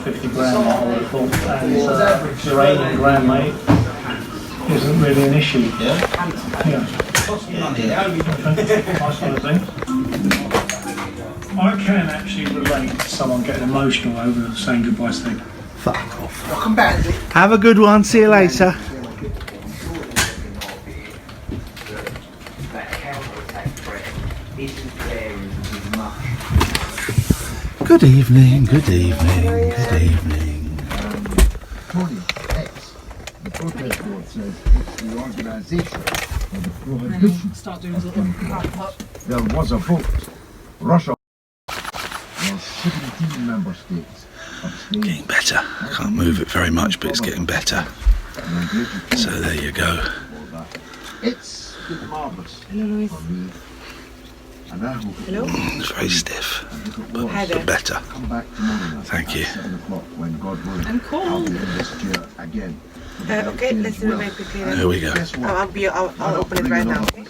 50 grand, I would have thought, and Iranian grand, mate, isn't really an issue. Yeah. Nice sort of thing. I can actually relate to someone getting emotional over saying goodbye, Steve. Fuck off. Welcome back. Have a good one. See you later. Good evening, good evening, good evening. Tony X, the protest board says it's the organisation for the prohibition. Start doing a little There was a vote. Russia was 17 member states. Getting better. I can't move it very much, but it's getting better. So there you go. It's marvellous for me. And I hope It's very stiff, but better. come back tomorrow night Thank you. at 7 o'clock when God willing. I'm cold. I'll be in this chair again. Okay, let's do it very quickly. Here we go. I'll open it right now. Okay?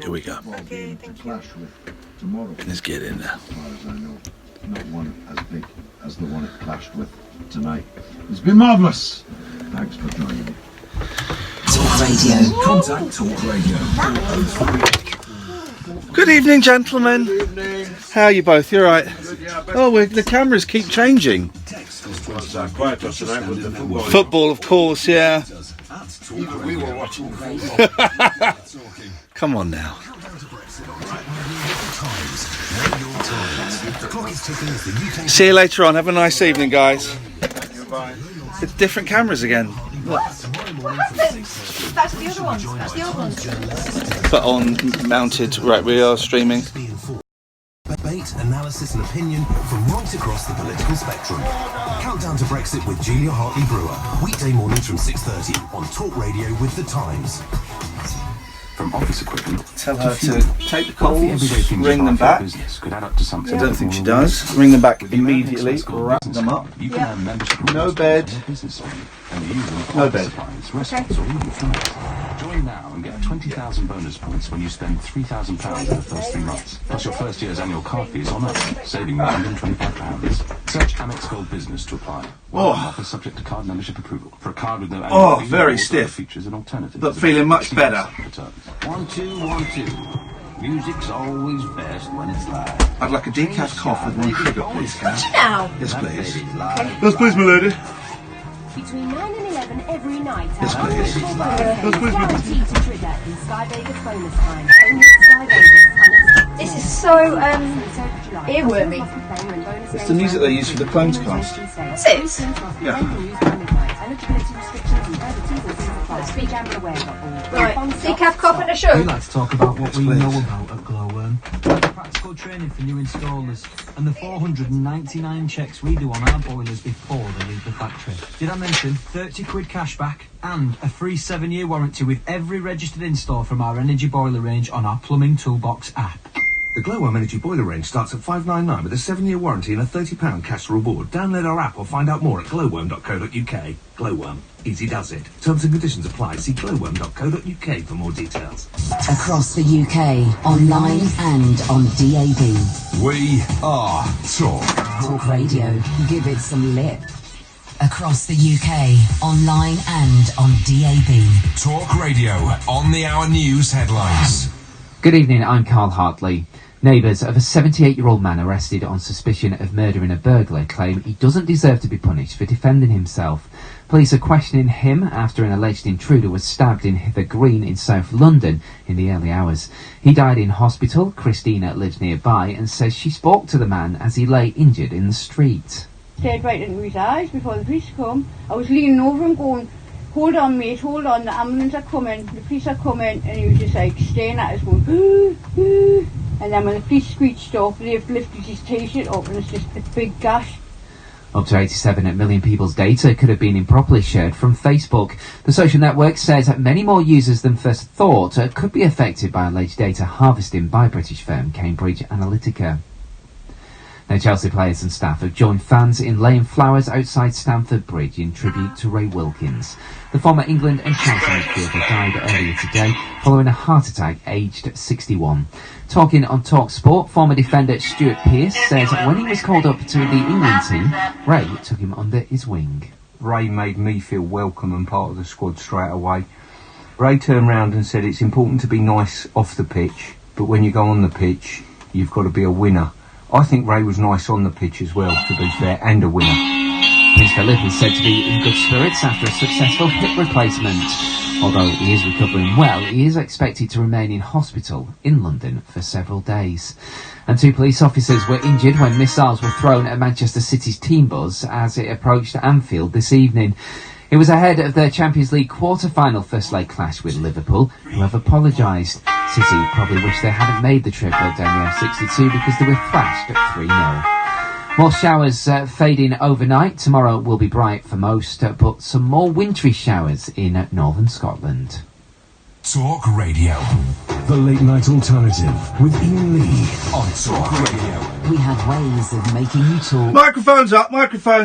Here we go. Okay, thank you. Tomorrow, Let's get in there. as far as I know, not one as big as the one it clashed with tonight. It's been marvellous. Thanks for joining me. Talk Radio. Contact Talk Radio. Good evening, gentlemen. Good evening. How are you both? You alright? Oh, the cameras keep changing. Football, of course, yeah. We were watching. Come on now. See you later on. Have a nice evening, guys. It's different cameras again. That's the other ones. That's the other ones. But on mounted. Right, we are streaming. Debate, analysis and opinion from right across the political spectrum. Countdown to Brexit with Julia Hartley-Brewer. Weekday mornings from 6:30 on Talk Radio with The Times. From office equipment. Tell her to take the calls, ring them back. I don't think she does. Ring them back immediately, wrap them up. No bed. No bed. Join now and get 20,000 bonus points when you spend £3,000 in the first 3 months. Plus your first year's annual card fees on us, saving £125. Search Amex Gold Business to apply. Offer subject to card membership approval. For a card with no annual fee, very stiff. Features and alternatives. But feeling much better. 1 2 1 2. Music's always best when it's live. I'd like a decaf coffee with 1 sugar, please. Now. Yes, please. Yes, please, my lady. Between 9 and 11 every night. Yes, please. Yes, please. Guaranteed to trigger in Sky Vegas bonus time. Only Sky Vegas. This is so earwormy. It's the music they use for the Clones cast. Is it? Yeah. Right. Decaf coffee and a show. We like to talk about what we know about at Glowworm. Practical training for new installers and the 499 checks we do on our boilers before they leave the factory. Did I mention 30 quid cash back and a free 7-year warranty with every registered install from our energy boiler range on our Plumbing Toolbox app. The Glowworm Energy Boiler range starts at $599 with a 7-year warranty and a £30 cash reward. Download our app or find out more at glowworm.co.uk. Glowworm. Easy does it. Terms and conditions apply. See glowworm.co.uk for more details. Across the UK, online and on DAB. We are Talk. Talk Radio. Give it some lip. Across the UK, online and on DAB. Talk Radio. On the hour news headlines. Good evening, I'm Carl Hartley. Neighbours of a 78-year-old man arrested on suspicion of murdering a burglar claim he doesn't deserve to be punished for defending himself. Police are questioning him after an alleged intruder was stabbed in Hither Green in South London in the early hours. He died in hospital. Christina lives nearby and says she spoke to the man as he lay injured in the street. Stared right into his eyes before the police come. I was leaning over him going, "Hold on, mate, hold on, the ambulance are coming, the police are coming," and he was just like staring at us going, "Ooh, ooh." And then when the police screeched off, they've lifted his t-shirt up and it's just a big gash. Up to 87 million people's data could have been improperly shared from Facebook. The social network says that many more users than first thought could be affected by alleged data harvesting by British firm Cambridge Analytica. Now, Chelsea players and staff have joined fans in laying flowers outside Stamford Bridge in tribute to Ray Wilkins. The former England and Chelsea midfielder died earlier today following a heart attack aged 61. Talking on Talk Sport, former defender Stuart Pearce says when he was called up to the England team, Ray took him under his wing. Ray made me feel welcome and part of the squad straight away. Ray turned round and said it's important to be nice off the pitch, but when you go on the pitch, you've got to be a winner. I think Ray was nice on the pitch as well, to be fair, and a winner. Prince Philip is said to be in good spirits after a successful hip replacement. Although he is recovering well, he is expected to remain in hospital in London for several days. And 2 police officers were injured when missiles were thrown at Manchester City's team bus as it approached Anfield this evening. It was ahead of their Champions League quarter-final first leg clash with Liverpool, who have apologised. City probably wish they hadn't made the trip down the M62 because they were thrashed at 3-0. More showers fading overnight. Tomorrow will be bright for most, but some more wintry showers in northern Scotland. Talk Radio. The late night alternative with Iain Lee on Talk Radio. We have ways of making you talk. Microphones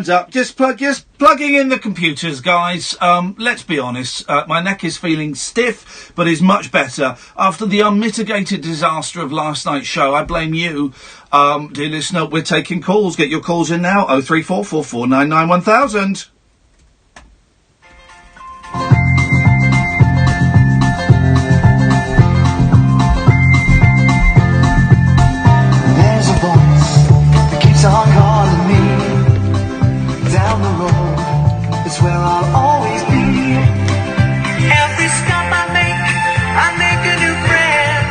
up. Just plugging in the computers, guys. Let's be honest. My neck is feeling stiff, but is much better after the unmitigated disaster of last night's show. I blame you, dear listener. We're taking calls. Get your calls in now. 0344 499 1000. On calling me down the road, it's where I'll always be. Every stop I make a new friend.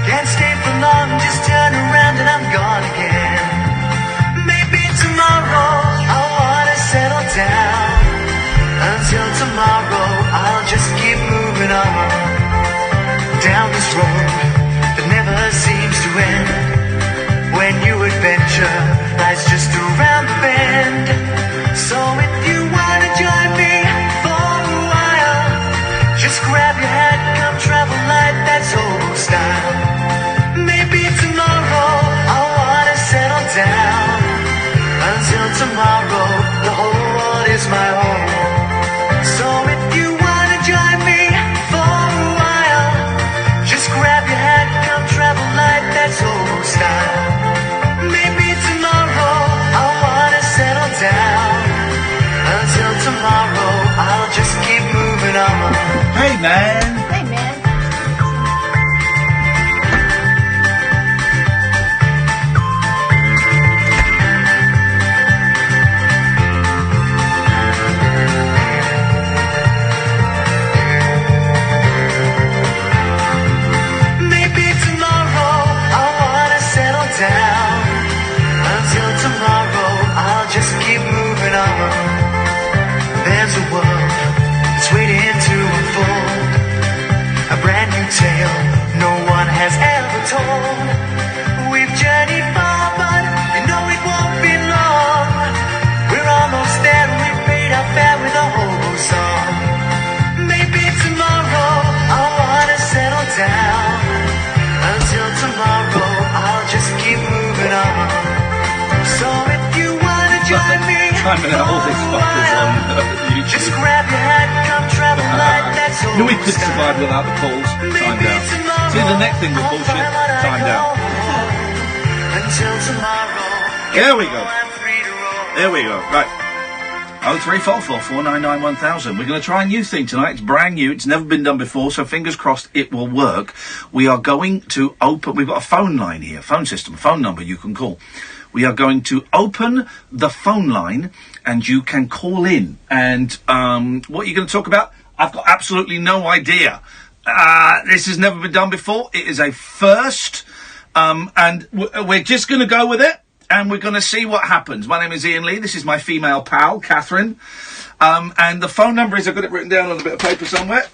Can't stay for long, just turn around and I'm gone again. Maybe tomorrow I'll wanna settle down. Until tomorrow I'll just keep moving on down this road that never seems to end. When you adventure lies just around the bend. So if you wanna join me for a while, just grab your hat, come travel light, that's old style. Maybe tomorrow I'll wanna settle down. Until tomorrow, the whole world is my home. So if you wanna join me for a while, just grab your hat, come travel light, that's old style. Maybe tomorrow I'll wanna settle down. Until tomorrow I'll just keep moving on. Hey man. Hey man. Maybe tomorrow I'll wanna settle down. Until tomorrow I'll just keep moving on. There's a world that's waiting to unfold, a brand new tale no one has ever told. We've journeyed far but you know it won't be long. We're almost there and we've paid our fare with a hobo song. Maybe tomorrow I'll wanna settle down. Until tomorrow I'll just keep moving on. So if you wanna join me Timing out all these fuckers on YouTube. just grab your hat, come travel light, that's all. We could survive without the calls. Timed out. See, the next thing was bullshit. Timed out. Until tomorrow. There we go. There we go. Right. 0344 499 1000. We're going to try a new thing tonight. It's brand new. It's never been done before, so fingers crossed it will work. We are going to open... We've got a phone line here, phone system, phone number you can call. We are going to open the phone line and you can call in. And what are you going to talk about? I've got absolutely no idea. This has never been done before. It is a first. And we're just going to go with it. And we're going to see what happens. My name is Iain Lee. This is my female pal, Catherine. And the phone number is, I've got it written down on a bit of paper somewhere.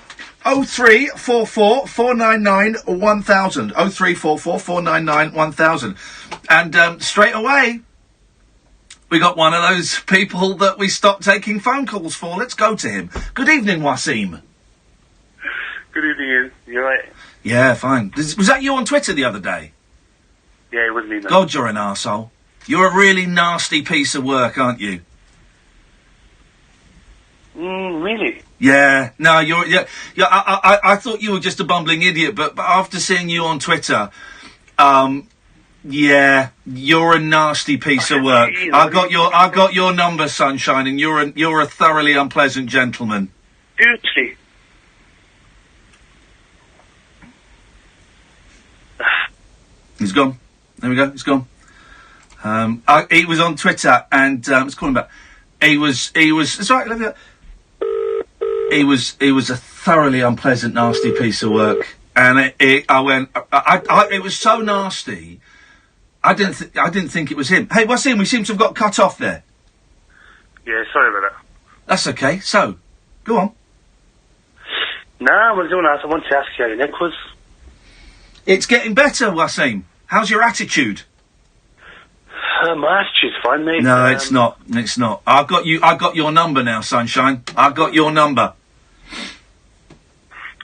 0344 499 1000. 0344 499 1000. And straight away, we got one of those people that we stopped taking phone calls for. Let's go to him. Good evening, Wasim. Good evening, Ian. You alright? Yeah, fine. Was that you on Twitter the other day? Yeah, it was me. No. God, you're an arsehole. You're a really nasty piece of work, aren't you? Really? Yeah. No, I thought you were just a bumbling idiot, but after seeing you on Twitter, yeah, you're a nasty piece of work. I got your number, Sunshine, and you're a thoroughly unpleasant gentleman. Seriously? He's gone. There we go. He's gone. He was on Twitter, and let's call him back. He was. It's all right. Let me go. He was a thoroughly unpleasant, nasty piece of work, and it was so nasty. I didn't think it was him. Hey, what's him? We seem to have got cut off there. Yeah, sorry about that. That's okay. So, go on. Nah, I was doing that. I wanted to ask you how your neck was. It's getting better, Wasim. How's your attitude? My attitude's fine, mate. No, it's not. It's not. I got your number now, Sunshine. I got your number.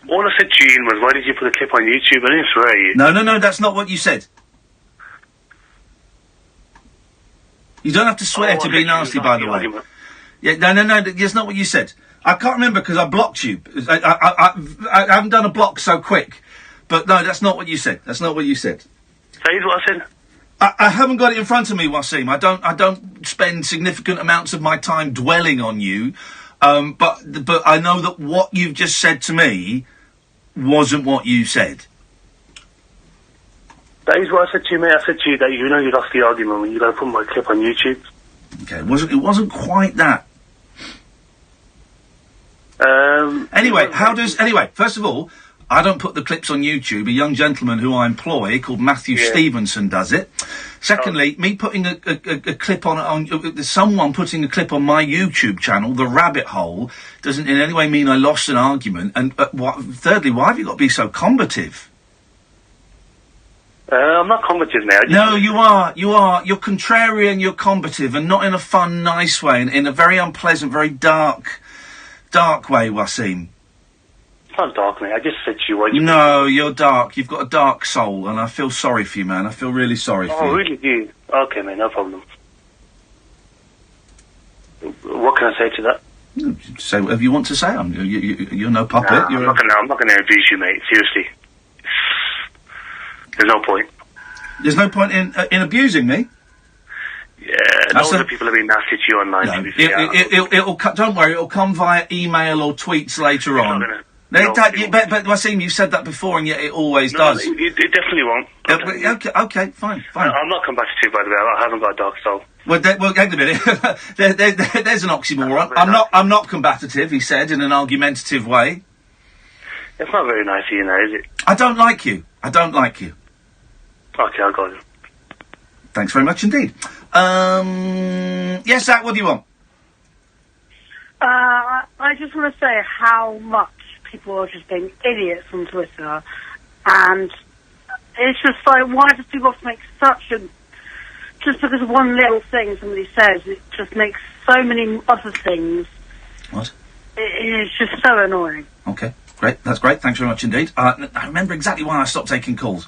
All I said to you, Ian, was, why did you put a clip on YouTube? I didn't swear at you. No, that's not what you said. You don't have to swear to be nasty, by the way. Yeah, no, that's not what you said. I can't remember because I blocked you. I haven't done a block so quick. But no, that's not what you said. That's not what you said. That is what I said. I haven't got it in front of me, Wasim. I don't spend significant amounts of my time dwelling on you. But I know that what you've just said to me wasn't what you said. That is what I said to you, mate. I said to you that you lost the argument when you got to put my clip on YouTube. Okay, it wasn't quite that. Anyway, first of all, I don't put the clips on YouTube. A young gentleman who I employ called Matthew Stevenson does it. Secondly, me putting a clip on someone putting a clip on my YouTube channel, The Rabbit Hole, doesn't in any way mean I lost an argument. And thirdly, why have you got to be so combative? I'm not combative, mate. No, you are. You're contrarian, you're combative, and not in a fun, nice way, in a very unpleasant, very dark way, Wasim. It's not dark, mate. I just said to you what you... No, you're dark. You've got a dark soul, and I feel sorry for you, man. I feel really sorry for you. Oh, really? Do you? Okay, mate, no problem. What can I say to that? Say whatever you want to say. You're no puppet. Nah, I'm not gonna abuse you, mate. Seriously. There's no point. There's no point in abusing me? Yeah, loads of people have been nasty to you online. No, don't worry, it'll come via email or tweets later on. But Wasim, you've said that before, and yet it always does. It definitely won't. Okay, fine. I'm not combative, by the way. I haven't got a dark soul. Well, hang a minute. There's an oxymoron. I'm not combative, he said, in an argumentative way. It's not very nice of you now, is it? I don't like you. Okay, I got it. Thanks very much indeed. Yes, Zach, what do you want? I just want to say how much people are just being idiots on Twitter, and it's just like, why does people have to make such a... Just because of one little thing somebody says, it just makes so many other things. What? It's just so annoying. Okay, great. That's great. Thanks very much indeed. I remember exactly why I stopped taking calls.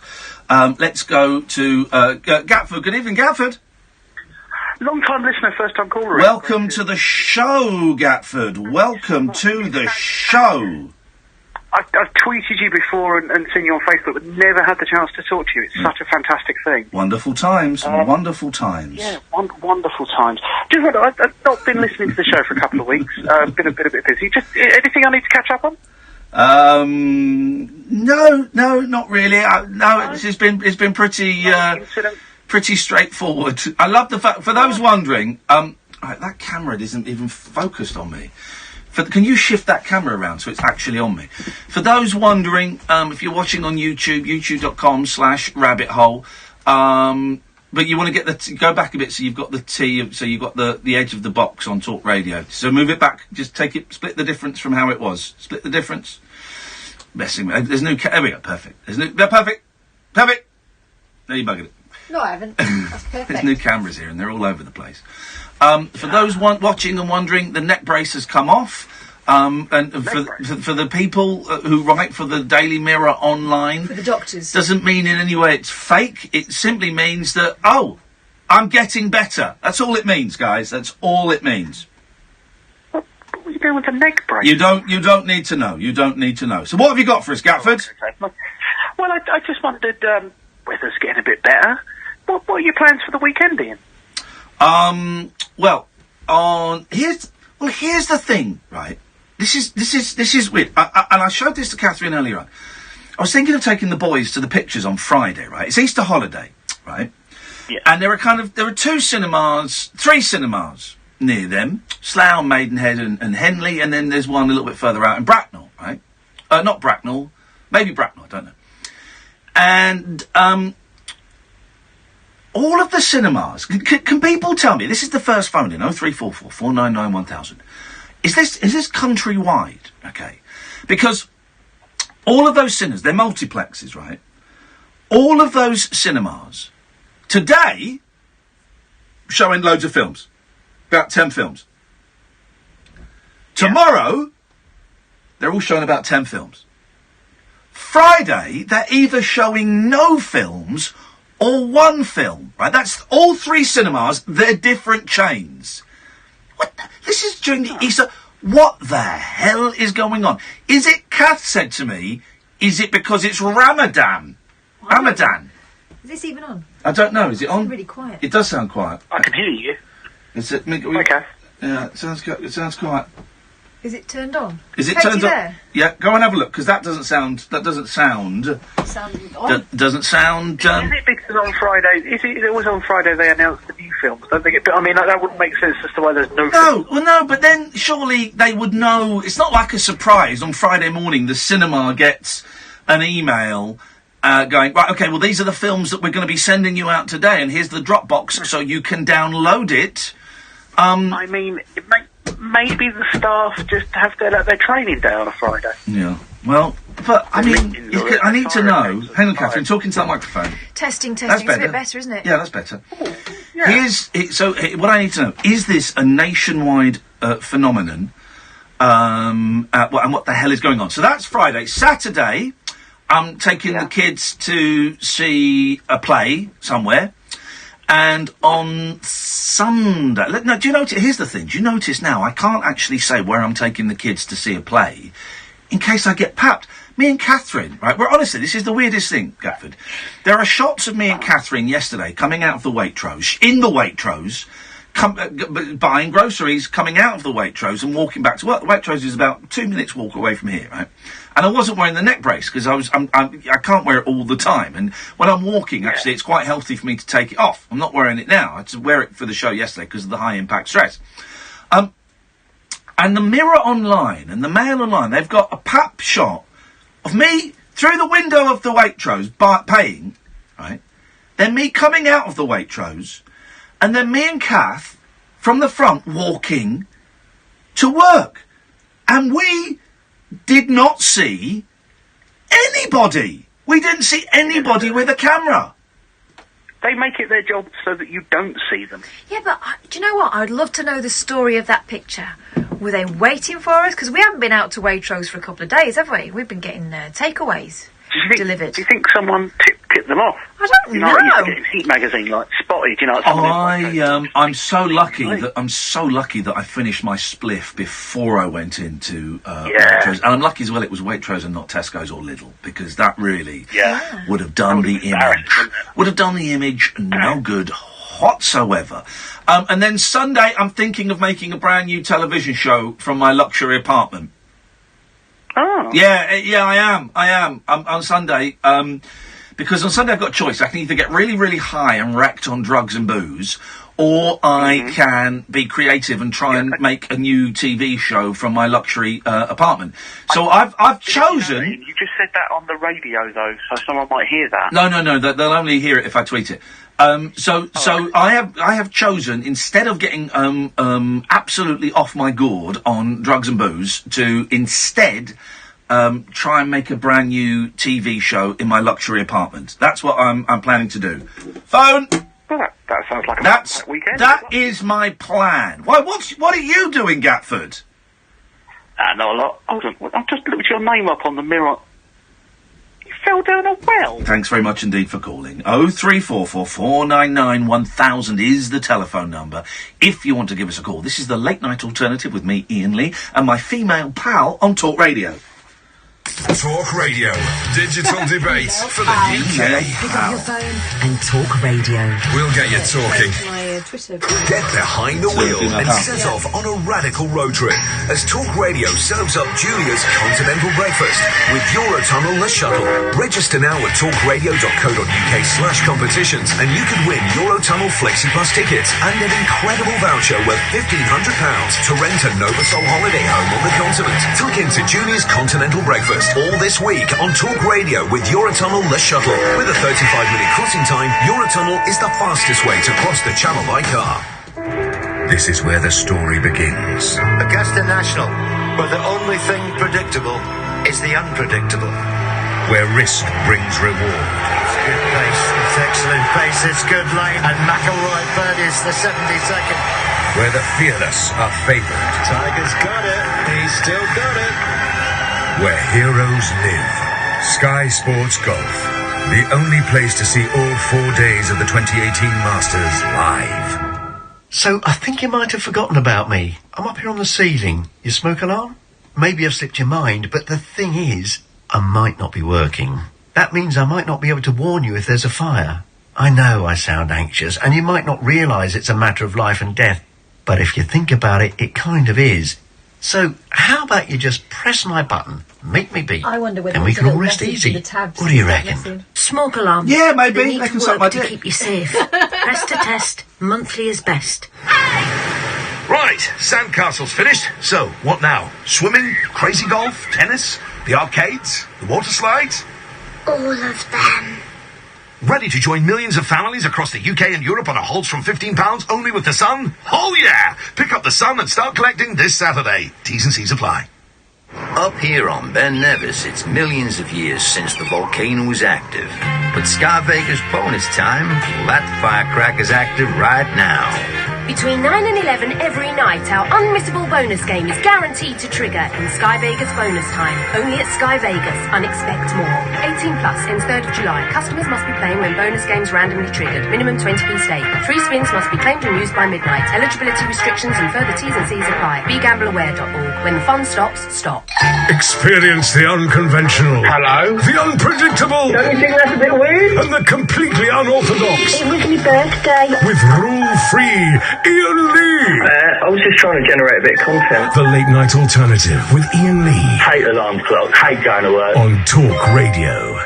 Let's go to Gatford. Good evening, Gatford. Long-time listener, first-time caller. Welcome to the show, Gatford. Welcome to the show. I've tweeted you before and seen you on Facebook, but never had the chance to talk to you. It's such a fantastic thing. Wonderful times. Wonderful times. Yeah, wonderful times. Just wonder, I've not been listening to the show for a couple of weeks. Been a bit busy. Just anything I need to catch up on? No, not really. It's been pretty straightforward. I love the fact, for those wondering, that camera isn't even focused on me. Can you shift that camera around so it's actually on me? For those wondering, if you're watching on YouTube, youtube.com/rabbithole, but you want to get go back a bit so you've got the so you've got the edge of the box on Talk Radio. So move it back, just split the difference from how it was. Split the difference. Messing with, there we go, perfect. Perfect. There you buggered it. No, I haven't. That's perfect. There's new cameras here and they're all over the place. For those watching and wondering, the neck brace has come off. And for the people who write for the Daily Mirror online, for the doctors, doesn't mean in any way it's fake. It simply means that I'm getting better. That's all it means, guys. That's all it means. What are you doing with the neck brace? You don't need to know. You don't need to know. So what have you got for us, Gatford? Well, I just wondered, weather's getting a bit better. What are your plans for the weekend, Ian? Here's the thing, right? This is weird. And I showed this to Catherine earlier on. I was thinking of taking the boys to the pictures on Friday, right? It's Easter holiday, right? Yeah. And there are 3 cinemas near them. Slough, Maidenhead and Henley, and then there's one a little bit further out in Bracknell, right? Not Bracknell, maybe Bracknell, I don't know. And, all of the cinemas, can people tell me, this is the first phone in, 0344 499 1000. Is this countrywide? Okay. Because all of those cinemas, they're multiplexes, right? All of those cinemas, today, showing loads of films. About 10 films. Tomorrow, they're all showing about 10 films. Friday, they're either showing no films or one film, right? That's all 3 cinemas, they're different chains. This is during the Easter. What the hell is going on? Is it, Kath said to me, is it because it's Ramadan? Ramadan. Is this even on? I don't know, is it on? It's really quiet. It does sound quiet. I can hear you. Is it? Okay. Yeah, it sounds quiet. Is it turned on? Is it Katie turned on? there? Yeah, go and have a look, because that doesn't sound. Sounding on. Doesn't sound. Is it because on Friday? It was on Friday they announced the new films? Don't they? I mean, that wouldn't make sense as to why there's no. No, well, no, but then surely they would know. It's not like a surprise on Friday morning. The cinema gets an email. Going, right, okay, well, these are the films that we're going to be sending you out today, and here's the Dropbox so you can download it. I mean, maybe the staff just have their training day on a Friday. Yeah. Well, but, I mean, I need to know. Hang on, Catherine, talking to that microphone. Testing. That's It's a bit better. better, isn't it? Yeah, that's better. Yeah. What I need to know, is this a nationwide phenomenon? And what the hell is going on? So that's Friday. Saturday, I'm taking the kids to see a play somewhere. And on Sunday... Now, do you notice... Here's the thing. Do you notice now I can't actually say where I'm taking the kids to see a play in case I get papped. Me and Catherine, right? Well, honestly, this is the weirdest thing, Gatford. There are shots of me and Catherine yesterday coming out of the Waitrose, in the Waitrose, buying groceries, coming out of the Waitrose and walking back to work. The Waitrose is about 2 minutes walk away from here, right? And I wasn't wearing the neck brace because I can't wear it all the time. And when I'm walking, actually, it's quite healthy for me to take it off. I'm not wearing it now. I had to wear it for the show yesterday because of the high impact stress. And the Mirror Online and the Mail Online, they've got a pap shot of me through the window of the Waitrose paying, right? Then me coming out of the Waitrose, and then me and Kath from the front walking to work. And we did not see anybody. We didn't see anybody with a camera. They make it their job so that you don't see them. Yeah, but do you know what? I'd love to know the story of that picture. Were they waiting for us? Because we haven't been out to Waitrose for a couple of days, have we? We've been getting takeaways delivered. Do you think someone tipped them off? I don't know. You used to get Heat magazine spotted. You know. I'm so lucky that I finished my spliff before I went into Waitrose, and I'm lucky as well it was Waitrose and not Tesco's or Lidl, because that really would have done the image no good whatsoever. And then Sunday, I'm thinking of making a brand new television show from my luxury apartment. Oh. Yeah, I am. On Sunday, because on Sunday I've got a choice. I can either get really, really high and wrecked on drugs and booze, or I can be creative and try and make a new TV show from my luxury apartment. So I've chosen... You just said that on the radio, though, so someone might hear that. No, they'll only hear it if I tweet it. So I have chosen, instead of getting absolutely off my gourd on drugs and booze, to instead try and make a brand new TV show in my luxury apartment. That's what I'm planning to do. Phone. Well, that sounds like a weekend. That is my plan. Why? What are you doing, Gatford? Not a lot. Hold on. I've just looked your name up on the Mirror. fell down a well. Thanks very much indeed for calling. 0344 499 1000 is the telephone number if you want to give us a call. This is the Late Night Alternative with me, Iain Lee, and my female pal on Talk Radio. Talk Radio. Digital debate for the UK. Pick up your phone and talk radio. We'll get you talking. My Twitter. Get behind the wheel and set off on a radical road trip as Talk Radio serves up Julia's continental breakfast with Eurotunnel the Shuttle. Register now at talkradio.co.uk/competitions and you could win Eurotunnel FlexiPlus tickets and an incredible voucher worth £1,500 to rent a Novasol holiday home on the continent. Click into Julia's continental breakfast all this week on Talk Radio with Eurotunnel the Shuttle. With a 35-minute crossing time, Eurotunnel is the fastest way to cross the channel by car. This is where the story begins. Augusta National, where the only thing predictable is the unpredictable. Where risk brings reward. It's good pace, it's excellent pace, it's good lane, and McElroy birdies the 72nd. Where the fearless are favoured. Tiger's got it, he's still got it. Where heroes live. Sky Sports Golf. The only place to see all 4 days of the 2018 Masters live. So, I think you might have forgotten about me. I'm up here on the ceiling. Your smoke alarm? Maybe I've slipped your mind, but the thing is, I might not be working. That means I might not be able to warn you if there's a fire. I know I sound anxious, and you might not realise it's a matter of life and death, but if you think about it, it kind of is. So, how about you just press my button, make me beep, I wonder whether and we it's a can all little rest message easy. in the tab What do you to reckon? message. Smoke alarm. Yeah, maybe. They need They to can suck work my to dick. keep you safe. Press to test. Monthly is best. Right, sandcastle's finished. So, what now? Swimming, crazy golf, tennis, the arcades, the water slides? All of them. Ready to join millions of families across the UK and Europe on a holds from £15 only with The Sun? Oh yeah! Pick up The Sun and start collecting this Saturday. T's and C's apply. Up here on Ben Nevis, it's millions of years since the volcano was active. But Sky Vegas bonus time, well, that firecracker's active right now. Between 9 and 11 every night, our unmissable bonus game is guaranteed to trigger in Sky Vegas bonus time. Only at Sky Vegas. Unexpect more. 18 plus, ends 3rd of July. Customers must be playing when bonus games randomly triggered. Minimum 20p stake. 3 spins must be claimed and used by midnight. Eligibility restrictions and further T's and C's apply. BeGambleAware.org. When the fun stops, stop. Experience the unconventional. Hello. The unpredictable. Don't you think that's a bit weird? And the completely unorthodox. It was my birthday. With rule-free Iain Lee. I was just trying to generate a bit of content. The Late Night Alternative with Iain Lee. Hate alarm clocks. Hate going to work. On Talk Radio.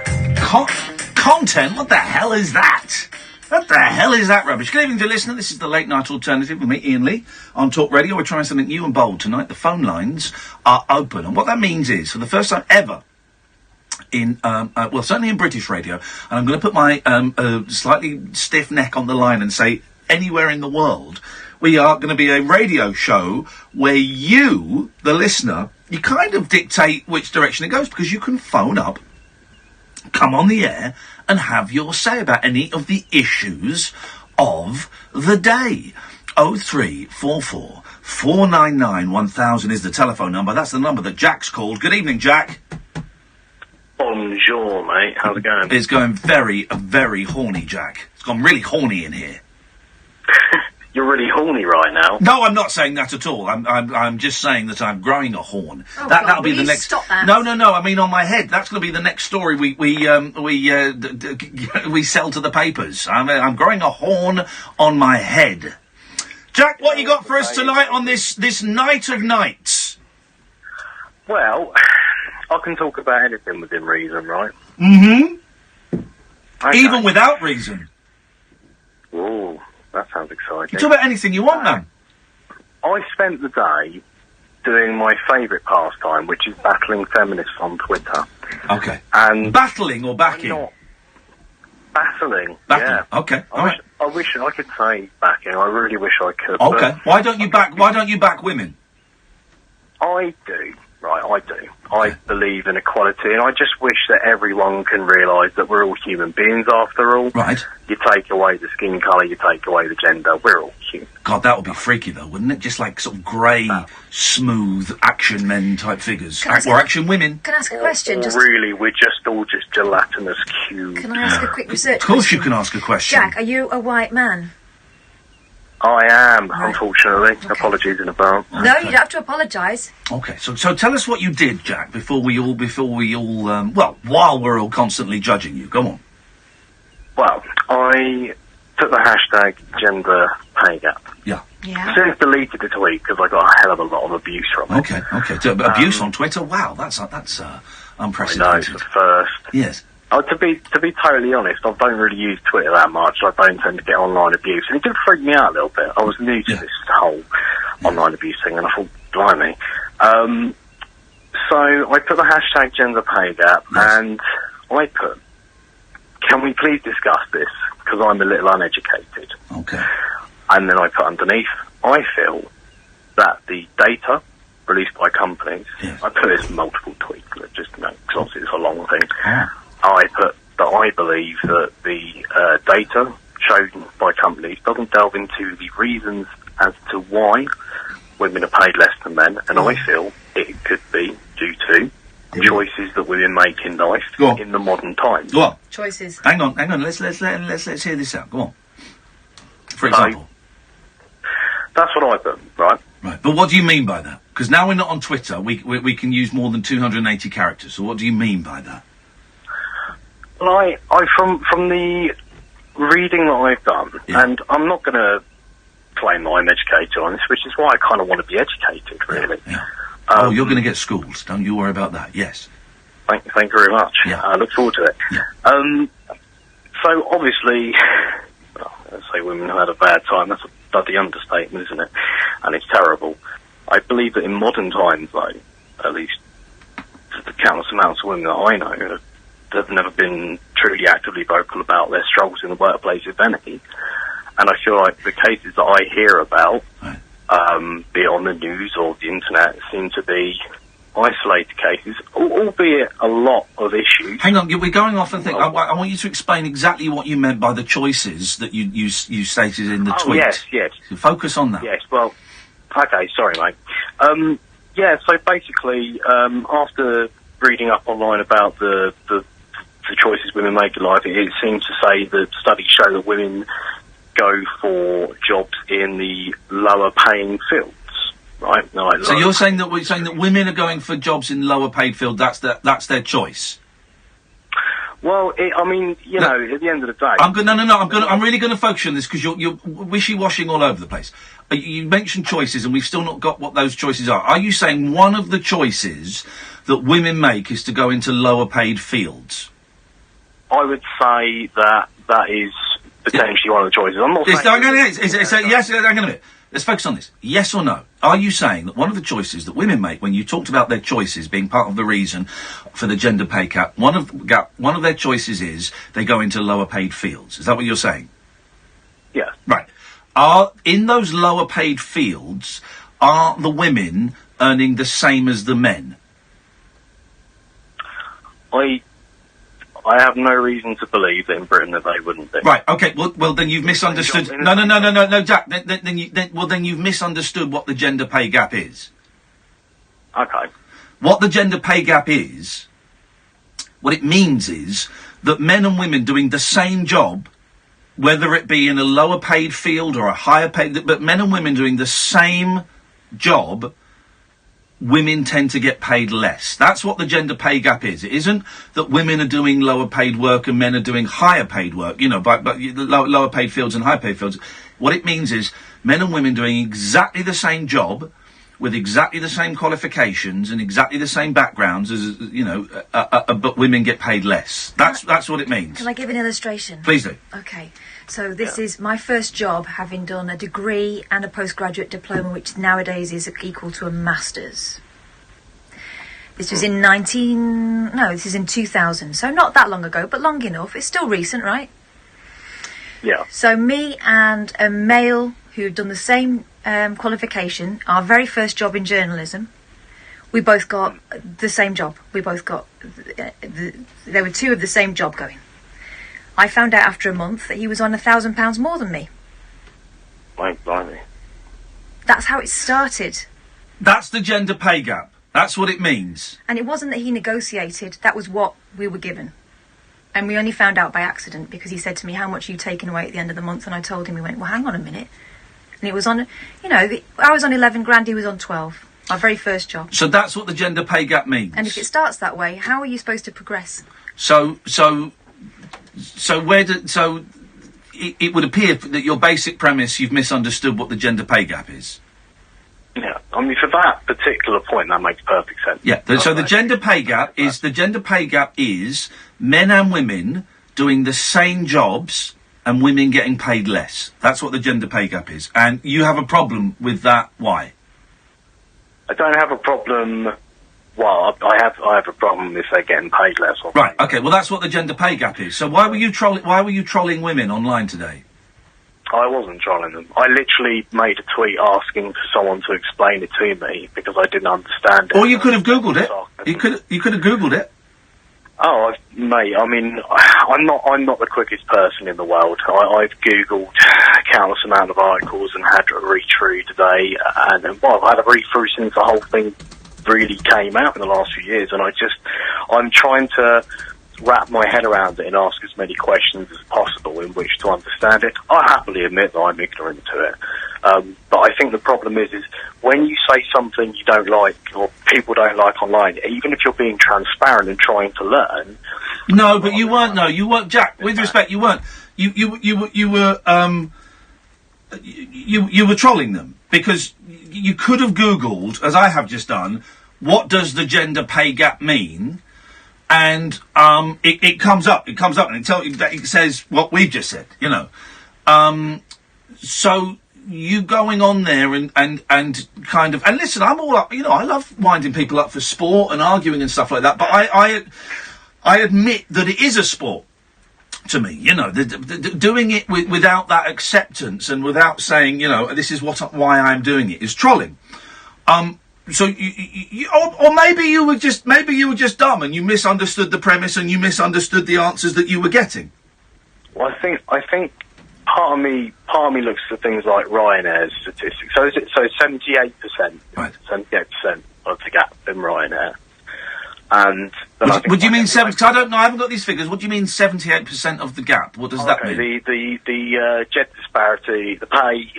Content? What the hell is that? What the hell is that rubbish? Good evening, dear listener. This is the Late Night Alternative with me, Iain Lee, on Talk Radio. We're trying something new and bold tonight. The phone lines are open. And what that means is, for the first time ever, in, well, certainly in British radio, and I'm going to put my slightly stiff neck on the line and say anywhere in the world, we are going to be a radio show where you, the listener, you kind of dictate which direction it goes, because you can phone up, come on the air, and have your say about any of the issues of the day. 0344 499 1000 is the telephone number. That's the number that Jack's called. Good evening, Jack. Bonjour, mate. How's it going? It's going very, very horny, Jack. It's gone really horny in here. You're really horny right now. No, I'm not saying that at all. I'm just saying that I'm growing a horn. Oh, That'll God, be will the you next. stop that? No. I mean on my head. That's going to be the next story we sell to the papers. I'm growing a horn on my head. Jack, what you got for us tonight on this night of nights? Well, I can talk about anything within reason, right? Mm-hmm. Okay. Even without reason. Ooh, that sounds exciting. You talk about anything you want, man. I spent the day doing my favourite pastime, which is battling feminists on Twitter. Okay. And battling or backing? Battling. Battling. Yeah. Okay. I wish I could say backing. I really wish I could. Okay. Why don't you back women? I do, right? I do. I believe in equality, and I just wish that everyone can realise that we're all human beings after all. Right. You take away the skin colour, you take away the gender, we're all human. God, that would be freaky, though, wouldn't it? Just like sort of grey, smooth action men type figures. Or action women. Can I ask a question? Or really, we're just all just gelatinous cubes. Can I ask a quick research Of course question? you can ask a question. Jack, are you a white man? I am, unfortunately. Apologies in advance. No, you don't have to apologise. Okay, so tell us what you did, Jack, before we all, while we're all constantly judging you. Go on. Well, I took the hashtag gender pay gap. Yeah. Yeah. Since deleted the tweet because I got a hell of a lot of abuse from it. Okay. So, abuse on Twitter? Wow, that's unprecedented. I know, it's the first. Yes. Oh, to be totally honest, I don't really use Twitter that much. I don't tend to get online abuse, and it did freak me out a little bit. I was new to this whole online abuse thing, and I thought, blimey. So I put the hashtag gender pay gap, and I put, can we please discuss this? Because I'm a little uneducated. Okay. And then I put underneath, I feel that the data released by companies, I put this in multiple tweets, just to know, because obviously it's a long thing. I put that I believe that the data shown by companies doesn't delve into the reasons as to why women are paid less than men, and I feel it could be due to choices that women make in life in the modern times. Go on. Choices. Hang on. Let's hear this out. Go on. For example. That's what I put, right? Right. But what do you mean by that? Because now we're not on Twitter. We can use more than 280 characters. So what do you mean by that? Well, I from the reading that I've done, and I'm not going to claim that I'm educated on this, which is why I kind of want to be educated, really. You're going to get schools. Don't you worry about that. Yes. Thank you very much. I look forward to it. So obviously, let's say women have had a bad time. That's a bloody understatement, isn't it? And it's terrible. I believe that in modern times, though, at least the countless amounts of women that I know have never been truly actively vocal about their struggles in the workplace, if any. And I feel like the cases that I hear about, be it on the news or the internet, seem to be isolated cases, albeit a lot of issues. Hang on, we're going off and think. I want you to explain exactly what you meant by the choices that you stated in the tweet. Yes. So focus on that. Yes, well, okay, sorry, mate. So basically, after reading up online about the choices women make in life, it seems to say that studies show that women go for jobs in the lower paying fields, right? So you're saying that women are going for jobs in lower paid fields. That's their choice. Well, at the end of the day, I'm really going to focus on this because you're wishy-washing all over the place. You mentioned choices, and we've still not got what those choices are. Are you saying one of the choices that women make is to go into lower paid fields? I would say that is potentially one of the choices. I'm not saying... Yes, hang on a minute. Let's focus on this. Yes or no? Are you saying that one of the choices that women make, when you talked about their choices being part of the reason for the gender pay gap, one of their choices is they go into lower paid fields? Is that what you're saying? Yeah. Right. Are in those lower paid fields, are the women earning the same as the men? I have no reason to believe that in Britain that they wouldn't be. Right. Okay. Well, then you've misunderstood. No, Jack. Then you've misunderstood what the gender pay gap is. Okay. What the gender pay gap is, what it means is that men and women doing the same job, whether it be in a lower paid field or a higher paid, but men and women doing the same job, women tend to get paid less. That's what the gender pay gap is. It isn't that women are doing lower paid work and men are doing higher paid work, but lower paid fields and higher paid fields. What it means is men and women doing exactly the same job with exactly the same qualifications and exactly the same backgrounds as, but women get paid less. That's what it means. Can I give an illustration? Please do. Okay. So this is my first job, having done a degree and a postgraduate diploma, which nowadays is equal to a master's. This was in 2000, so not that long ago, but long enough. It's still recent, right? Yeah. So me and a male who'd done the same qualification, our very first job in journalism, We both got the same job. We both got... there were two of the same job going. I found out after a month that he was on £1,000 more than me. Right, blimey. That's how it started. That's the gender pay gap. That's what it means. And it wasn't that he negotiated. That was what we were given. And we only found out by accident because he said to me, how much are you taking away at the end of the month? And I told him, he went, well, hang on a minute. And it was on, I was on 11 grand, he was on 12. My very first job. So that's what the gender pay gap means. And if it starts that way, how are you supposed to progress? So it would appear that your basic premise, you've misunderstood what the gender pay gap is. Yeah, I mean, for that particular point, that makes perfect sense. Yeah, so the gender pay gap is men and women doing the same jobs and women getting paid less. That's what the gender pay gap is. And you have a problem with that. Why? I don't have a problem. Well, I have a problem if they're getting paid less. Right. Okay. Well, that's what the gender pay gap is. So why were you trolling women online today? I wasn't trolling them. I literally made a tweet asking for someone to explain it to me because I didn't understand it. Or you could have Googled it. You could have Googled it. Oh, mate. I mean, I'm not the quickest person in the world. I've Googled a countless amount of articles and had a read through today, and I've had a read through since the whole thing really came out in the last few years, and I'm trying to wrap my head around it and ask as many questions as possible in which to understand it. I happily admit that I'm ignorant to it. But I think the problem is when you say something you don't like or people don't like online, even if you're being transparent and trying to learn. No, but you weren't. No, you weren't, Jack. With respect, you weren't. You were trolling them because you could have Googled, as I have just done, what does the gender pay gap mean? And it comes up. It comes up, and it says what we've just said. You know. So you going on there and kind of, and listen, I'm all up. You know, I love winding people up for sport and arguing and stuff like that. But I admit that it is a sport to me. You know, doing it without that acceptance and without saying, you know, this is why I'm doing it is trolling. So or maybe you were just dumb and you misunderstood the premise and you misunderstood the answers that you were getting. Well, I think part of me looks at things like Ryanair's statistics. So 78%, right? 78% of the gap in Ryanair. And would you mean 70? Because I don't know. I haven't got these figures. What do you mean 78% of the gap? What does that mean? The jet disparity, the pay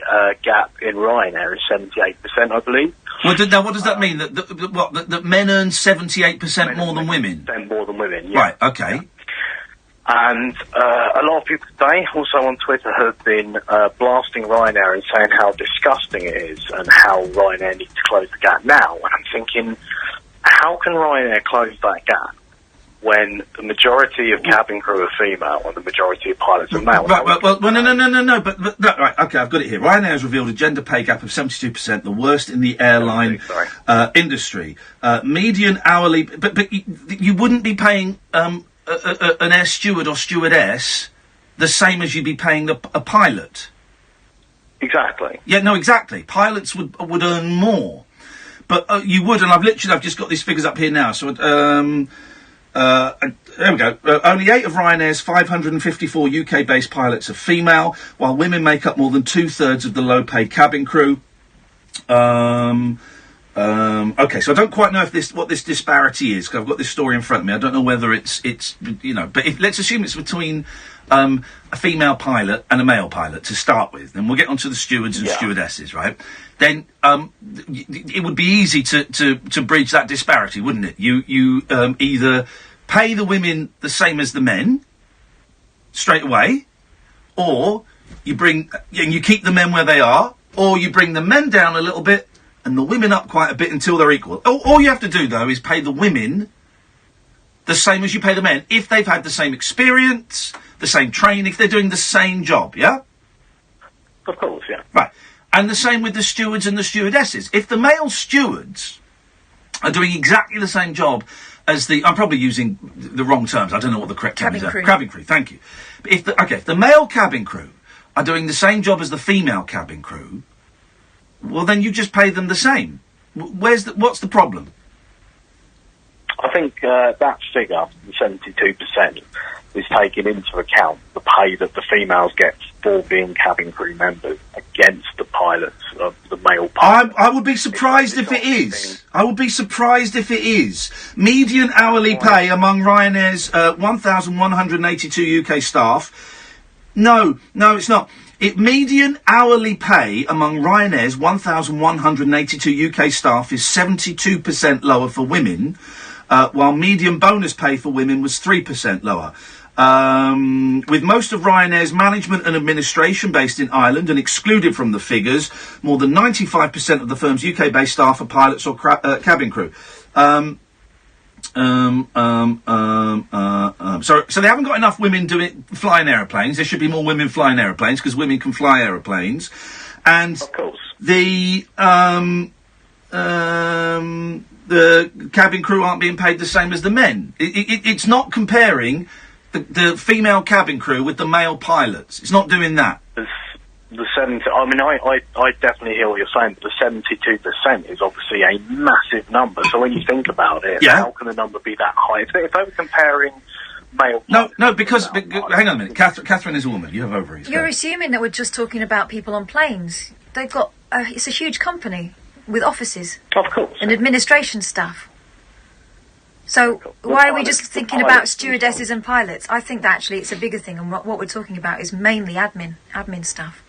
gap in Ryanair is 78%, I believe. Well, now what does that mean? That men earn 78% more than women? More than women, yeah. Right. Okay. Yeah. And a lot of people today, also on Twitter, have been blasting Ryanair and saying how disgusting it is and how Ryanair needs to close the gap now. And I'm thinking, how can Ryanair close that gap when the majority of cabin crew are female and the majority of pilots are male? Right, well, no, but right, okay, I've got it here. Ryanair has revealed a gender pay gap of 72%, the worst in the airline industry. Median hourly, but you wouldn't be paying an air steward or stewardess the same as you'd be paying a pilot. Exactly. Yeah, no, exactly. Pilots would earn more. But you would, and I've just got these figures up here now. So, there we go. Only 8 of Ryanair's 554 UK-based pilots are female, while women make up more than 2/3 of the low-paid cabin crew. Okay, so I don't quite know what this disparity is, because I've got this story in front of me. I don't know whether it's you know, but let's assume it's between a female pilot and a male pilot to start with, and we'll get onto the stewards and stewardesses, right? Then it would be easy to bridge that disparity, wouldn't it? You either pay the women the same as the men straight away, or you keep the men where they are, or you bring the men down a little bit and the women up quite a bit until they're equal. All you have to do, though, is pay the women the same as you pay the men if they've had the same experience, the same training, if they're doing the same job, yeah? Of course, yeah. Right. And the same with the stewards and the stewardesses. If the male stewards are doing exactly the same job as I'm probably using the wrong terms. I don't know what the correct term is. Cabin crew, thank you. But if the male cabin crew are doing the same job as the female cabin crew, well, then you just pay them the same. What's the problem? think that figure, the 72%, is taking into account the pay that the females get for being cabin crew members against the pilots, the male pilots. I would be surprised if it is. I would be surprised if it is. Median hourly pay among Ryanair's 1,182 UK staff. No, it's not. Median hourly pay among Ryanair's 1,182 UK staff is 72% lower for women, while median bonus pay for women was 3% lower. With most of Ryanair's management and administration based in Ireland and excluded from the figures, more than 95% of the firm's UK-based staff are pilots or cabin crew. So they haven't got enough women flying aeroplanes. There should be more women flying aeroplanes because women can fly aeroplanes. And of course, the cabin crew aren't being paid the same as the men. It's not comparing the female cabin crew with the male pilots. It's not doing that. The 70, I mean, I definitely hear what you're saying, but the 72% is obviously a massive number. So when you think about it, how can the number be that high? If they were comparing male... No, because hang on a minute. Catherine is a woman. You have ovaries. You're assuming that we're just talking about people on planes. They've got... it's a huge company with offices. Of course. And administration staff. So why are we just thinking about stewardesses and pilots? I think that actually it's a bigger thing, and what we're talking about is mainly admin staff.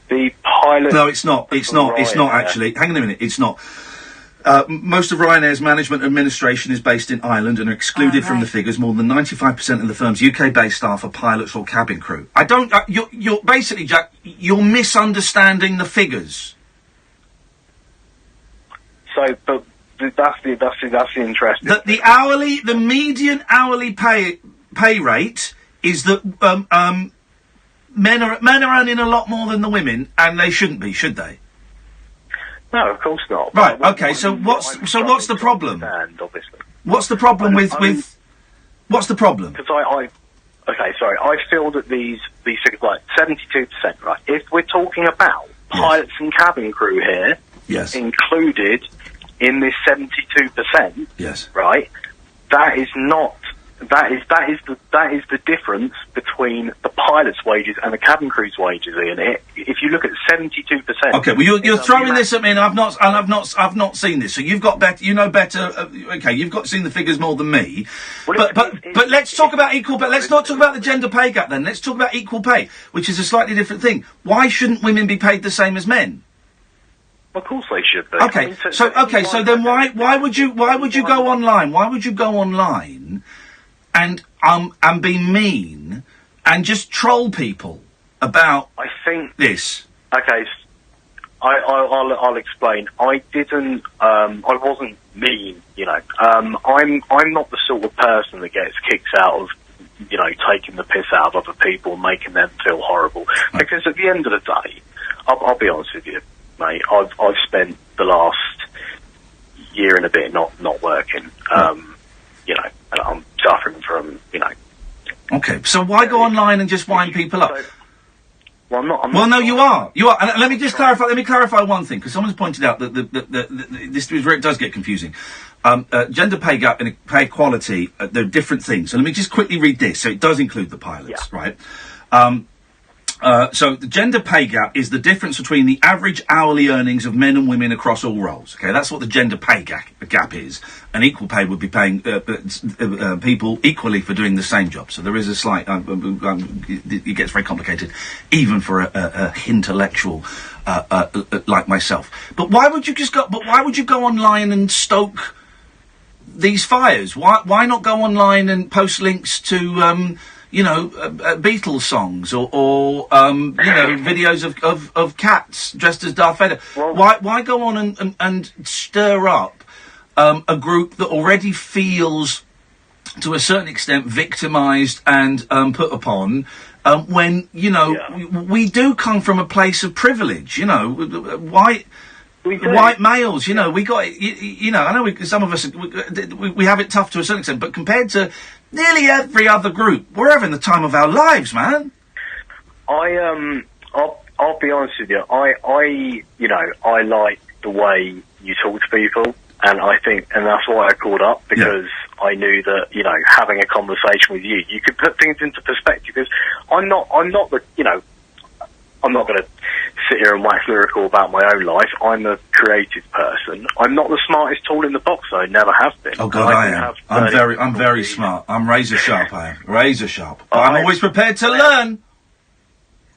The pilot... No, it's not. It's not actually. Hang on a minute. It's not. Most of Ryanair's management administration is based in Ireland and are excluded from the figures. More than 95% of the firm's UK-based staff are pilots or cabin crew. I don't... you're basically, Jack, you're misunderstanding the figures. So, but... That's the interesting. The median hourly pay rate is that men are earning a lot more than the women, and they shouldn't be, should they? No, of course not. Right. Okay. So what's the problem? Obviously. What's the problem with what's the problem? Because I feel that these figures, like 72%, right? If we're talking about pilots and cabin crew here, included in this 72%, right? That is the difference between the pilot's wages and the cabin crew's wages, Ian. If you look at 72%. Okay, well you're throwing this at me, and I've not seen this. So you've got better. You know better. Okay, you've seen the figures more than me. Well, but let's talk about equal pay. Let's not talk about the gender pay gap then. Let's talk about equal pay, which is a slightly different thing. Why shouldn't women be paid the same as men? Of course they should be. Okay, so then why would you go online? Why would you go online and be mean and just troll people about this? Okay, I'll explain. I didn't. I wasn't mean. You know, I'm not the sort of person that gets kicks out of, you know, taking the piss out of other people and making them feel horrible. Right. Because at the end of the day, I'll be honest with you, mate, I've spent the last year and a bit not working, you know, and I'm suffering from, you know. Okay, so why go online and just wind people up? Well, I'm not. Well, no, you are. And let me just clarify. Let me clarify one thing, because someone's pointed out that this is where it does get confusing. Gender pay gap and pay equality, they're different things. So let me just quickly read this. So it does include the pilots, right? So the gender pay gap is the difference between the average hourly earnings of men and women across all roles. Okay, that's what the gender pay gap is. And equal pay would be paying people equally for doing the same job. So there is a slight. It gets very complicated, even for a intellectual like myself. But why would you go online and stoke these fires? Why not go online and post links to Beatles songs or videos of cats dressed as Darth Vader? Well, why go on and stir up a group that already feels, to a certain extent, victimised and put upon, when, we do come from a place of privilege, white males, we got, I know some of us, we have it tough to a certain extent, but compared to nearly every other group, we're having the time of our lives, man. I'll be honest with you. I like the way you talk to people. And I think, and that's why I called up, because I knew that, you know, having a conversation with you, you could put things into perspective, because I'm not the, you know, I'm not going to sit here and wax lyrical about my own life. I'm a creative person. I'm not the smartest tool in the box, though. I never have been. Oh God, I am. I'm very smart. I'm razor sharp. I am razor sharp. But I'm always prepared to learn.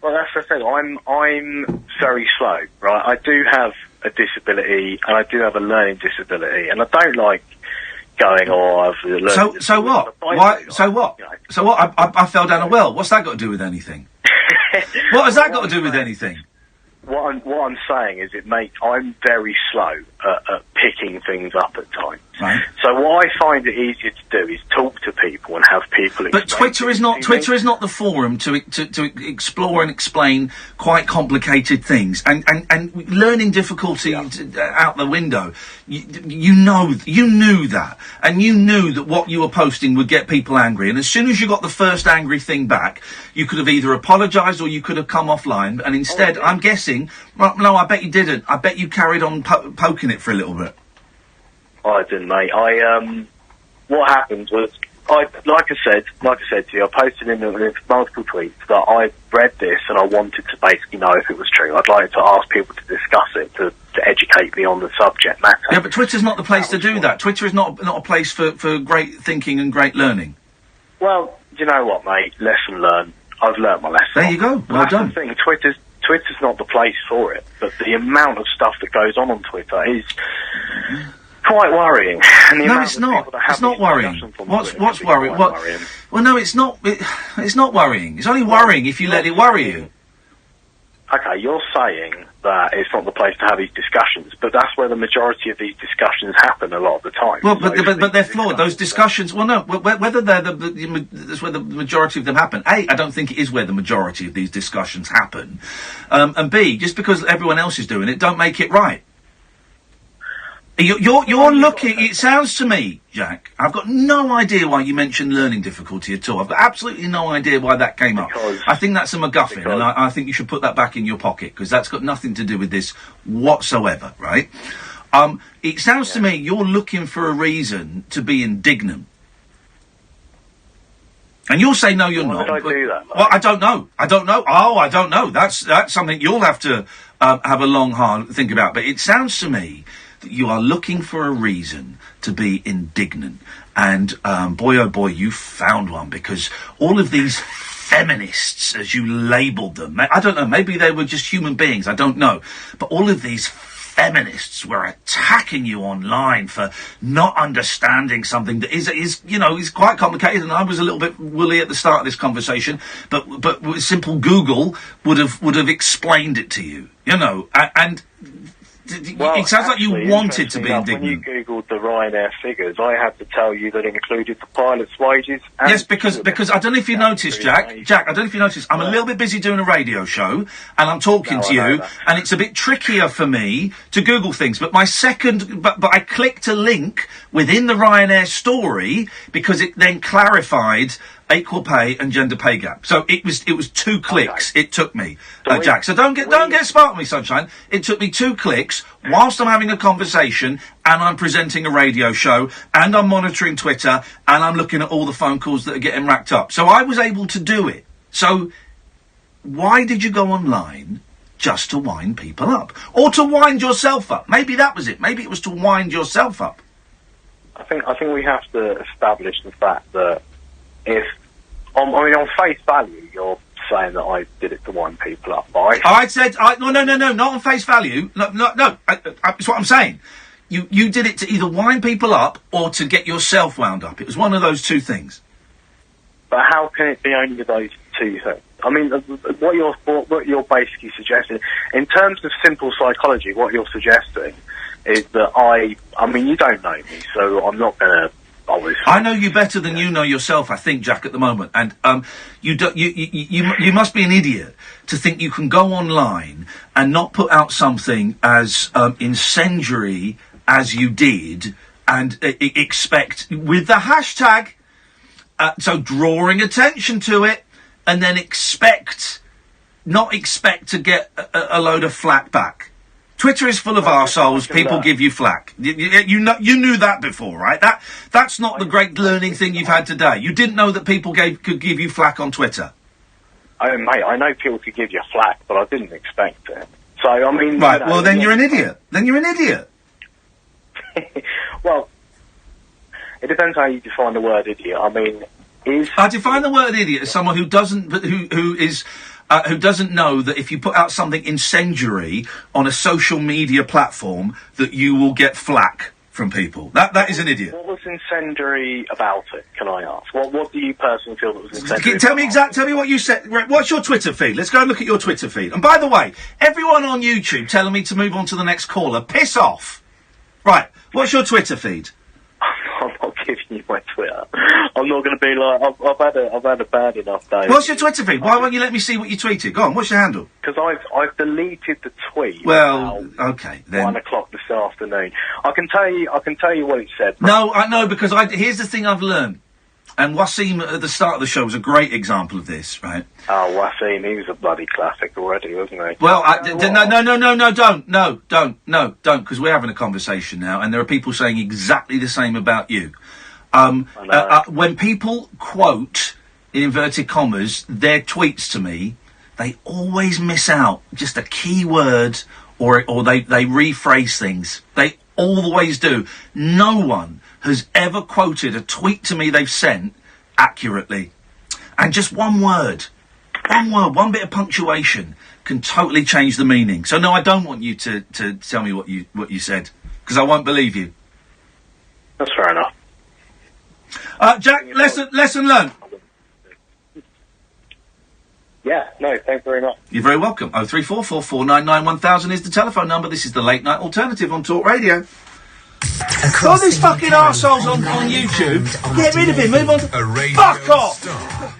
Well, that's the thing. I'm very slow, right? I do have a disability, and I do have a learning disability, and I don't like going, I've learned. So what? Why? So what? So what? I fell down a well. What's that got to do with anything? What has that got to do with anything? What I'm saying is I'm very slow at picking things up at times. Right. So what I find it easier to do is talk to people and have people explain. But Twitter is not the forum to explore and explain quite complicated things, and learning difficulty out the window. You knew that, and you knew that what you were posting would get people angry. And as soon as you got the first angry thing back, you could have either apologised or you could have come offline. And instead, I'm guessing, well, no, I bet you didn't. I bet you carried on poking it for a little bit. I didn't, mate. What happened was, like I said to you, I posted in multiple tweets that I read this and I wanted to basically know if it was true. I'd like to ask people to discuss it, to educate me on the subject matter. Yeah, but Twitter's not the place to do that. Twitter is not a place for great thinking and great learning. Well, do you know what, mate? Lesson learned. I've learnt my lesson. There you go. Well done. That's the thing. Twitter's not the place for it, but the amount of stuff that goes on Twitter is quite worrying. And No, it's not. It's not worrying. What's worrying? Well, no, it's not. It's not worrying. It's only worrying if you let it worry you. Okay, you're saying that it's not the place to have these discussions, but that's where the majority of these discussions happen a lot of the time. Well, but they're flawed. Those discussions. Well, no. Whether they're that's where the majority of them happen. A, I don't think it is where the majority of these discussions happen. And B, just because everyone else is doing it, don't make it right. You're looking. It sounds to me, Jack, I've got no idea why you mentioned learning difficulty at all. I've got absolutely no idea why that came up. I think that's a MacGuffin, and I think you should put that back in your pocket, because that's got nothing to do with this whatsoever, right? It sounds to me you're looking for a reason to be indignant. And you'll say, no, you're not. Why would I do that? Well, I don't know. Oh, I don't know. That's something you'll have to have a long, hard think about. But it sounds to me that you are looking for a reason to be indignant. And boy, oh boy, you found one, because all of these feminists, as you labelled them, I don't know, maybe they were just human beings, I don't know. But all of these feminists were attacking you online for not understanding something that is quite complicated. And I was a little bit woolly at the start of this conversation, but with simple Google would have explained it to you, and it sounds like you wanted to be indignant. When you Googled the Ryanair figures, I had to tell you that it included the pilot's wages. Yes, because I don't know if you noticed, Jack, I don't know if you noticed, I'm a little bit busy doing a radio show, and I'm talking to you, and it's a bit trickier for me to Google things, but I clicked a link within the Ryanair story, because it then clarified equal pay and gender pay gap. So it was 2 clicks it took me, Jack. So don't get smart with me, sunshine. It took me 2 clicks whilst I'm having a conversation and I'm presenting a radio show and I'm monitoring Twitter and I'm looking at all the phone calls that are getting racked up. So I was able to do it. So why did you go online just to wind people up? Or to wind yourself up? Maybe that was it. Maybe it was to wind yourself up. I think we have to establish the fact that if, on face value, you're saying that I did it to wind people up. I said, no, not on face value. No, it's what I'm saying. You did it to either wind people up or to get yourself wound up. It was one of those 2 things. But how can it be only those 2 things? I mean, what you're basically suggesting, in terms of simple psychology, what you're suggesting is that I mean, you don't know me, so I'm not going to. I know you better than you know yourself, I think, Jack, at the moment. And you must be an idiot to think you can go online and not put out something as incendiary as you did and expect, with the hashtag, so drawing attention to it, and then not expect to get a load of flack back. Twitter is full of arseholes. People give you flack. You knew that before, right? That's not the great learning thing you've had today. You didn't know that people could give you flack on Twitter. Oh, mate, I know people could give you flack, but I didn't expect it. So, I mean... Right, well, then you're an idiot. Well, it depends how you define the word idiot. I mean, I define the word idiot as someone who doesn't know that if you put out something incendiary on a social media platform, that you will get flack from people. That is an idiot. What was incendiary about it, can I ask? What do you personally feel that was incendiary? Tell me what you said. What's your Twitter feed? Let's go and look at your Twitter feed. And by the way, everyone on YouTube telling me to move on to the next caller, piss off. Right, what's your Twitter feed? I'm not giving you my Twitter. I'm not going to be like, I've had a bad enough day. What's your Twitter feed? Why won't you let me see what you tweeted? Go on, what's your handle? Because I've deleted the tweet. Well, okay, then. 1 o'clock this afternoon. I can tell you what it said. No, I know, because here's the thing I've learned. And Wasim at the start of the show was a great example of this, right? Oh, Wasim, he was a bloody classic already, wasn't he? Well, don't, because we're having a conversation now, and there are people saying exactly the same about you. When people quote, in inverted commas, their tweets to me, they always miss out just a key word, or they rephrase things. They always do. No one has ever quoted a tweet to me they've sent accurately. And just one word, one bit of punctuation can totally change the meaning. So no, I don't want you to tell me what you said, because I won't believe you. That's fair enough. Jack, lesson learned. Yeah, no, thanks very much. You're very welcome. 03444991000 is the telephone number. This is the Late Night Alternative on Talk Radio. All these fucking arseholes on YouTube, get rid of him, move on. Fuck off!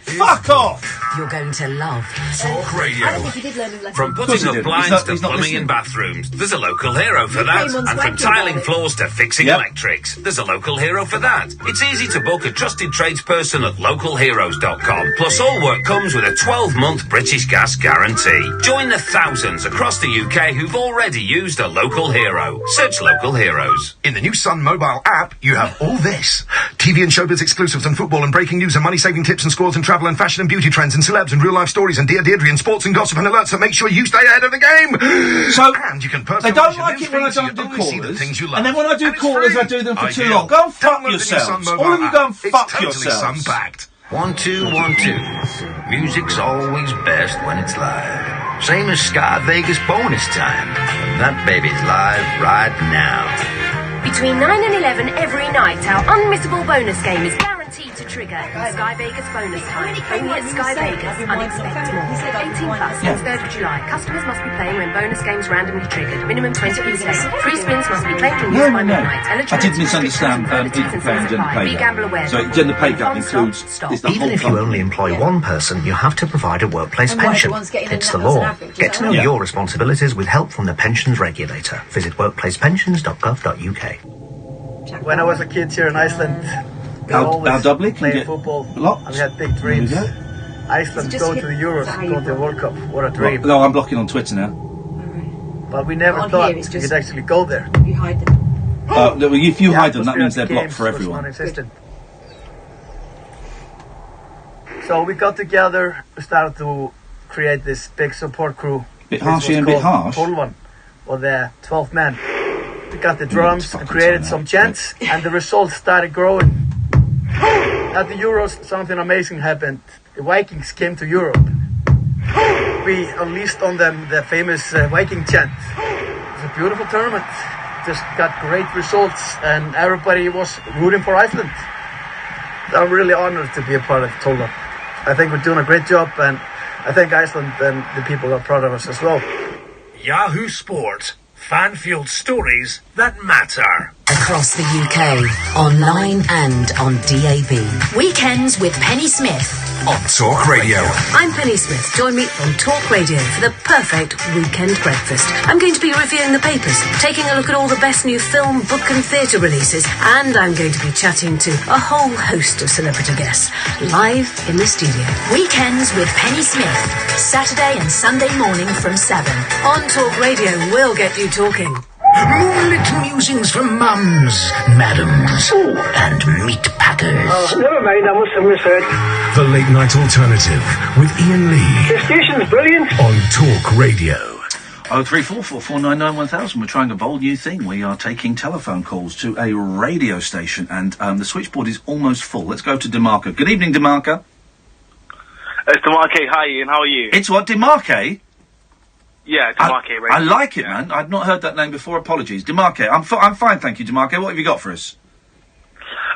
Fuck off! You're going to love. Talk Radio. I don't think he did learn a lesson. From putting up blinds to plumbing and bathrooms, there's a local hero for that. And from tiling floors to fixing electrics, there's a local hero for that. It's easy to book a trusted tradesperson at localheroes.com. Plus, all work comes with a 12-month British Gas guarantee. Join the thousands across the UK who've already used a local hero. Search Local Heroes. In the new Sun mobile app, you have all this. TV and showbiz exclusives and football and breaking news and money-saving tips and scores and travel and fashion and beauty trends and celebs and real-life stories and Dear Deirdre and sports and gossip and alerts that make sure you stay ahead of the game. So, and you can they don't like it when I don't do callers, and then when I do callers, I do them for too long. Go and fuck yourselves. All of you go and fuck yourselves. 1 2 1 2. Music's always best when it's live. Same as Sky Vegas bonus time. And that baby's live right now. Between 9 and 11 every night, our unmissable bonus game is guaranteed to trigger in Sky Vegas bonus time. Only at Sky Vegas, unexpect more. 18 plus, since 3rd of July. Customers must be playing when bonus games randomly triggered. Minimum 20p stake. Free spins must be claimed and used by midnight. I did misunderstand gender pay gap. So gender pay gap includes... Even if you only employ one person, you have to provide a workplace pension. It's the law. Get to know your responsibilities with help from the pensions regulator. Visit workplacepensions.gov.uk. When I was a kid here in Iceland, How doubly can you get football. locked? And we had big dreams. Iceland going to the Euros, going to the World Cup. What a dream. No, I'm blocking on Twitter now. But we never On thought here, it's we just- could actually go there. You hide them. If you The hide them, that atmosphere means at the they're blocked games for was everyone. non-existent. So we got together, we started to create this big support crew. Bit This harsh, was Ian, bit called harsh. Full One, with 12 men. We got the drums and created some chants, and the results started growing. At the Euros, something amazing happened. The Vikings came to Europe. We unleashed on them the famous Viking chant. It was a beautiful tournament. Just got great results, and everybody was rooting for Iceland. I'm really honored to be a part of Tola. I think we're doing a great job, and I think Iceland and the people are proud of us as well. Yahoo Sport. Fan-fueled stories that matter. Across the UK, online and on DAB. Weekends with Penny Smith. on Talk Radio. I'm Penny Smith. Join me on Talk Radio for the perfect weekend breakfast. I'm going to be reviewing the papers, taking a look at all the best new film, book and theatre releases, and I'm going to be chatting to a whole host of celebrity guests live in the studio. Weekends with Penny Smith, Saturday and Sunday morning from 7. On Talk Radio, we'll get you talking. Moonlit musings from mums, madams, and meat packers. Never mind, I must have misheard. The Late Night Alternative with Iain Lee. The station's brilliant. On Talk Radio. 03444991000. We're trying a bold new thing. We are taking telephone calls to a radio station, and the switchboard is almost full. Let's go to DeMarco. Good evening, DeMarco. It's DeMarco. Hi, Ian. How are you? It's what, DeMarco? Yeah, DeMarco. I like it, man. I'd not heard that name before. Apologies. DeMarco. I'm fine, thank you, DeMarco. What have you got for us?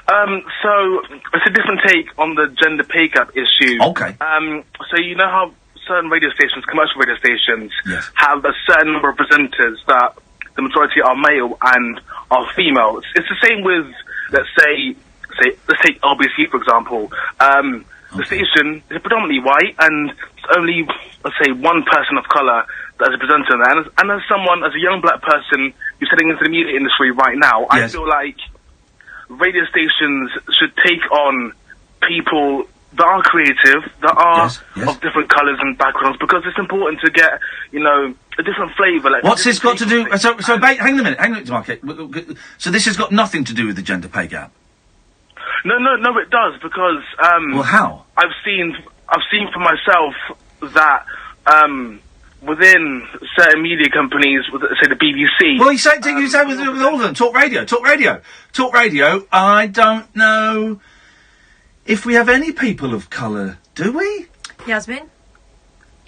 So it's a different take on the gender pay gap issue. Okay. So you know how certain radio stations, commercial radio stations, have a certain number of presenters that the majority are male and are female. It's the same with, let's take LBC, for example. The station is predominantly white, and it's only, let's say, one person of colour that is a presenter there. And as someone, as a young black person who's heading into the media industry right now, I feel like radio stations should take on people that are creative, that are of different colours and backgrounds, because it's important to get, a different flavour. Like, what's this got to do? Hang on a minute, DeMarco. So this has got nothing to do with the gender pay gap? No, it does, because well, how? I've seen for myself that within certain media companies, say the BBC. Well, you say with all of them. Talk radio. I don't know if we have any people of colour, do we? Yasmin.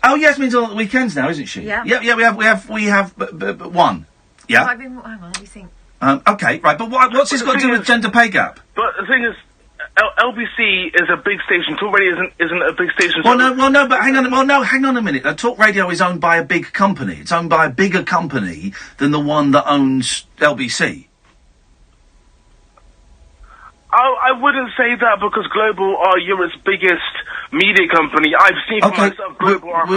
Oh, Yasmin's on at the weekends now, isn't she? Yeah. Yeah. We have one. Yeah. Hang on, let me think. Okay, right, but what's this got to do with gender pay gap? But the thing is, LBC is a big station. Talk Radio isn't a big station. Hang on a minute. Now, Talk Radio is owned by a big company. It's owned by a bigger company than the one that owns LBC. I wouldn't say that, because Global are Europe's biggest media company. I've seen for myself Global are...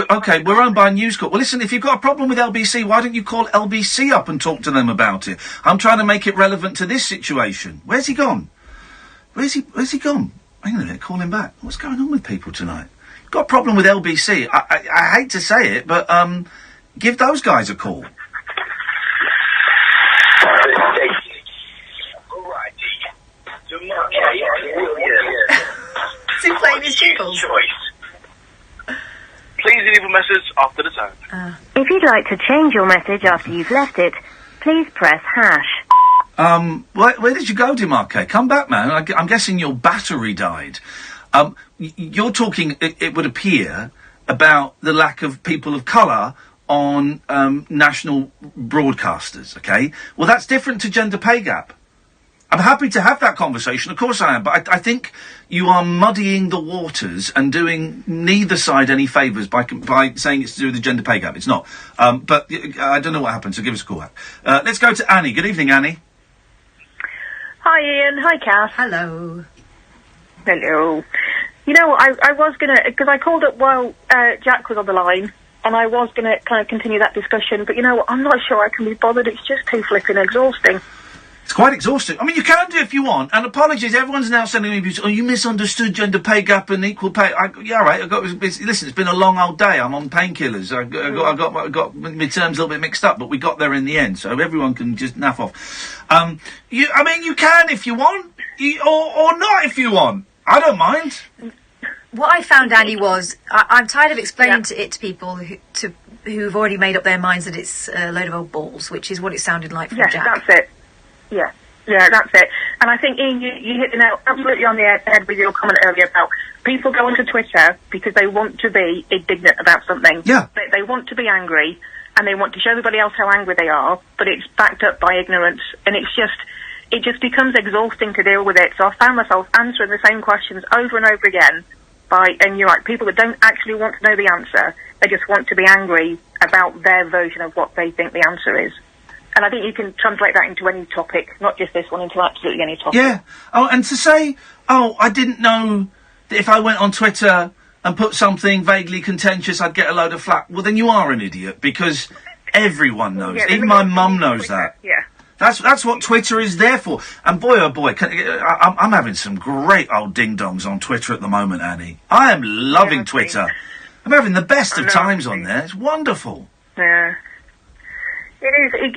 We're owned by a News Corp. Well, listen, if you've got a problem with LBC, why don't you call LBC up and talk to them about it? I'm trying to make it relevant to this situation. Where's he gone? Where's he gone? Hang on a minute, call him back. What's going on with people tonight? Got a problem with LBC. I hate to say it, but give those guys a call. Is he playing his jingles? Please leave a message after the tone. If you'd like to change your message after you've left it, please press hash. Where did you go, DeMarco? Come back, man. I'm guessing your battery died. You're talking, it would appear, about the lack of people of colour on national broadcasters, okay? Well, that's different to gender pay gap. I'm happy to have that conversation, of course I am, but I think you are muddying the waters and doing neither side any favours by saying it's to do with the gender pay gap. It's not. But I don't know what happened, so give us a call back. Let's go to Annie. Good evening, Annie. Hi, Ian. Hi, Kath. Hello. Hello. I was going to, because I called up while Jack was on the line, and I was going to kind of continue that discussion, but I'm not sure I can be bothered. It's just too flipping exhausting. It's quite exhausting. I mean, you can do it if you want. And apologies, everyone's now sending me, you misunderstood gender pay gap and equal pay. Yeah, right. Listen, it's been a long old day. I'm on painkillers. I got my terms a little bit mixed up, but we got there in the end. So everyone can just naff off. You can if you want, or not if you want. I don't mind. What I found, Annie, was I'm tired of explaining it to people who've already made up their minds that it's a load of old balls, which is what it sounded like from Jack. That's it. Yeah, that's it. And I think, Ian, you hit the nail absolutely on the head with your comment earlier about people go onto Twitter because they want to be indignant about something. Yeah. They want to be angry, and they want to show everybody else how angry they are, but it's backed up by ignorance, and it just becomes exhausting to deal with it. So I found myself answering the same questions over and over again and you're right, people that don't actually want to know the answer, they just want to be angry about their version of what they think the answer is. And I think you can translate that into any topic, not just this one, into absolutely any topic. Yeah. Oh, and to say, I didn't know if I went on Twitter and put something vaguely contentious, I'd get a load of flack. Well, then you are an idiot, because everyone knows. Yeah, Even my mum knows that. Yeah. That's what Twitter is there for. And boy, oh boy, I'm having some great old ding-dongs on Twitter at the moment, Annie. I am loving Twitter. I'm having the best of times on there. It's wonderful. Yeah. It is,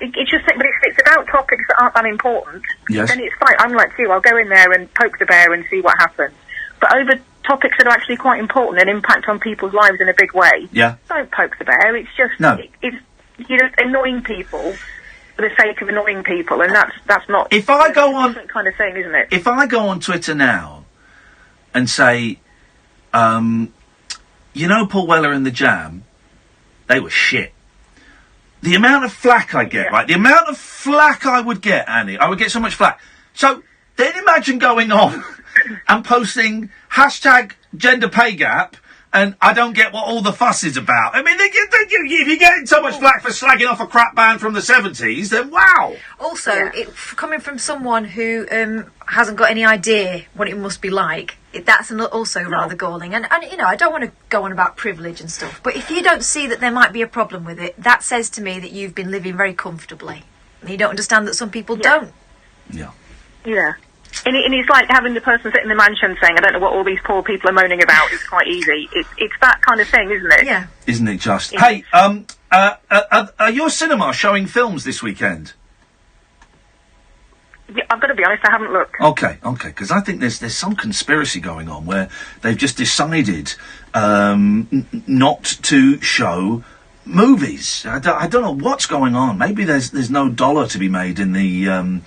it's just, but if it's about topics that aren't that important, Yes. then it's fine. I'm like you, I'll go in there and poke the bear and see what happens. But over topics that are actually quite important and impact on people's lives in a big way, Yeah. don't poke the bear. It's just, No. it's you're just annoying people for the sake of annoying people, and that's not. If I go on, different kind of thing, isn't it? If I go on Twitter now and say, you know, Paul Weller and the Jam, they were shit. The amount of flack I get, right? The amount of flack I would get, Annie, I would get so much flack. So then imagine going on and posting hashtag gender pay gap, and I don't get what all the fuss is about. I mean, if you're getting so much flack for slagging off a crap band from the 70s, then wow. Also, coming from someone who hasn't got any idea what it must be like, that's also rather galling. And, you know, I don't want to go on about privilege and stuff, but if you don't see that there might be a problem with it, that says to me that you've been living very comfortably. And you don't understand that some people don't. Yeah. Yeah. And it's like having the person sit in the mansion saying, I don't know what all these poor people are moaning about, it's quite easy. It's that kind of thing, isn't it? Yeah. Isn't it just? Hey, are your cinemas showing films this weekend? Yeah, I've got to be honest, I haven't looked. Okay, because I think there's some conspiracy going on where they've just decided not to show movies. I don't know what's going on. Maybe there's no dollar to be made in the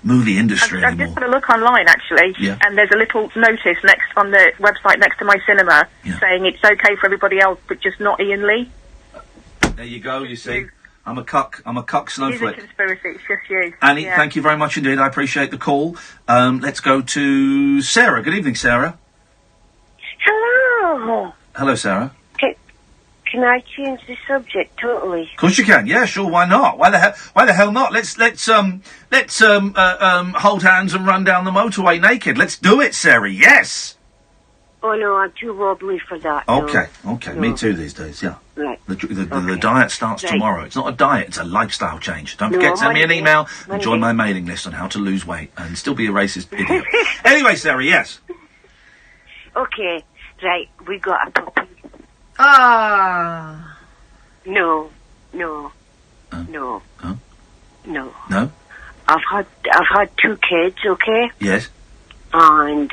movie industry I've anymore. just had a look online, actually, and there's a little notice on the website next to my cinema saying it's okay for everybody else, but just not Iain Lee. There you go, you see. I'm a cuck snowflake. It is a conspiracy, it's just you. Annie, thank you very much indeed. I appreciate the call. Let's go to Sarah. Good evening, Sarah. Hello. Hello, Sarah. Can I change the subject totally? Of course you can. Yeah, sure. Why not? Why the hell not? Let's hold hands and run down the motorway naked. Let's do it, Sarah. Yes. Oh no, I'm too wobbly for that. Okay. No. Okay. No. Me too these days. Yeah. Right. The diet starts tomorrow. It's not a diet. It's a lifestyle change. Don't forget to send me an email and join my mailing list on how to lose weight and still be a racist idiot. Anyway, Sarah. Yes. Okay. Right. We got a puppy. Ah. No. Huh? No. No. I've had 2 kids. Okay. Yes. And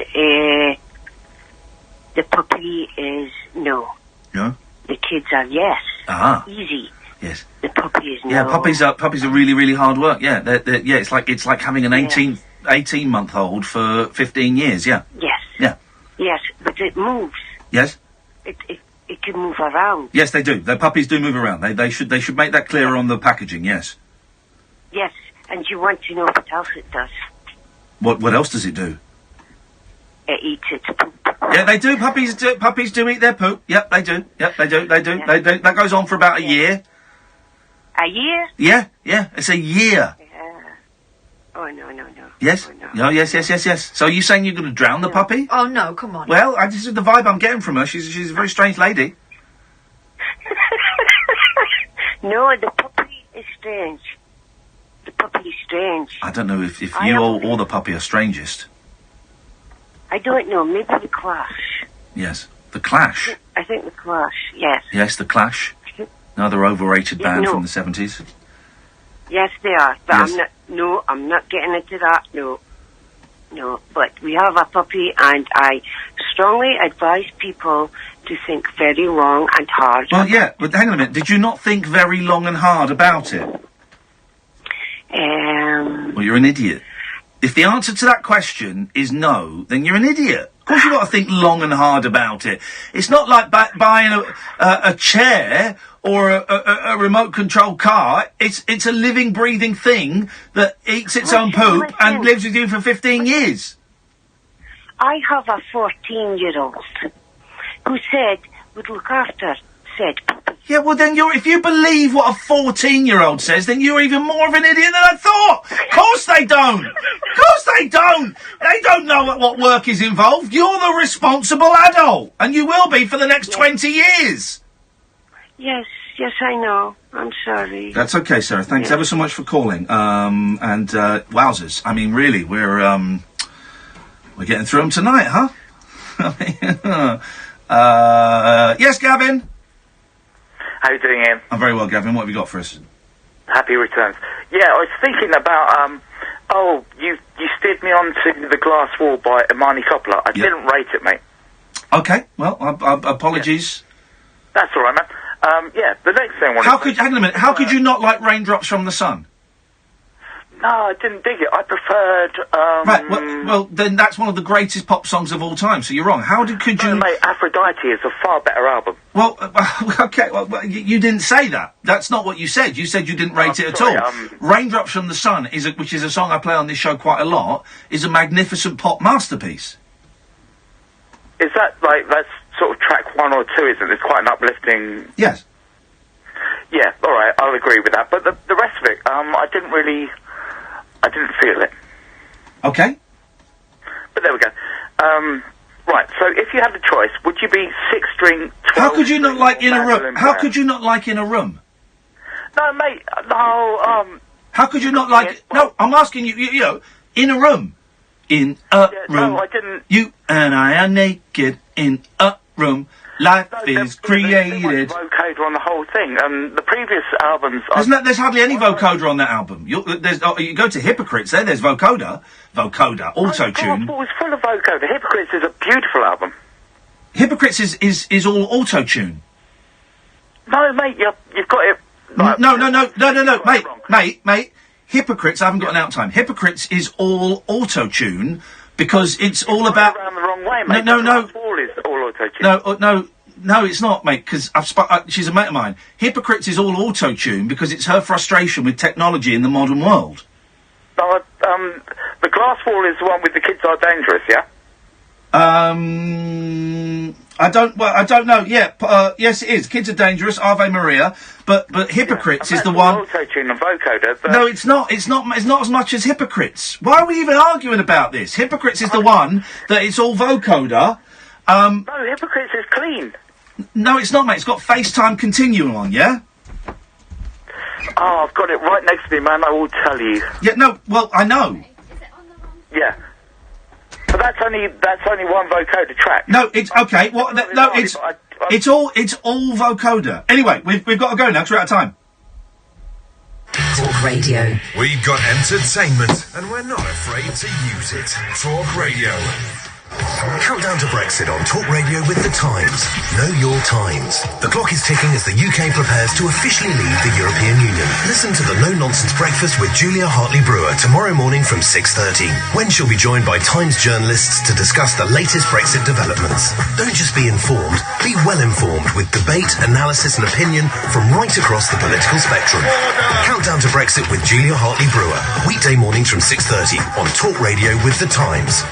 the puppy is no. No. The kids are yes. Ah. Easy. Yes. The puppy is no. Yeah, puppies are really, really hard work. Yeah, it's like having an 18-month-old for 15 years. Yeah. Yes. Yeah. Yes, but it moves. Yes. It can move around. Yes, they do. The puppies do move around. They should make that clearer on the packaging. Yes. Yes, and you want to know what else it does? What else does it do? It eats its poop. Yeah, they do. Puppies do eat their poop. Yep, they do. Yep, they do. Yeah. They do. That goes on for about a year. A year? Yeah. It's a year. Oh, no. Yes. Oh, no. Oh, yes. So are you saying you're going to drown the puppy? Oh no, come on. Well, this is the vibe I'm getting from her. She's a very strange lady. No, the puppy is strange. The puppy is strange. I don't know if you or the puppy are strangest. I don't know. Maybe the Clash. Yes. The Clash. I think the Clash, yes. Yes, the Clash. Another overrated band from the 70s. Yes, they are. But Yes. I'm not getting into that. No. But we have a puppy, and I strongly advise people to think very long and hard. Well, yeah, but hang on a minute. Did you not think very long and hard about it? Well, you're an idiot. If the answer to that question is no, then you're an idiot. Of course you've got to think long and hard about it. It's not like buying a chair or a remote control car. It's a living, breathing thing that eats its own poop and lives with you for 15 years. I have a 14-year-old who said would look after said puppy. Yeah, well then if you believe what a 14-year-old says, then you're even more of an idiot than I thought. Of course they don't. Of course they don't. They don't know what work is involved. You're the responsible adult, and you will be for the next 20 years. Yes, I know. I'm sorry. That's okay, Sarah. Thanks ever so much for calling. Wowzers. I mean, really, we're getting through them tonight, huh? Yes, Gavin? How you doing, Ian? I'm very well, Gavin. What have you got for us? Happy returns. Yeah, I was thinking about, you steered me onto The Glass Wall by Imani Coppola. I didn't rate it, mate. Okay, well, apologies. That's all right, man. The next thing I wanted hang on a minute, how could you not like Raindrops from the Sun? No, I didn't dig it. I preferred, Right, well, then that's one of the greatest pop songs of all time, so you're wrong. Could you... mate, Aphrodite is a far better album. Well, okay, well, you didn't say that. That's not what you said. You said you didn't rate it at all. Raindrops from the Sun, which is a song I play on this show quite a lot, is a magnificent pop masterpiece. Is that, that's sort of track 1 or 2, isn't it? It's quite an uplifting... Yes. Yeah, alright, I'll agree with that. But the rest of it, I didn't feel it. Okay. But there we go. Right, so if you had the choice, would you be 6-string, 12... How could you not like In a Room? How could you not like In a Room? No, mate, no, How could you not like... No, I'm asking you, you know, In a Room. In a room. No, I didn't... You and I are naked in a room. Life is created. There's vocoder on the whole thing. The previous albums... There's hardly any vocoder on that album. You go to Hypocrites, there's vocoder. Vocoder, auto-tune. It was full of vocoder. Hypocrites is a beautiful album. Hypocrites is all auto-tune. No, mate, you've got it... No, mate. Hypocrites, I haven't got an out time. Hypocrites is all auto-tune because it's all about... around the wrong way, mate. No. All is all auto-tune. No, it's not, mate, because she's a mate of mine. Hypocrites is all auto-tune because it's her frustration with technology in the modern world. No, the Glass Wall is the one with The Kids Are Dangerous, yeah? I don't know. Yeah, yes, it is. Kids Are Dangerous, Ave Maria, but Hypocrites is the one. Auto-tune and vocoder. No, it's not. It's not as much as Hypocrites. Why are we even arguing about this? Hypocrites is the one that it's all vocoder. No, Hypocrites is clean. No, it's not, mate. It's got FaceTime Continuum on, yeah? Oh, I've got it right next to me, man. I will tell you. Yeah, no. Well, I know. Yeah. But that's only one vocoder track. No, it's okay. What? No, it's all vocoder. Anyway, we've got to go now because we're out of time. Talk Radio. We've got entertainment, and we're not afraid to use it. Talk Radio. Countdown to Brexit on Talk Radio with The Times. Know your times. The clock is ticking as the UK prepares to officially leave the European Union. Listen to the No Nonsense Breakfast with Julia Hartley-Brewer tomorrow morning from 6:30, when she'll be joined by Times journalists to discuss the latest Brexit developments. Don't just be informed, be well informed with debate, analysis and opinion from right across the political spectrum. Countdown to Brexit with Julia Hartley-Brewer. Weekday mornings from 6:30 on Talk Radio with The Times.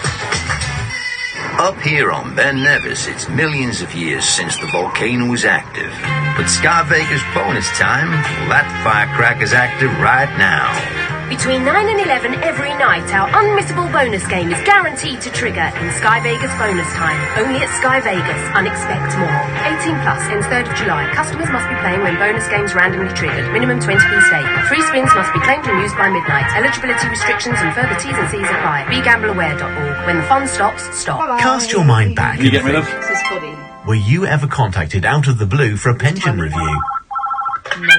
Up here on Ben Nevis, it's millions of years since the volcano was active. But Sky Vegas bonus time, well, that firecracker's active right now. Between 9 and 11 every night, our unmissable bonus game is guaranteed to trigger in Sky Vegas bonus time. Only at Sky Vegas. Unexpect more. 18 plus, ends 3rd of July. Customers must be playing when bonus games randomly triggered. Minimum 20p stake. Free spins must be claimed and used by midnight. Eligibility restrictions and further T's and C's apply. BeGambleAware.org. When the fun stops, stop. Cast your mind back. You get rid of? This is funny. Were you ever contacted out of the blue for a pension review? No.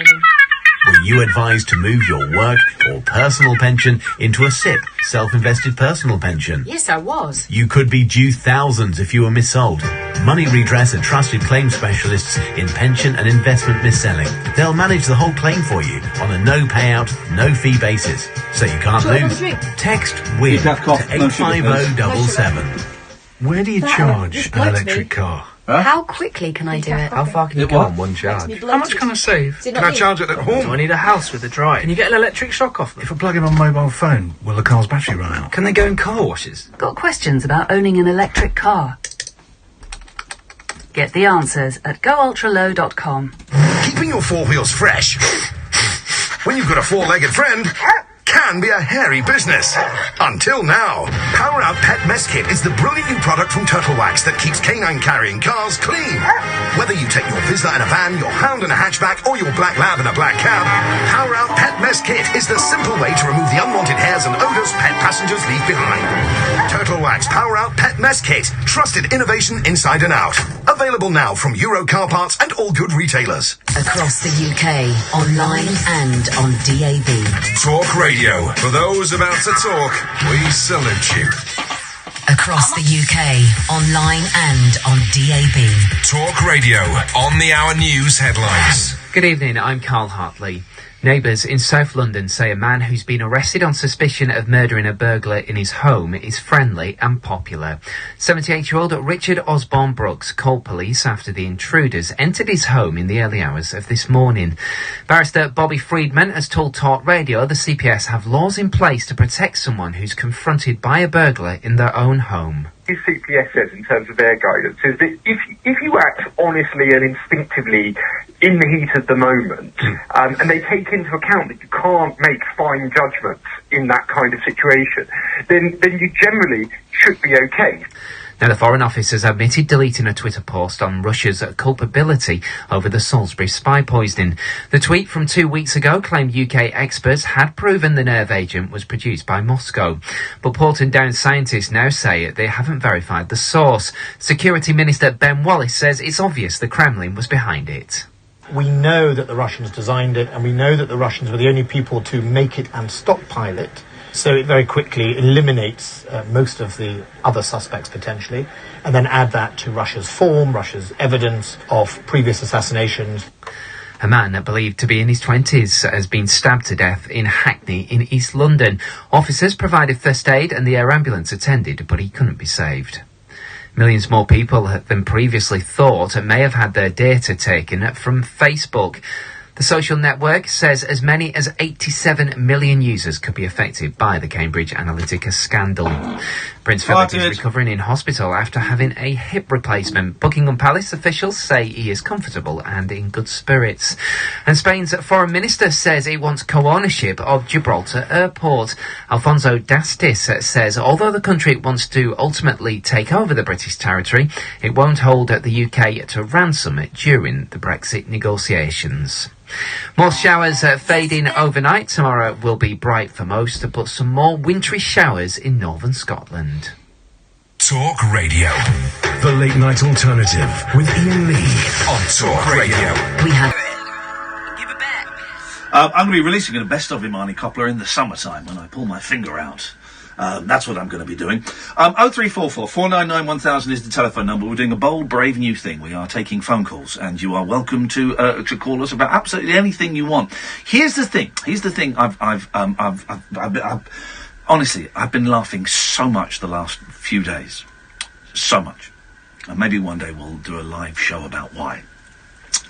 Were you advised to move your work or personal pension into a SIP, self-invested personal pension? Yes, I was. You could be due thousands if you were missold. Money Redress are trusted claim specialists in pension and investment mis-selling. They'll manage the whole claim for you on a no payout, no fee basis. So you can't lose. Text WIN to 85077. Where do you charge an electric car? Huh? How quickly can I do it? How far can you go on one charge? How much can I save? Can I charge it at home? Do I need a house with a drive? Can you get an electric shock off them? If I plug in my mobile phone, will the car's battery run out? Can they go in car washes? Got questions about owning an electric car? Get the answers at goultralow.com. Keeping your four wheels fresh when you've got a four-legged friend. Cat. can be a hairy business. Until now. Power Out Pet Mess Kit is the brilliant new product from Turtle Wax that keeps canine carrying cars clean. Whether you take your Vizsla in a van, your hound in a hatchback, or your black lab in a black cab, Power Out Pet Mess Kit is the simple way to remove the unwanted hairs and odours pet passengers leave behind. Turtle Wax Power Out Pet Mess Kit. Trusted innovation inside and out. Available now from Euro Car Parts and all good retailers. Across the UK, online and on DAB. Talk Radio. For those about to talk, we salute you. Across the UK, online and on DAB. Talk Radio. On the hour news headlines. Good evening, I'm Carl Hartley. Neighbours in South London say a man who's been arrested on suspicion of murdering a burglar in his home is friendly and popular. 78-year-old Richard Osborne Brooks called police after the intruders entered his home in the early hours of this morning. Barrister Bobby Friedman has told talkRADIO the CPS have laws in place to protect someone who's confronted by a burglar in their own home. The CPS says in terms of their guidance is that if you act honestly and instinctively in the heat of the moment, and they take into account that you can't make fine judgments in that kind of situation, then you generally should be okay. Now, the Foreign Office has admitted deleting a Twitter post on Russia's culpability over the Salisbury spy poisoning. The tweet from 2 weeks ago claimed UK experts had proven the nerve agent was produced by Moscow. But Porton Down scientists now say they haven't verified the source. Security Minister Ben Wallace says it's obvious the Kremlin was behind it. We know that the Russians designed it, and we know that the Russians were the only people to make it and stockpile it. So it very quickly eliminates most of the other suspects potentially, and then add that to Russia's form, Russia's evidence of previous assassinations. A man believed to be in his 20s has been stabbed to death in Hackney in East London. Officers provided first aid and the air ambulance attended, but he couldn't be saved. Millions more people than previously thought may have had their data taken from Facebook. The social network says as many as 87 million users could be affected by the Cambridge Analytica scandal. Prince Philip is recovering in hospital after having a hip replacement. Buckingham Palace officials say he is comfortable and in good spirits. And Spain's foreign minister says it wants co-ownership of Gibraltar Airport. Alfonso Dastis says although the country wants to ultimately take over the British territory, it won't hold the UK to ransom during the Brexit negotiations. More showers fading overnight. Tomorrow will be bright for most, but some more wintry showers in northern Scotland. Talk Radio. The late night alternative with Iain Lee on Talk Radio. We have... I'm going to be releasing a best of Imani Coppola in the summertime when I pull my finger out. That's what I'm going to be doing. 0344 499 1000 is the telephone number. We're doing a bold, brave new thing. We are taking phone calls, and you are welcome to call us about absolutely anything you want. Here's the thing. I've honestly, I've been laughing so much the last few days, so much. And maybe one day we'll do a live show about why.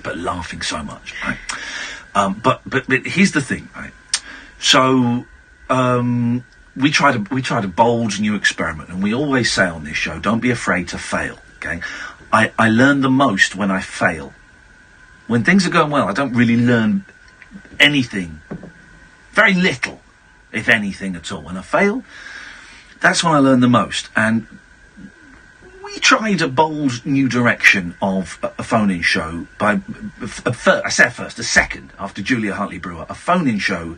But laughing so much, right? But here's the thing, right? So, we tried a bold new experiment, and we always say on this show, don't be afraid to fail, okay? I learn the most when I fail. When things are going well, I don't really learn anything. Very little, if anything at all. When I fail, that's when I learn the most. And we tried a bold new direction of a phone-in show by, I said first, a second, after Julia Hartley-Brewer, a phone-in show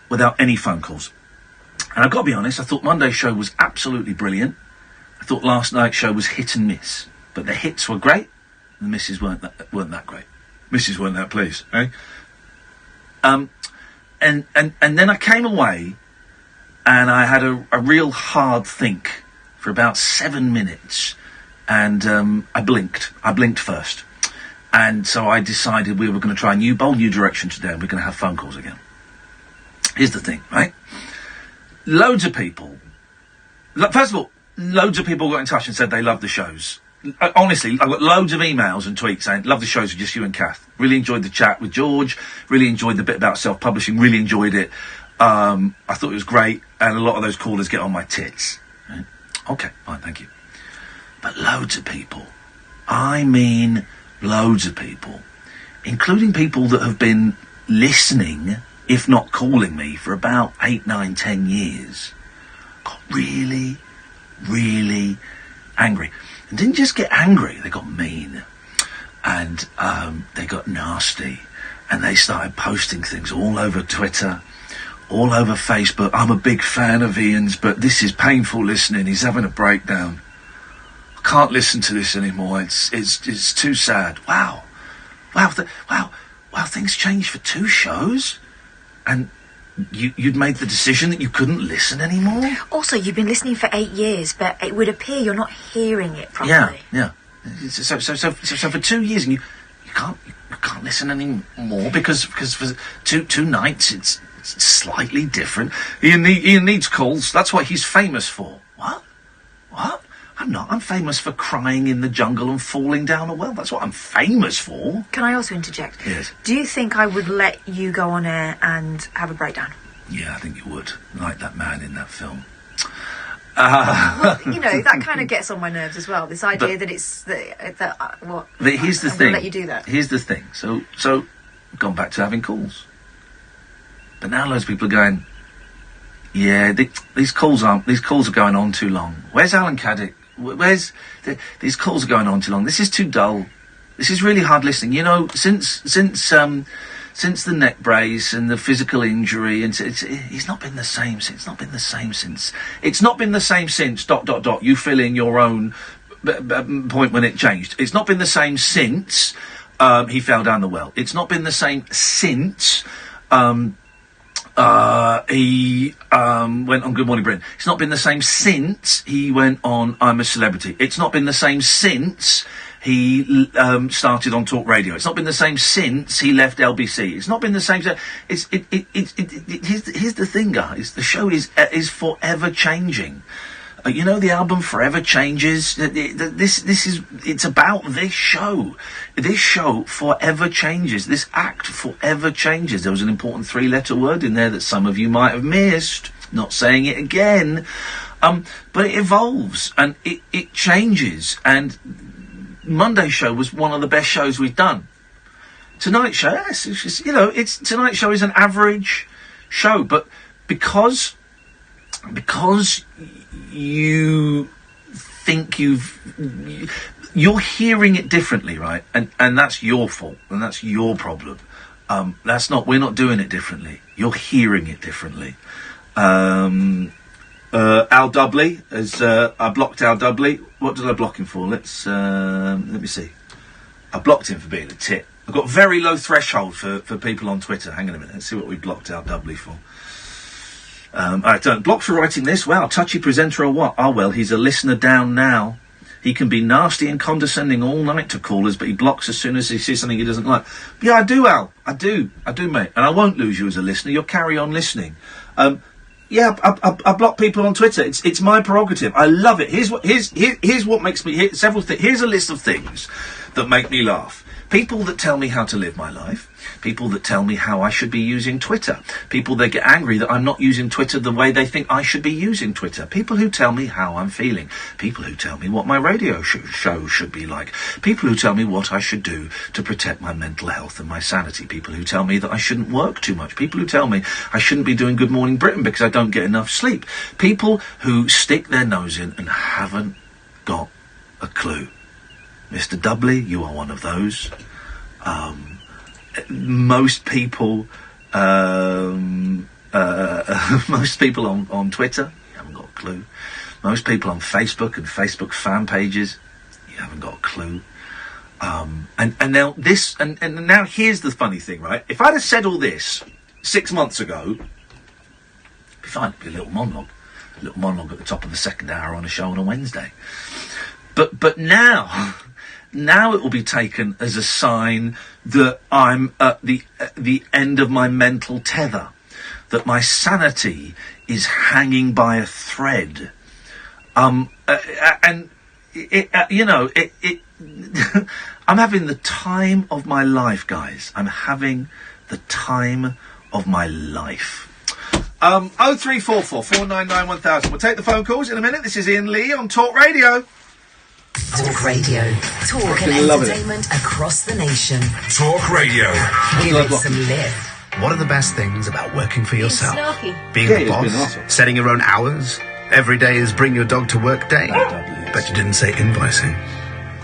without any phone calls. And I've got to be honest, I thought Monday's show was absolutely brilliant. I thought last night's show was hit and miss. But the hits were great, and the misses weren't that great. Misses weren't that pleased, eh? And then I came away, and I had a real hard think for about 7 minutes, and I blinked. I blinked first. And so I decided we were going to try a bold new direction today, and we're going to have phone calls again. Here's the thing, right? Loads of people, first of all, loads of people got in touch and said they love the shows. Honestly, I got loads of emails and tweets saying, love the shows with just you and Kath. Really enjoyed the chat with George, really enjoyed the bit about self-publishing, really enjoyed it. I thought it was great, and a lot of those callers get on my tits. Right? Okay, fine, thank you. But loads of people, I mean loads of people, including people that have been listening if not calling me, for about 8, 9, 10 years. Got really, really angry. And didn't just get angry, they got mean. And they got nasty. And they started posting things all over Twitter, all over Facebook. I'm a big fan of Ian's, but this is painful listening. He's having a breakdown. I can't listen to this anymore. It's too sad. Wow. Wow, things changed for 2 shows. And you'd made the decision that you couldn't listen anymore? Also, you've been listening for 8 years, but it would appear you're not hearing it properly. Yeah. So for 2 years, and you can't listen anymore because for two nights it's slightly different. Ian needs calls. That's what he's famous for. What? I'm not. I'm famous for crying in the jungle and falling down a well. That's what I'm famous for. Can I also interject? Yes. Do you think I would let you go on air and have a breakdown? Yeah, I think you would. Like that man in that film. Well, that kind of gets on my nerves as well. This idea that it's what. But here's the I'm thing. gonna let you do that. Here's the thing. So, gone back to having calls. But now loads of people are going. Yeah, these calls are going on too long. Where's Alan Caddick? These calls are going on too long. This is too dull. This is really hard listening. Since the neck brace and the physical injury, and he's not been the same since. It's not been the same since. It's not been the same since. ... You fill in your own point when it changed. It's not been the same since he fell down the well. It's not been the same since he went on Good Morning Britain. It's not been the same since he went on I'm a Celebrity. It's not been the same since he started on Talk Radio. It's not been the same since he left LBC. It's not been the same. Here's the thing, guys. The show is forever changing. The album Forever Changes. It's about this show. This show forever changes. This act forever changes. There was an important 3-letter word in there that some of you might have missed. Not saying it again. But it evolves and it changes. And Monday's show was one of the best shows we've done. Tonight's show, yes, tonight's show is an average show, but because you think you're hearing it differently, right? And that's your fault, and that's your problem. We're not doing it differently. You're hearing it differently. Al Dudley, I blocked Al Dudley. What did I block him for? Let me see. I blocked him for being a tit. I've got very low threshold for people on Twitter. Hang on a minute. Let's see what we blocked Al Dudley for. Don't block for writing this. Wow, touchy presenter or what? Oh well, he's a listener down now. He can be nasty and condescending all night to callers, but he blocks as soon as he sees something he doesn't like. But yeah, I do, Al. I do, mate. And I won't lose you as a listener. You'll carry on listening. Yeah, I block people on Twitter. It's my prerogative. I love it. Here's what makes me. Here's a list of things that make me laugh. People that tell me how to live my life. People that tell me how I should be using Twitter. People that get angry that I'm not using Twitter the way they think I should be using Twitter. People who tell me how I'm feeling. People who tell me what my radio show should be like. People who tell me what I should do to protect my mental health and my sanity. People who tell me that I shouldn't work too much. People who tell me I shouldn't be doing Good Morning Britain because I don't get enough sleep. People who stick their nose in and haven't got a clue. Mr. Dudley, you are one of those. Most people on Twitter, you haven't got a clue. Most people on Facebook and Facebook fan pages, you haven't got a clue. And now this, and now here's the funny thing, right? If I'd have said all this 6 months ago, it'd be fine. It'd be a little monologue at the top of the second hour on a show on a Wednesday. But now it will be taken as a sign that I'm at the end of my mental tether, that my sanity is hanging by a thread. I'm having the time of my life, guys. I'm having the time of my life. 0344 499 1000. We'll take the phone calls in a minute. This is Iain Lee on Talk Radio. Talk Radio. Talk and entertainment across the nation. Talk Radio. Give it some lift. What are the best things about working for yourself? snarky. Being the boss? Setting your own hours? Every day is bring your dog to work day? Bet you didn't say invoicing.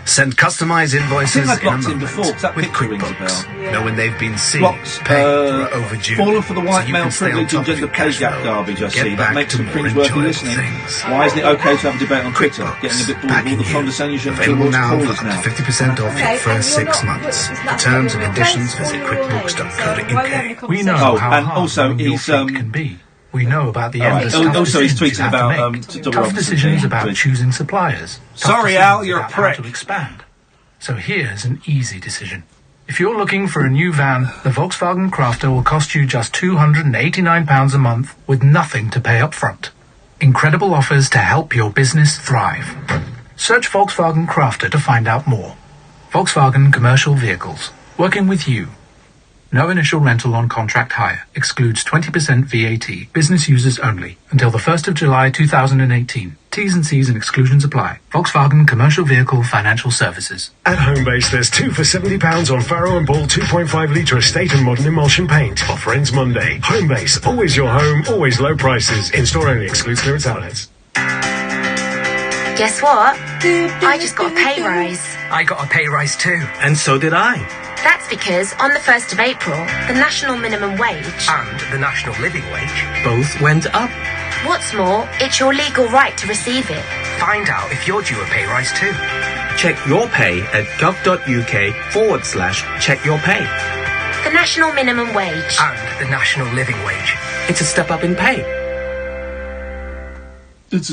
Send customized invoices I think I in a blocked him moment before, 'cause that with picture rings a QuickBooks. bell. Know when they've been seen, Blocks, paid, or overdue. fallen for the white so you male can stay on privilege top and of gender your pay cash gap flow. garbage, I Get see. That back makes to them more cringe-worthy enjoyable listening. things. Why isn't it okay to have a debate on Twitter? Getting a bit bored with all the condescension Available towards now for callers up now. to 50% off your first 6 months. For terms and conditions, visit quickbooks.co.uk. We know how and hard also running your he's fleet can be. We know about the All right. endless tough Also, he's decisions you tweeting have to about make. to Dr. Tough Robinson. decisions Yeah, about please. choosing suppliers. Tough Sorry, decisions Al, you're a about how prick. to expand. So here's an easy decision. If you're looking for a new van, the Volkswagen Crafter will cost you just £289 a month with nothing to pay up front. Incredible offers to help your business thrive. Search Volkswagen Crafter to find out more. Volkswagen Commercial Vehicles. Working with you. No initial rental on contract hire. Excludes 20% VAT. Business users only. Until the 1st of July 2018. T's and C's and exclusions apply. Volkswagen Commercial Vehicle Financial Services. At Homebase, there's 2 for £70 on Farrow and Ball 2.5 litre estate and modern emulsion paint. Offer ends Monday. Homebase, always your home, always low prices. In-store only, excludes clearance outlets. Guess what? I just got a pay rise. I got a pay rise too. And so did I. That's because on the 1st of April, the national minimum wage And the national living wage both went up. What's more, it's your legal right to receive it. Find out if you're due a pay rise too. Check your pay at gov.uk/check your pay. The national minimum wage. And the national living wage. It's a step up in pay.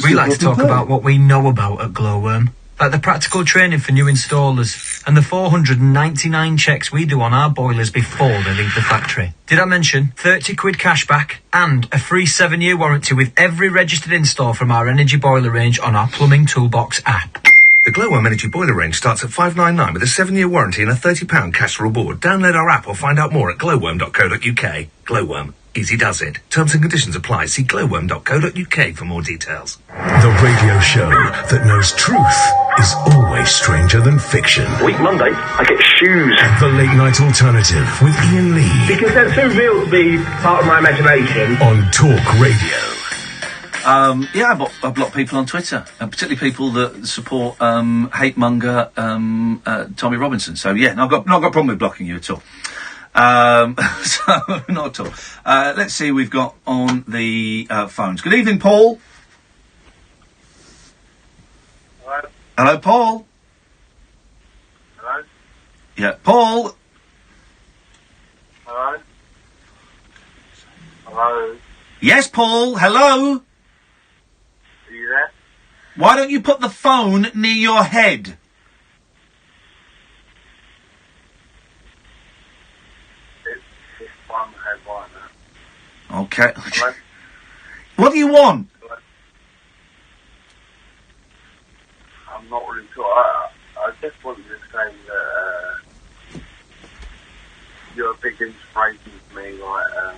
We like to talk about what we know about at Glowworm. Like the practical training for new installers and the 499 checks we do on our boilers before they leave the factory. Did I mention 30 quid cash back and a free 7-year warranty with every registered install from our energy boiler range on our Plumbing Toolbox app? The Glowworm Energy Boiler range starts at $599 with a 7-year warranty and a £30 cash reward. Download our app or find out more at glowworm.co.uk. Glowworm. Easy does it. Terms and conditions apply. See glowworm.co.uk for more details. The radio show that knows truth is always stranger than fiction. Week Monday, I get shoes. The Late Night Alternative with Iain Lee Because they're too real to be part of my imagination. on Talk Radio. Yeah, I block people on Twitter, particularly people that support hate monger Tommy Robinson. So yeah, I've got a problem with blocking you at all. So not at all. Let's see who we've got on the phones. Good evening, Paul. Hello. Hello, Paul. Hello. Yeah, Paul. Hello. Hello. Yes, Paul. Hello. Are you there? Why don't you put the phone near your head? It's one head right now. Okay. Hello. What do you want? I'm not really sure. I just wanted to say that you're a big inspiration to me. Like,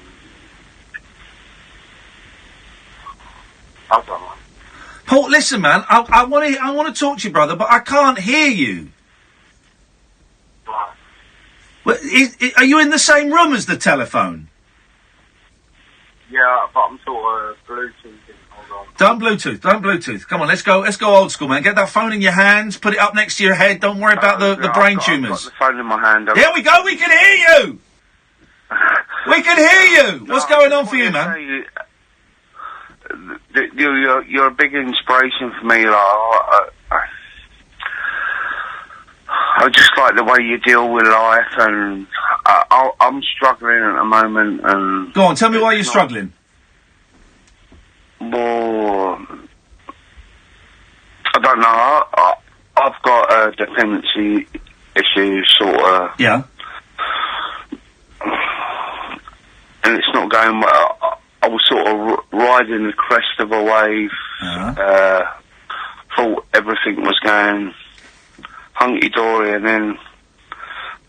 I don't know. Paul, listen, man. I want to talk to you, brother, but I can't hear you. Right. Well, are you in the same room as the telephone? Yeah, but I'm sort of Bluetooth. Hold on. Don't Bluetooth. Come on, let's go old school, man. Get that phone in your hands, put it up next to your head. Don't worry about the brain tumours. I've got the phone in my hand. Here we go. We can hear you. We can hear you. What's going on for you, man? You're a big inspiration for me. I just like the way you deal with life, and I'm struggling at the moment. And go on, tell me why you're struggling. Well, I don't know. I've got dependency issues, sort of. Yeah. And it's not going well. I was sort of riding the crest of a wave. Thought everything was going hunky-dory, and then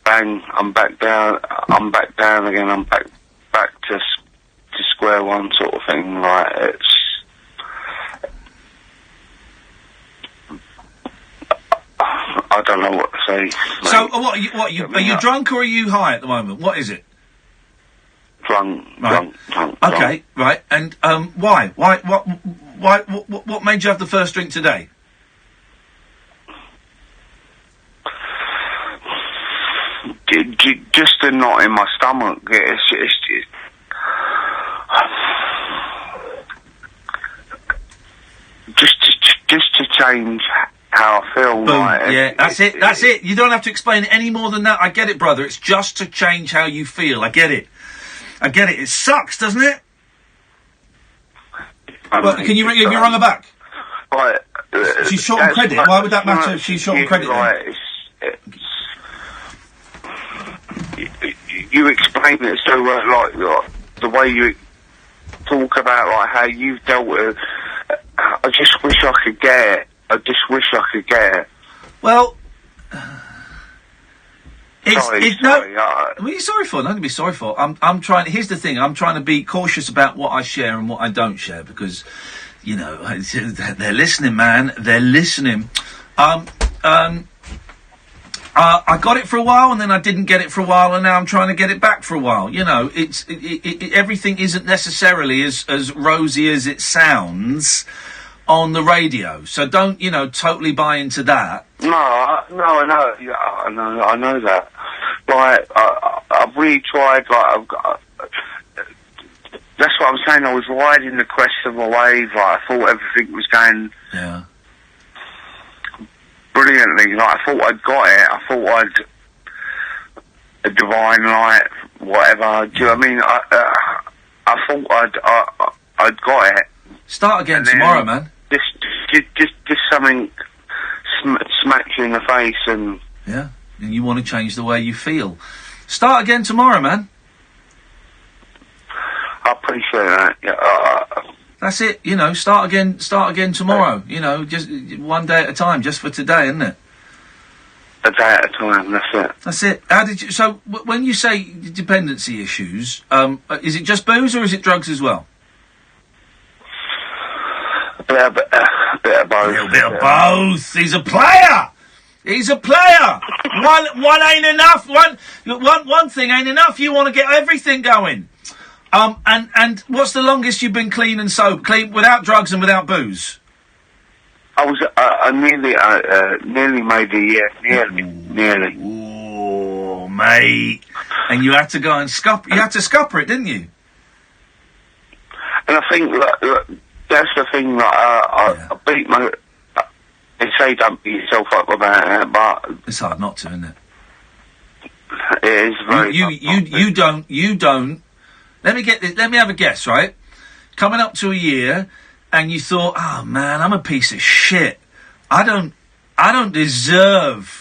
bang, I'm back down again. I'm back to square one, sort of thing. Like, it's I don't know what to say. So, are you drunk or are you high at the moment? What is it? drunk. Okay, right. And why? What made you have the first drink today? Just a knot in my stomach. It's just to change how I feel. Boom. Like, Yeah, that's it. You don't have to explain it any more than that. I get it, brother. It's just to change how you feel. I get it. It sucks, doesn't it? Well, can you ring? Have you rung her back? Right. She's short on credit. Why would that matter if she's short on credit? Right, you explain it so like the way you talk about like how you've dealt with it. I just wish I could get it. Well, sorry. What are you sorry for? Nothing to be sorry for. I'm trying. Here's the thing. I'm trying to be cautious about what I share and what I don't share because, you know, they're listening, man. They're listening. I got it for a while, and then I didn't get it for a while, and now I'm trying to get it back for a while. You know, everything isn't necessarily as rosy as it sounds on the radio. So don't, you know, totally buy into that. No, I know. Yeah, I know that. Like, I've really tried. Like, that's what I'm saying. I was riding the crest of a wave. Like, I thought everything was going. Yeah. Brilliantly, like I thought I'd got it. I thought I'd a divine light, whatever. Do you know what I mean? I thought I'd got it. Start again tomorrow, man. Just something smacks you in the face, and yeah, and you want to change the way you feel. Start again tomorrow, man. I appreciate that. Yeah. That's it, you know, start again tomorrow, you know, just one day at a time, just for today, isn't it? A day at a time, that's it. That's it. How did you, so, when you say dependency issues, is it just booze or is it drugs as well? A bit of both. A little bit of both. He's a player! One ain't enough, one thing ain't enough, you want to get everything going. And what's the longest you've been clean and sober? Clean without drugs and without booze? I was nearly made a year. Nearly. Oh, mate! And you had to go and scupper it, didn't you? And I think that's the thing that I beat my. They say don't beat yourself up about it, but it's hard not to, isn't it? It is very. You don't. Let me have a guess, right? Coming up to a year, and you thought, oh man, I'm a piece of shit. I don't deserve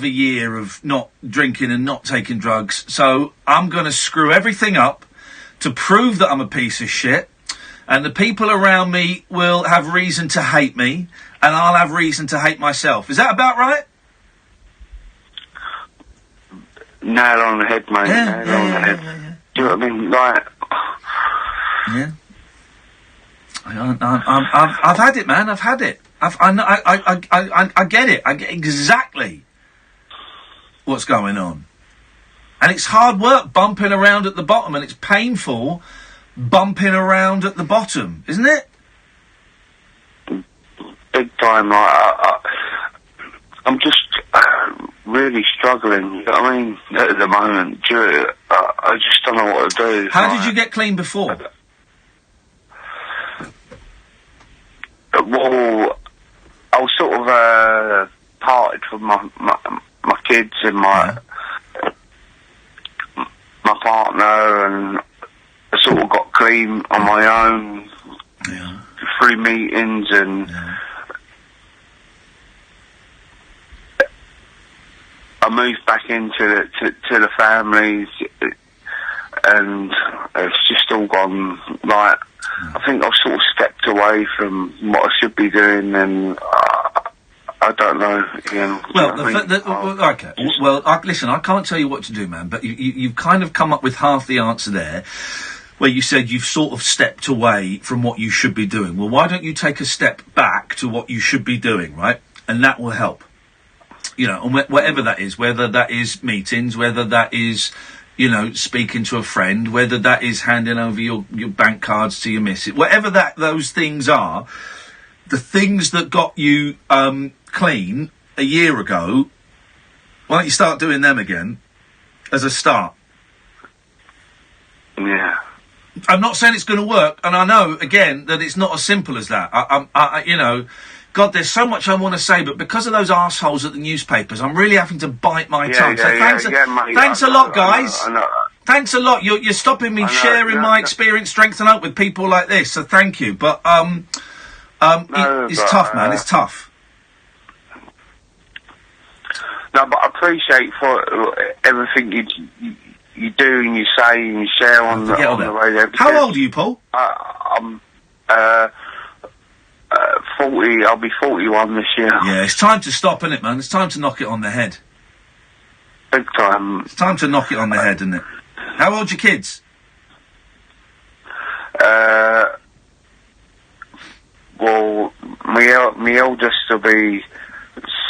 a year of not drinking and not taking drugs, so I'm gonna screw everything up to prove that I'm a piece of shit, and the people around me will have reason to hate me, and I'll have reason to hate myself. Is that about right? Nail on the head, mate. Yeah, nail on the head. Yeah. Do you know what I mean? Like, yeah. I've had it, man. I've had it. I get it. I get exactly what's going on, and it's hard work bumping around at the bottom, and it's painful bumping around at the bottom, isn't it? Big time. Like, I'm just really struggling, you know what I mean, at the moment. I just don't know what to do. How did you get clean before? Well, I was sort of parted from my kids and my partner, and I sort of got clean on my own. Yeah. 3 meetings and. Yeah. I moved back into the families, and it's just all gone, like, I think I've sort of stepped away from what I should be doing, and I don't know, Iain. Well, okay. Well, listen, I can't tell you what to do, man, but you've kind of come up with half the answer there, where you said you've sort of stepped away from what you should be doing. Well, why don't you take a step back to what you should be doing, right? And that will help. You know, and whatever that is, whether that is meetings, whether that is you know, speaking to a friend, whether that is handing over your bank cards to your missus, whatever those things are, the things that got you clean a year ago, why don't you start doing them again as a start? Yeah. I'm not saying it's going to work, and I know, again, that it's not as simple as that. I you know, God, there's so much I want to say, but because of those arseholes at the newspapers, I'm really having to bite my tongue. So thanks a lot, guys. I know. Thanks a lot. You're stopping me sharing my experience, strength and hope with people like this, so thank you. But, it's tough, man. It's tough. No, but I appreciate for everything you do and you say and you share on the radio. How old are you, Paul? I'm 40. I'll be 41 this year. Yeah, it's time to stop, isn't it, man? It's time to knock it on the head. Big time. It's time to knock it on the head, isn't it? How old's your kids? Well, my eldest will be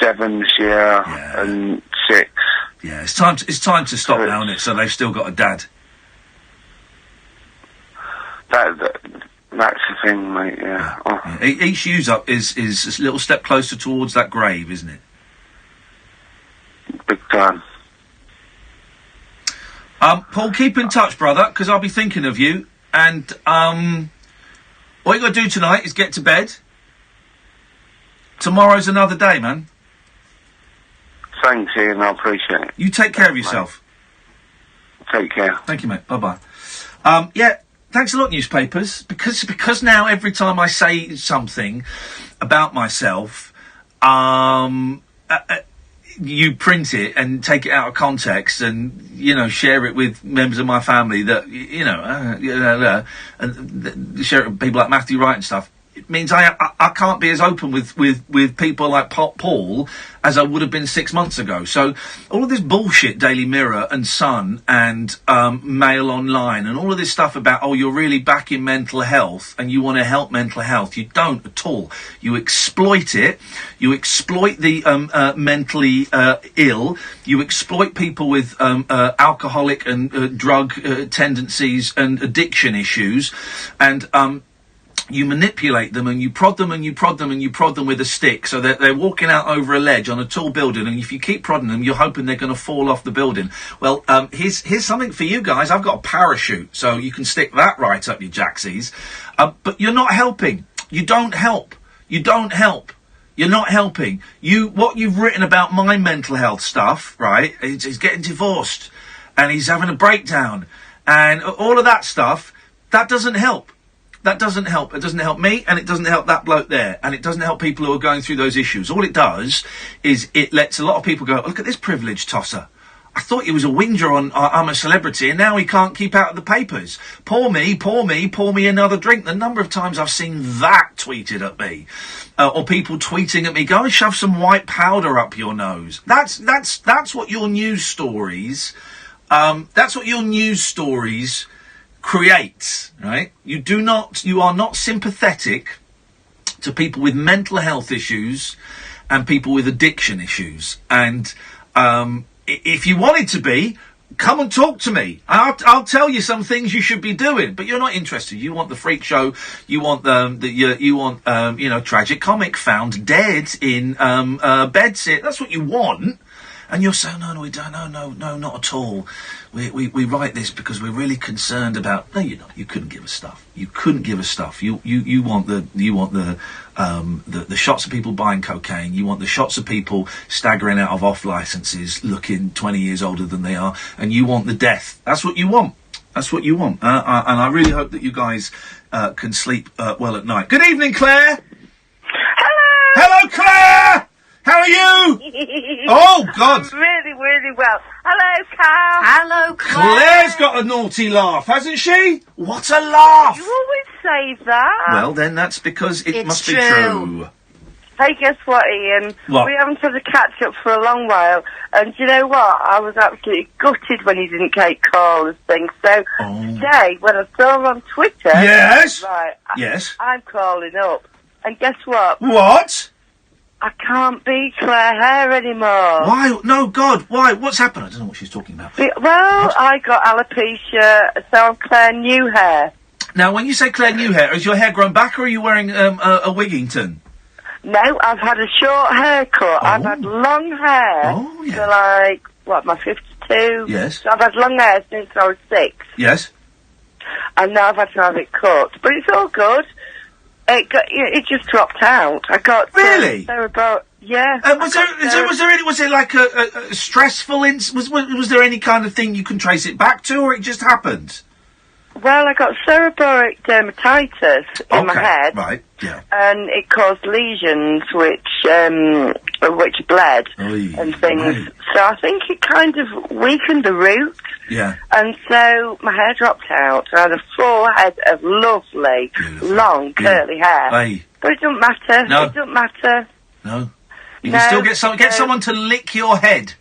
7 this year and 6. Yeah, it's time to stop now, isn't it? So they've still got a dad. That's the thing, mate. Yeah. Oh. Yeah. Each use up is a little step closer towards that grave, isn't it? Big time. Paul, keep in touch, brother, because I'll be thinking of you. And what you got to do tonight is get to bed. Tomorrow's another day, man. Thanks, Ian. I appreciate it. You take care of yourself. Mate. Take care. Thank you, mate. Bye-bye. Yeah, thanks a lot, newspapers, because now every time I say something about myself, you print it and take it out of context and, you know, share it with members of my family that, and share it with people like Matthew Wright and stuff. It means I can't be as open with people like Paul as I would have been 6 months ago. So all of this bullshit, Daily Mirror and Sun and Mail Online and all of this stuff about, oh, you're really back in mental health and you want to help mental health. You don't at all. You exploit it. You exploit the mentally ill. You exploit people with alcoholic and drug tendencies and addiction issues. And you manipulate them and you prod them and you prod them and you prod them with a stick so that they're walking out over a ledge on a tall building, and if you keep prodding them, you're hoping they're going to fall off the building. Well, here's something for you guys. I've got a parachute, so you can stick that right up your jacksies. But you're not helping. You don't help. You don't help. You're not helping. What you've written about my mental health stuff, right? He's getting divorced and he's having a breakdown and all of that stuff, that doesn't help. That doesn't help. It doesn't help me, and it doesn't help that bloke there, and it doesn't help people who are going through those issues. All it does is it lets a lot of people go, look at this privileged tosser. I thought he was a whinger on I'm a Celebrity, and now he can't keep out of the papers. Pour me another drink. The number of times I've seen that tweeted at me, or people tweeting at me, go and shove some white powder up your nose. That's what your news stories, creates, right? You are not sympathetic to people with mental health issues and people with addiction issues. And if you wanted to be, come and talk to me. I'll tell you some things you should be doing, but you're not interested. You want the freak show. You want tragic comic found dead in bedsit. That's what you want. And you're saying, no, we don't. No, not at all. We write this because we're really concerned about. No, you're not. You couldn't give a stuff. You couldn't give a stuff. You want the shots of people buying cocaine. You want the shots of people staggering out of off licenses, looking 20 years older than they are, and you want the death. That's what you want. That's what you want. And I really hope that you guys can sleep well at night. Good evening, Claire. Hello, Claire. How are you? Oh, God. I'm really, really well. Hello, Carl. Hello, Claire. Claire's got a naughty laugh, hasn't she? What a laugh. You always say that. Well, then that's because it must be true. Hey, guess what, Ian? What? We haven't had a catch-up for a long while. And do you know what? I was absolutely gutted when you didn't take callers things. So today, when I saw on Twitter... Yes? Right. Yes? I'm calling up. And guess what? What? I can't be Claire Hair anymore. Why? No, God, why? What's happened? I don't know what she's talking about. Well, I got alopecia, so I'm Claire New Hair. Now, when you say Claire New Hair, is your hair grown back or are you wearing a Wigington? No, I've had a short haircut. I've had long hair for my 52. Yes. So I've had long hair since I was 6. Yes. And now I've had to have it cut. But it's all good. It just dropped out. I got... Really? Yeah. Was it like a stressful was there any kind of thing you can trace it back to, or it just happened? Well, I got cereboric dermatitis in my head. Right, yeah. And it caused lesions which bled and things. Right. So I think it kind of weakened the roots. Yeah. And so my hair dropped out. I had a full head of lovely, long, curly hair. Aye. But it doesn't matter. No. It doesn't matter. No. You can still get someone to lick your head.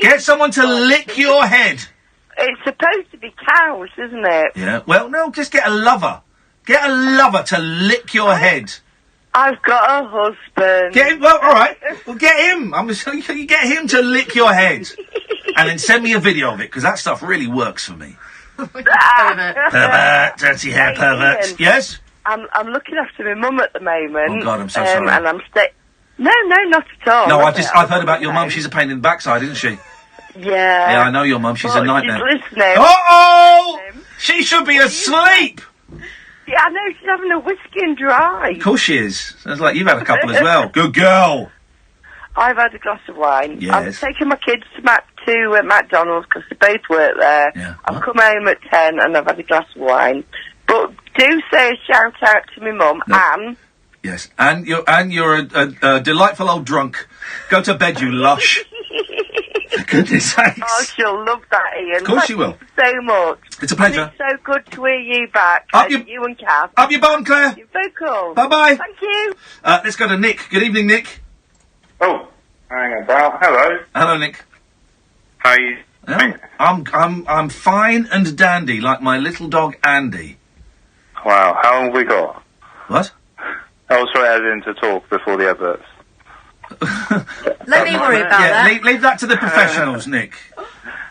Get someone to lick your head. It's supposed to be cows, isn't it? Yeah. Well, no, just get a lover. Get a lover to lick your head. I've got a husband. Get him. Well, all right. Well, get him. You get him to lick your head, and then send me a video of it because that stuff really works for me. Pervert, dirty hair pervert. Ian, yes. I'm looking after my mum at the moment. Oh God, I'm so sorry. And I'm No, not at all. No, I've heard about your mum. She's a pain in the backside, isn't she? Yeah. Yeah, I know your mum. She's a nightmare. She's listening. Uh-oh! She should be asleep! Yeah, I know. She's having a whiskey and dry. Of course she is. Sounds like you've had a couple as well. Good girl! I've had a glass of wine. Yes. I've taken my kids to McDonald's because they both work there. Yeah. I've come home at 10 and I've had a glass of wine. But do say a shout out to my mum, Anne. Yes, and you're a delightful old drunk. Go to bed, you lush. For goodness sakes. Oh, she'll love that, Ian. Of course she will. Thank you so much. It's a pleasure. And it's so good to hear you back. You and Kath. Up your bum, Claire. You're very cool. Bye-bye. Thank you. Let's go to Nick. Good evening, Nick. Oh, hang about. Hello. Hello, Nick. How are you? I'm fine and dandy, like my little dog Andy. Wow, how long have we got? What? Oh, sorry, I didn't to talk before the adverts. Let me worry about that. Leave that to the professionals, Nick.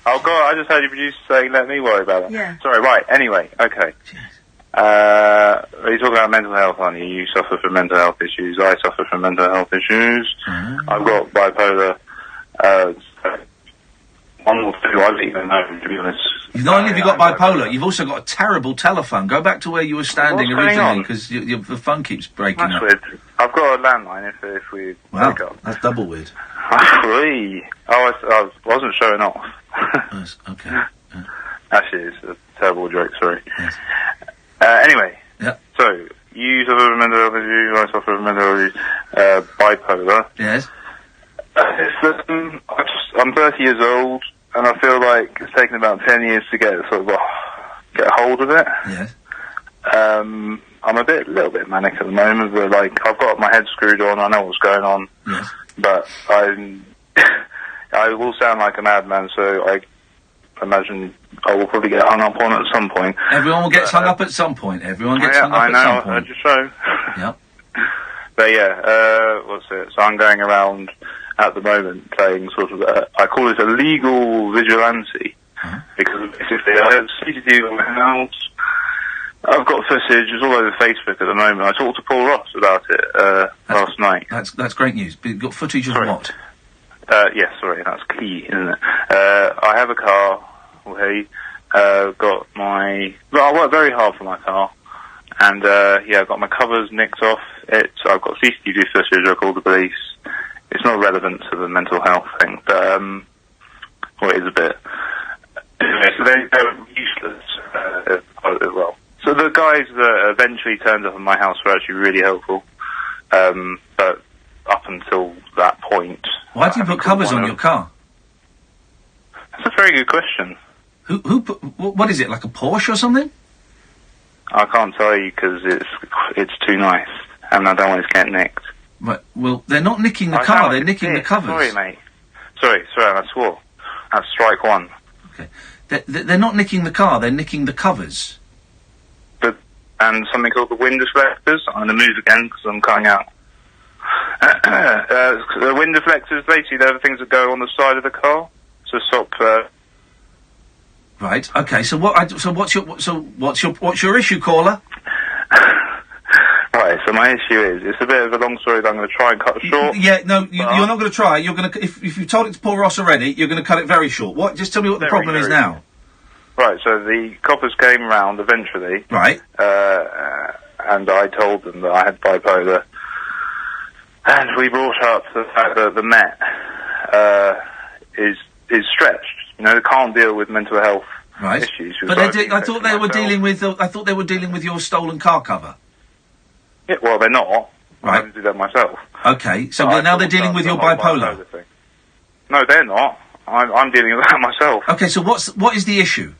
Oh, God, I just heard your producer saying, let me worry about it. Yeah. Sorry, right, anyway, okay. Are you talking about mental health, aren't you? You suffer from mental health issues. I suffer from mental health issues. I've got bipolar. One or two, I don't even know, to be honest. Not only have you got bipolar, you've also got a terrible telephone. Go back to where you were standing originally, because the phone keeps breaking up. That's weird. I've got a landline if we break up. That's double weird. Actually, I wasn't showing off. Yes, okay. Actually, it's a terrible joke, sorry. Yes. Anyway, so, you suffer from mental health issues, I suffer from mental health issues, bipolar. Yes. I'm 30 years old, and I feel like it's taken about 10 years to get a hold of it. Yes. I'm a little bit manic at the moment, but I've got my head screwed on. I know what's going on. Yes. But I will sound like a madman, so I imagine I will probably get hung up on at some point. Everyone will get hung up at some point. Everyone gets hung up I know, at some point. I heard your show. Yep. But yeah, what's it? So I'm going around at the moment playing sort of, I call it a legal vigilante, because basically I have CCTV on my house, I've got footage, it's all over Facebook at the moment. I talked to Paul Ross about it last night. That's great news. But you've got footage of what? Yes, sorry, that's key, isn't it? I have a car, got my, I work very hard for my car, and I've got my covers nicked off it, so I've got CCTV footage, I called the police. It's not relevant to the mental health thing, but, well, it is a bit. Anyway, so they're useless as well. So the guys that eventually turned up at my house were actually really helpful, but up until that point... Why do you put covers on your car? That's a very good question. Who put... What is it, like a Porsche or something? I can't tell you because it's too nice, and I don't want it to get nicked. Right, well, they're not nicking the car, they're nicking the covers. Sorry, mate. Sorry, I swore. That's strike one. Okay. They're not nicking the car, they're nicking the covers. And something called the wind deflectors. I'm going to move again because I'm cutting out. The wind deflectors, basically, they're the things that go on the side of the car to stop. Right. Okay. So what's your issue, caller? Right. So my issue is, it's a bit of a long story that I'm going to try and cut short. Yeah. No, you're not going to try. You're going to if you've told it to Paul Ross already, you're going to cut it very short. What? Just tell me what the problem is now. Right. So the coppers came round eventually. Right. And I told them that I had bipolar. And we brought up the fact that the Met is stretched. You know, they can't deal with mental health issues. But I thought they were dealing with. I thought they were dealing with your stolen car cover. Yeah, well, they're not. I have to do that myself. Okay, so now they're dealing with your bipolar. thing. No, they're not. I'm dealing with that myself. Okay, so what is the issue?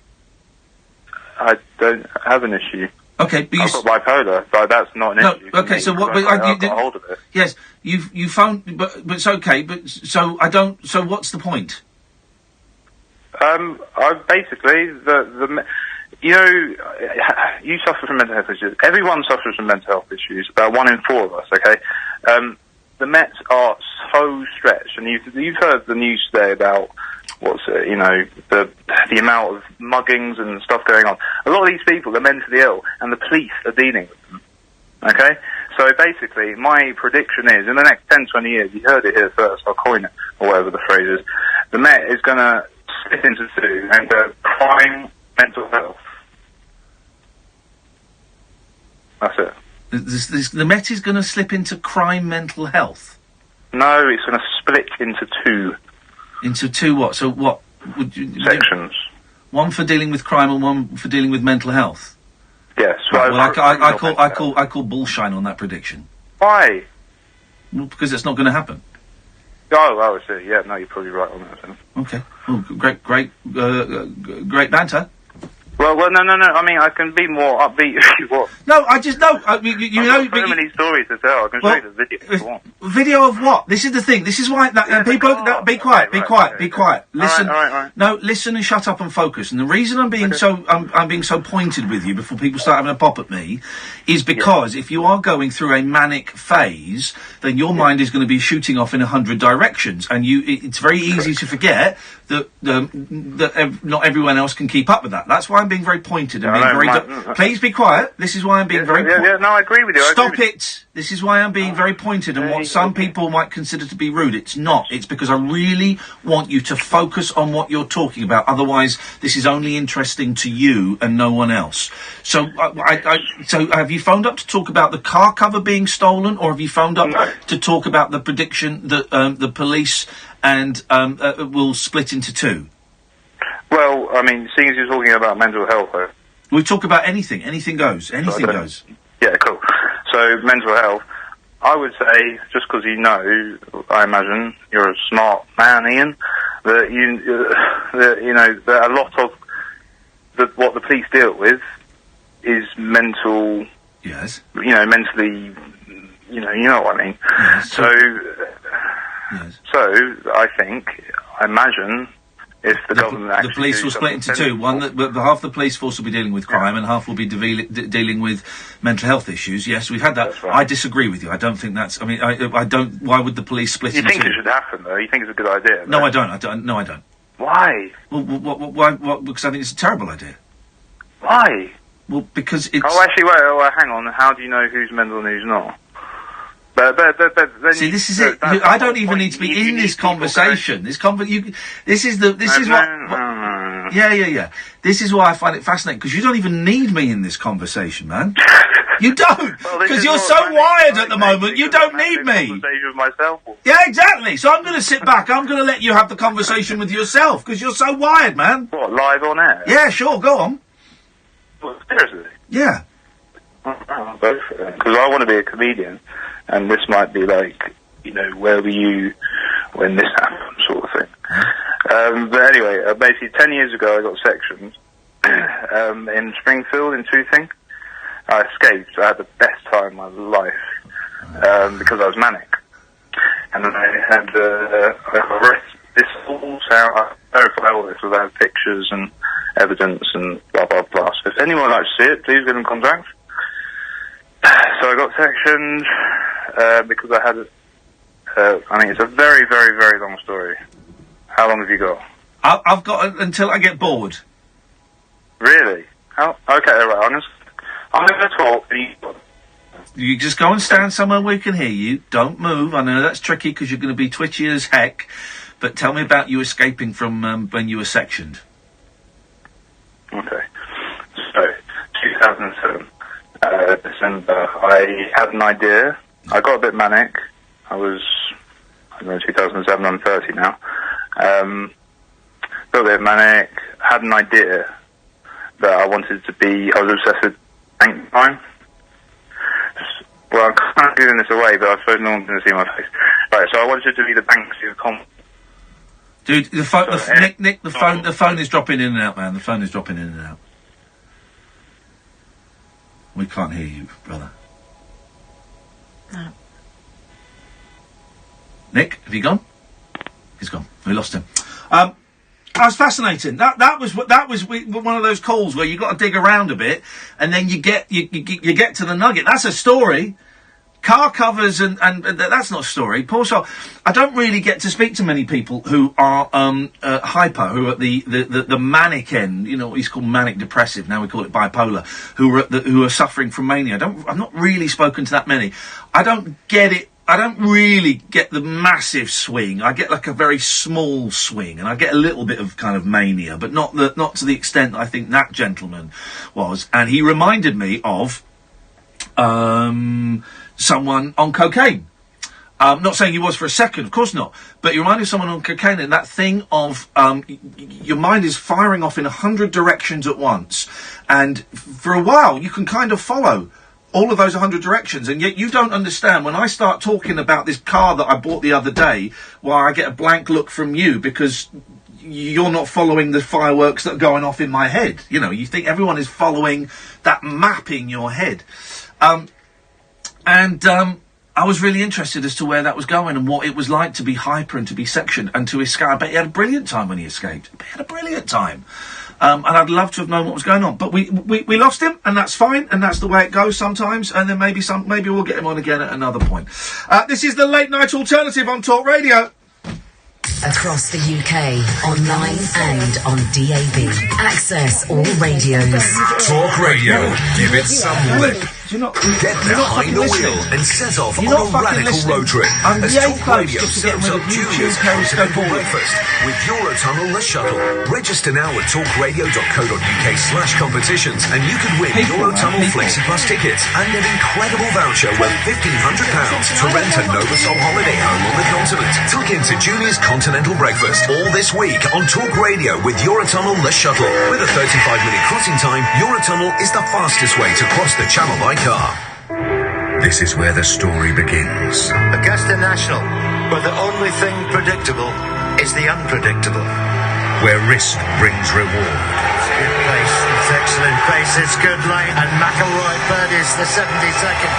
I don't have an issue. Okay, but I've got bipolar, but that's not an issue. Okay, so what? But I got hold of it. Yes, you found, but it's okay. But so I don't. So what's the point? I basically you know, you suffer from mental health issues. Everyone suffers from mental health issues. About 1 in 4 of us. Okay, the Met are so stretched, and you've heard the news today about you know, the amount of muggings and stuff going on. A lot of these people are mentally ill, and the police are dealing with them. Okay, so basically, my prediction is in the next 10, 20 years, you heard it here first. I'll coin it, or whatever the phrase is. The Met is going to split into two and go crime, mental health. That's it. The Met is going to slip into crime, mental health? No, it's going to split into two. Into two what? So what? Sections. One for dealing with crime and one for dealing with mental health? Yes. Right, well, I call bullshine on that prediction. Why? Well, because it's not going to happen. Oh, I see. Yeah, no, you're probably right on that. Then. Okay. Well, great banter. Well, no. I mean, I can be more upbeat if you want. No, I just know. You know, I've got so many stories to tell. I can show you the video if you want. Video of what? This is the thing. This is why people. Be quiet. Be quiet. Listen. All right. No, listen and shut up and focus. And the reason I'm being I'm being so pointed with you before people start having a pop at me, is because if you are going through a manic phase, then your mind is going to be shooting off in 100 directions, and it's very easy to forget that not everyone else can keep up with that. That's why I'm being very pointed and being very. Please be quiet. This is why I'm being very. Yeah, no, I agree with you. Stop it. This is why I'm being very pointed and what some people might consider to be rude. It's not. It's because I really want you to focus on what you're talking about. Otherwise, this is only interesting to you and no one else. So, so have you phoned up to talk about the car cover being stolen, or have you phoned up to talk about the prediction that the police and will split into two? Well, I mean, seeing as you're talking about mental health, we talk about anything. Anything goes. Anything goes. Yeah, cool. So, mental health, I would say, just because you know, I imagine, you're a smart man, Ian, that you know, that a lot of what the police deal with is mental... Yes. You know, mentally... You know what I mean. Yes. So I imagine... If the government actually... The police will split into two. One, half the police force will be dealing with crime and half will be dealing with mental health issues. Yes, we've had that. That's right. I disagree with you. I don't think that's... I mean, I don't... Why would the police split into two? You think it should happen, though? You think it's a good idea? No, I don't. No, I don't. Why? Well, why? Because I think it's a terrible idea. Why? Well, because it's... Oh, actually, wait, hang on. How do you know who's mental and who's not? But then see, this is it. I don't even need to be in this conversation. This is what. Yeah. This is why I find it fascinating, because you don't even need me in this conversation, man. You don't, because you're so wired at the moment. You don't need me. Conversation with myself. Yeah, exactly. So I'm going to sit back. I'm going to let you have the conversation with yourself, because you're so wired, man. What, live on air? Yeah, sure. Go on. Well, seriously? Yeah. I'll go for it, because I want to be a comedian. And this might be like, you know, where were you when this happened, sort of thing. But anyway, basically 10 years ago I got sectioned in Springfield, in Tooting. I escaped. I had the best time of my life because I was manic. And then I had this all sound. I verify all this without pictures and evidence and blah, blah, blah. So if anyone would like to see it, please get in contact. So I got sectioned, because I had, I mean, it's a very, very, very long story. How long have you got? I've got until I get bored. Really? How? Okay, all right, I'm going to talk. You just go and stand somewhere where we can hear you. Don't move. I know that's tricky because you're going to be twitchy as heck. But tell me about you escaping from when you were sectioned. Okay. So, 2007, December, I had an idea. I got a bit manic. I was, I don't know, 2007, I'm 30 now. Got a bit manic, had an idea that I wanted to be, I was obsessed with bank crime. Well, I'm kind of giving this away, but I suppose no one's going to see my face. Right, so I wanted to be the Banksy of comedy. Dude, Nick, the phone is dropping in and out, man. The phone is dropping in and out. We can't hear you, brother. No. Nick, have you gone? He's gone. We lost him. That was fascinating. That was one of those calls where you got to dig around a bit, and then you get to the nugget. That's a story. Car covers and that's not a story. Poor soul. I don't really get to speak to many people who are hyper, who are at the manic end. You know what he's called manic depressive. Now we call it bipolar. Who are suffering from mania. I've not really spoken to that many. I don't get it. I don't really get the massive swing. I get like a very small swing, and I get a little bit of kind of mania, but not to the extent that I think that gentleman was. And he reminded me of someone on cocaine. Not saying he was for a second, of course not, but you reminded someone on cocaine, and that thing of your mind is firing off in 100 directions at once, and for a while you can kind of follow all of those 100 directions, and yet you don't understand when I start talking about this car that I bought the other day, why I get a blank look from you, because you're not following the fireworks that are going off in my head. You know, you think everyone is following that map in your head. I was really interested as to where that was going and what it was like to be hyper and to be sectioned and to escape. I bet he had a brilliant time when he escaped. He had a brilliant time. And I'd love to have known what was going on. But we lost him, and that's fine, and that's the way it goes sometimes, and then maybe we'll get him on again at another point. This is the Late Night Alternative on Talk Radio. Across the UK, online and on DAB. Access all radios. Talk Radio. Give it some lip. Get behind the wheel and set off on a radical road trip. As Talk Radio steps up Junior's Continental Breakfast with Eurotunnel the Shuttle. Register now at talkradio.co.uk/competitions and you could win Eurotunnel FlexiPlus tickets and an incredible voucher worth £1,500 to rent a Novasol holiday home on the continent. Tuck into Junior's Continental Breakfast all this week on Talk Radio with Eurotunnel the Shuttle. With a 35-minute crossing time, Eurotunnel is the fastest way to cross the Channel by car. This is where the story begins. Augusta National, where the only thing predictable is the unpredictable. Where risk brings reward. It's good pace, it's excellent pace, it's good lane, and McElroy birdies the 72nd.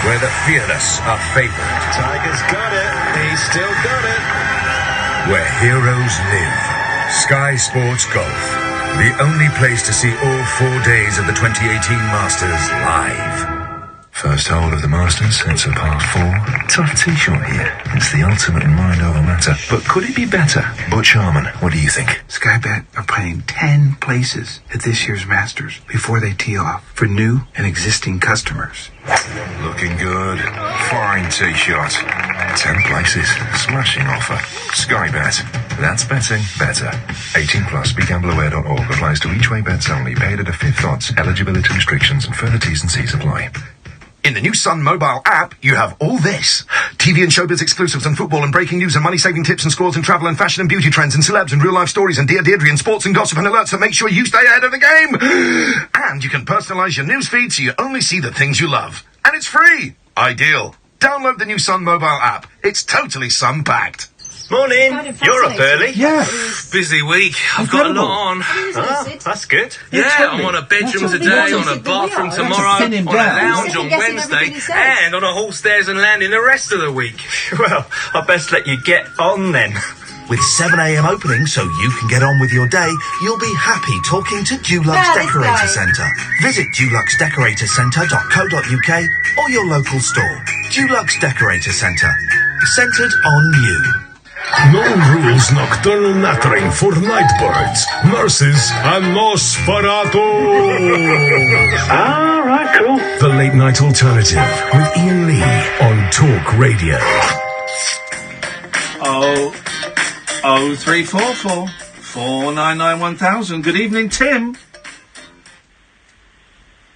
Where the fearless are favoured. Tiger's got it, he's still got it. Where heroes live. Sky Sports Golf. The only place to see all 4 days of the 2018 Masters live. First hole of the Masters, it's a par 4. Tough tee shot here. It's the ultimate in mind over matter. But could it be better? Butch Harmon, what do you think? Sky Bet are playing 10 places at this year's Masters before they tee off for new and existing customers. Looking good. Fine tee shot. 10 places. Smashing offer. Sky Bet. That's betting better. 18 plus. BeGambleAware.org. Applies to each way bets only. Paid at a fifth odds. Eligibility restrictions and further T's and C's apply. In the new Sun mobile app, you have all this. TV and showbiz exclusives and football and breaking news and money-saving tips and scores and travel and fashion and beauty trends and celebs and real-life stories and Dear Deirdre and sports and gossip and alerts that make sure you stay ahead of the game. And you can personalise your news feed so you only see the things you love. And it's free. Ideal. Download the new Sun mobile app. It's totally Sun-packed. Morning. You're up early. Yeah. Busy week. I've got a lot on. That's good. Yeah, I'm on a bedroom today, on a bathroom tomorrow, on a lounge on Wednesday, and on a hall stairs and landing the rest of the week. Well, I best let you get on then. With 7 a.m. opening so you can get on with your day, you'll be happy talking to Dulux Decorator Centre. Visit duluxdecoratorcentre.co.uk or your local store. Dulux Decorator Centre. Centred on you. No rules nocturnal nattering for night birds, nurses, and Nosferatu. Ah, right, cool. The Late Night Alternative with Iain Lee on Talk Radio. 0344 499 1000. Good evening, Tim.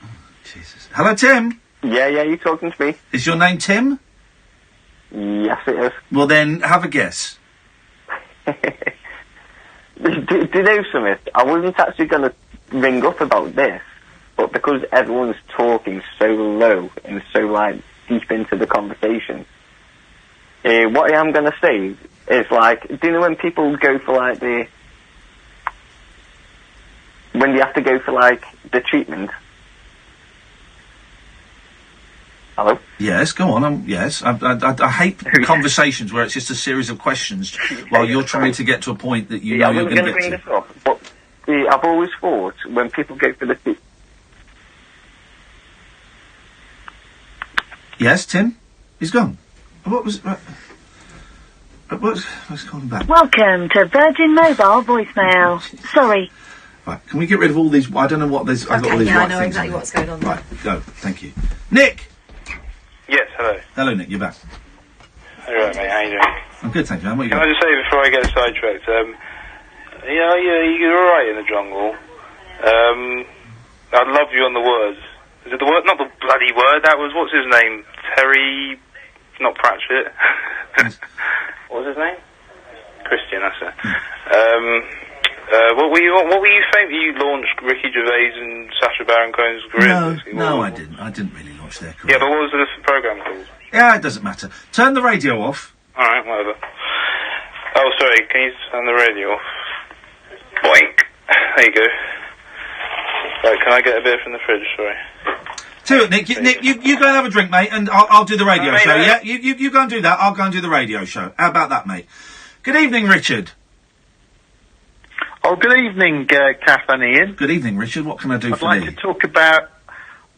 Oh, Jesus. Hello, Tim. Yeah, you're talking to me. Is your name Tim? Yes, it is. Well, then, have a guess. Do you know something? I wasn't actually going to ring up about this, but because everyone's talking so low and so, like, deep into the conversation, what I am going to say is, like, do you know when people go for, like, when they have to go for, like, the treatment? Hello? Yes, go on. Yes, I hate conversations where it's just a series of questions while you're trying to get to a point that you know you're going to get to. This up, but I've always thought when people go for the... Yes, Tim? He's gone. What was... What's calling back? Welcome to Virgin Mobile voicemail. Sorry. Right, can we get rid of all these... I don't know what there's... I've got all these I white know things exactly on what's going on. Right, go. Thank you. Nick! Yes, hello. Hello, Nick. You're back. All right, mate. How you doing? I'm good, thank you, man. What you Can got? I just say before I get sidetracked, you're alright in the jungle. I love you on the words. Is it the word? Not the bloody word. That was, what's his name? Terry... Not Pratchett. What was his name? Christian, that's it. What were you saying? You launched Ricky Gervais and Sacha Baron Cohen's career? No, I didn't. I didn't really launch their career. Yeah, but what was the programme called? Yeah, it doesn't matter. Turn the radio off. Alright, whatever. Oh, sorry, can you turn the radio off? Boink. There you go. Right, can I get a beer from the fridge? Sorry. Tell you what, Nick, you go and have a drink, mate, and I'll do the radio show, yeah? You go and do that, I'll go and do the radio show. How about that, mate? Good evening, Richard. Oh, good evening, Kath and Ian. Good evening, Richard. What can I do for you?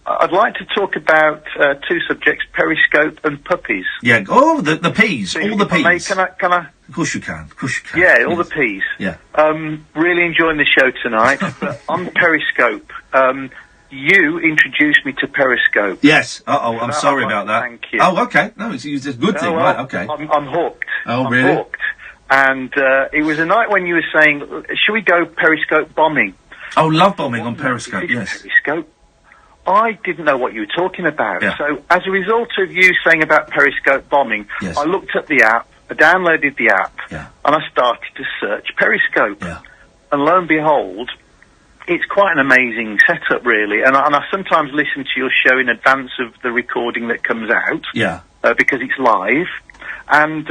I'd like to talk about two subjects, Periscope and puppies. Yeah, the peas, So all the if I may, peas. Can I? Of course you can, Yeah, all the peas. Yeah. Really enjoying the show tonight. But on Periscope, you introduced me to Periscope. Yes. I'm sorry about that. Thank you. Oh, okay. No, it's a good thing, right, okay. I'm hooked. Oh, I'm really? hooked. And it was a night when you were saying, should we go Periscope bombing? Oh, love bombing on Periscope, yes. Periscope? I didn't know what you were talking about. Yeah. So, as a result of you saying about Periscope bombing, Yes. I looked at the app, I downloaded the app, Yeah. and I started to search Periscope. Yeah. And lo and behold, it's quite an amazing setup, really. And I sometimes listen to your show in advance of the recording that comes out. Yeah. Because it's live. And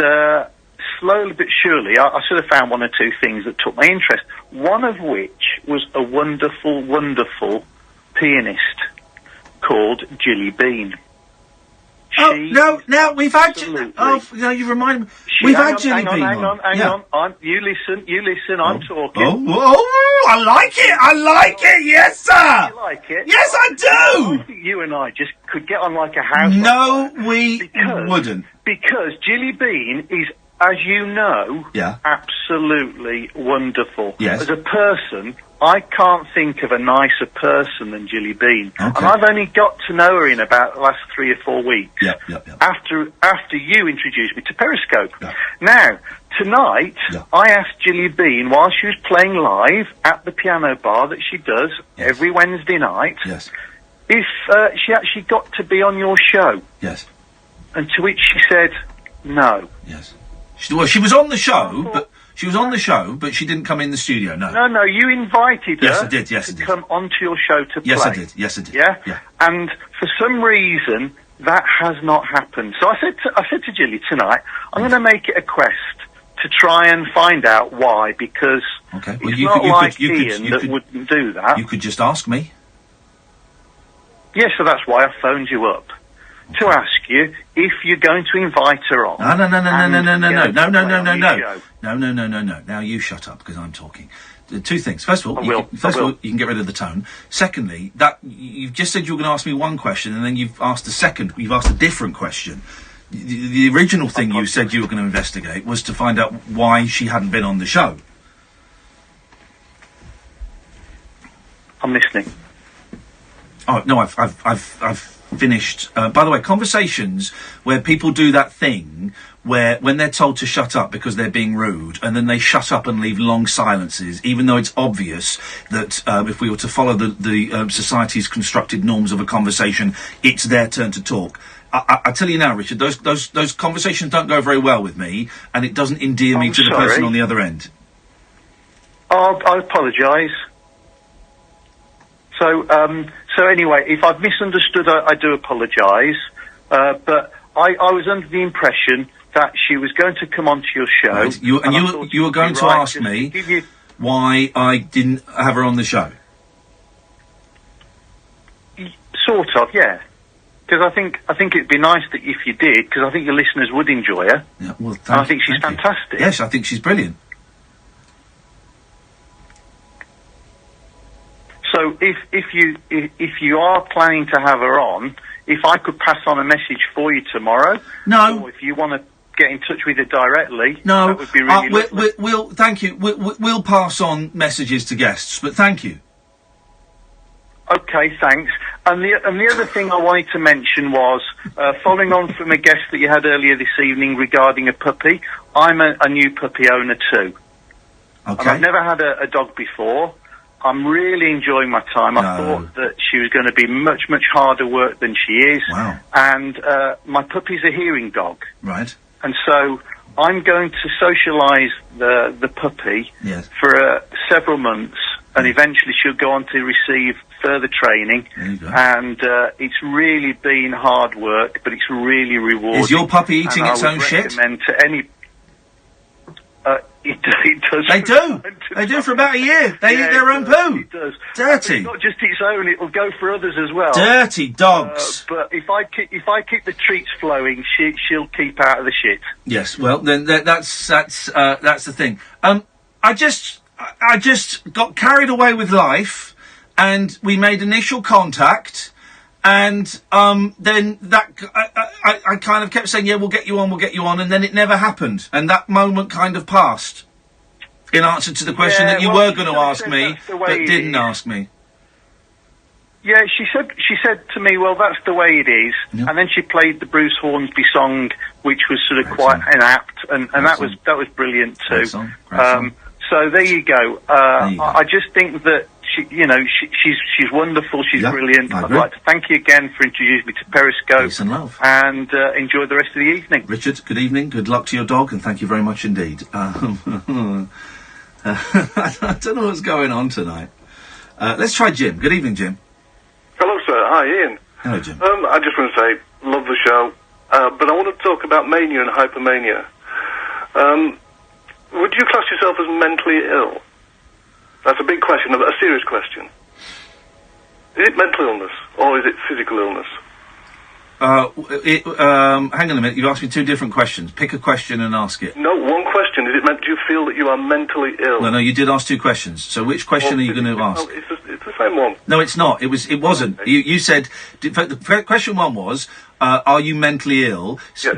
slowly but surely, I sort of found one or two things that took my interest. One of which was a wonderful, wonderful pianist called Jilly Bean. No, we've had... Oh, no, you remind me. We've had Jilly Bean on. Hang on. You listen, I'm talking. Oh, I like it, yes, sir! You like it? Yes, I do! I think you and I just could get on like a house. No, we wouldn't. Because Jilly Bean is, as you know, Yeah. absolutely wonderful. Yes. As a person, I can't think of a nicer person than Jilly Bean. Okay. And I've only got to know her in about the last 3 or 4 weeks. Yep. After you introduced me to Periscope. Now, tonight, I asked Jilly Bean, while she was playing live at the piano bar that she does every Wednesday night, Yes. if she actually got to be on your show. Yes. And to which she said, no. Yes. She was on the show, but she didn't come in the studio, no. No, you invited her Yes, I did, yes, I to did. come onto your show to play. Yes, I did. Yeah? Yeah. And for some reason, that has not happened. So I said to Jilly tonight, I'm going to make it a quest to try and find out why, because Okay. Well, it's not like Ian you that could- wouldn't do that. You could just ask me. Yeah, so that's why I phoned you up. To ask you if you're going to invite her on. No. and get her to play on your show. No. Now you shut up, because I'm talking. Two things. First of all, you can get rid of the tone. Secondly, that you've just said you were going to ask me one question, and then you've asked you've asked a different question. The original thing you said you were going to investigate was to find out why she hadn't been on the show. I'm listening. Oh no, I've finished. By the way, conversations where people do that thing where when they're told to shut up because they're being rude, and then they shut up and leave long silences, even though it's obvious that if we were to follow the society's constructed norms of a conversation, it's their turn to talk. I tell you now, Richard, those conversations don't go very well with me, and it doesn't endear me to the person on the other end. I apologise. So anyway, if I've misunderstood, I do apologise. But I was under the impression that she was going to come onto your show. Right. You were going to ask me why I didn't have her on the show. Sort of, yeah. Because I think it'd be nice that if you did, because I think your listeners would enjoy her. Yeah, well, and I think she's fantastic. Yes, I think she's brilliant. So if you are planning to have her on, if I could pass on a message for you tomorrow, or if you want to get in touch with her directly, that would be really lovely. We'll thank you. We'll pass on messages to guests, but thank you. Okay, thanks. And the other thing I wanted to mention was, following on from a guest that you had earlier this evening regarding a puppy, I'm a new puppy owner too. Okay. And I've never had a dog before. I'm really enjoying my time. I thought that she was going to be much, much harder work than she is. Wow. And my puppy's a hearing dog. Right. And so I'm going to socialise the puppy for several months, and eventually she'll go on to receive further training. There you go. And it's really been hard work, but it's really rewarding. Is your puppy eating its own shit? I would recommend to any... It does. They do. They do for about a year. They eat their own poo. It does. Dirty. It's not just its own; it will go for others as well. Dirty dogs. But if I keep the treats flowing, she'll keep out of the shit. Yes. Well, then that's the thing. I just got carried away with life, and we made initial contact. And then I kind of kept saying, yeah, we'll get you on, and then it never happened. And that moment kind of passed in answer to the question that you were going to ask me, but didn't ask me. Yeah, she said to me, well, that's the way it is. Yep. And then she played the Bruce Hornsby song, which was sort of quite inapt, and that was brilliant too. Great song. So there you go. I just think that she's wonderful. She's brilliant. I'd like to thank you again for introducing me to Periscope. Peace and love. And enjoy the rest of the evening. Richard, good evening. Good luck to your dog, and thank you very much indeed. I don't know what's going on tonight. Let's try Jim. Good evening, Jim. Hello, sir. Hi, Ian. Hello, Jim. I just want to say, love the show, but I want to talk about mania and hypermania. Would you class yourself as mentally ill? That's a big question, a serious question. Is it mental illness, or is it physical illness? Hang on a minute, you've asked me two different questions. Pick a question and ask it. No, one question. Do you feel that you are mentally ill? No, you did ask two questions. So which question are you going to ask? It's the same one. No, it's not. It wasn't. Okay. You said, the question one was, are you mentally ill? Yeah,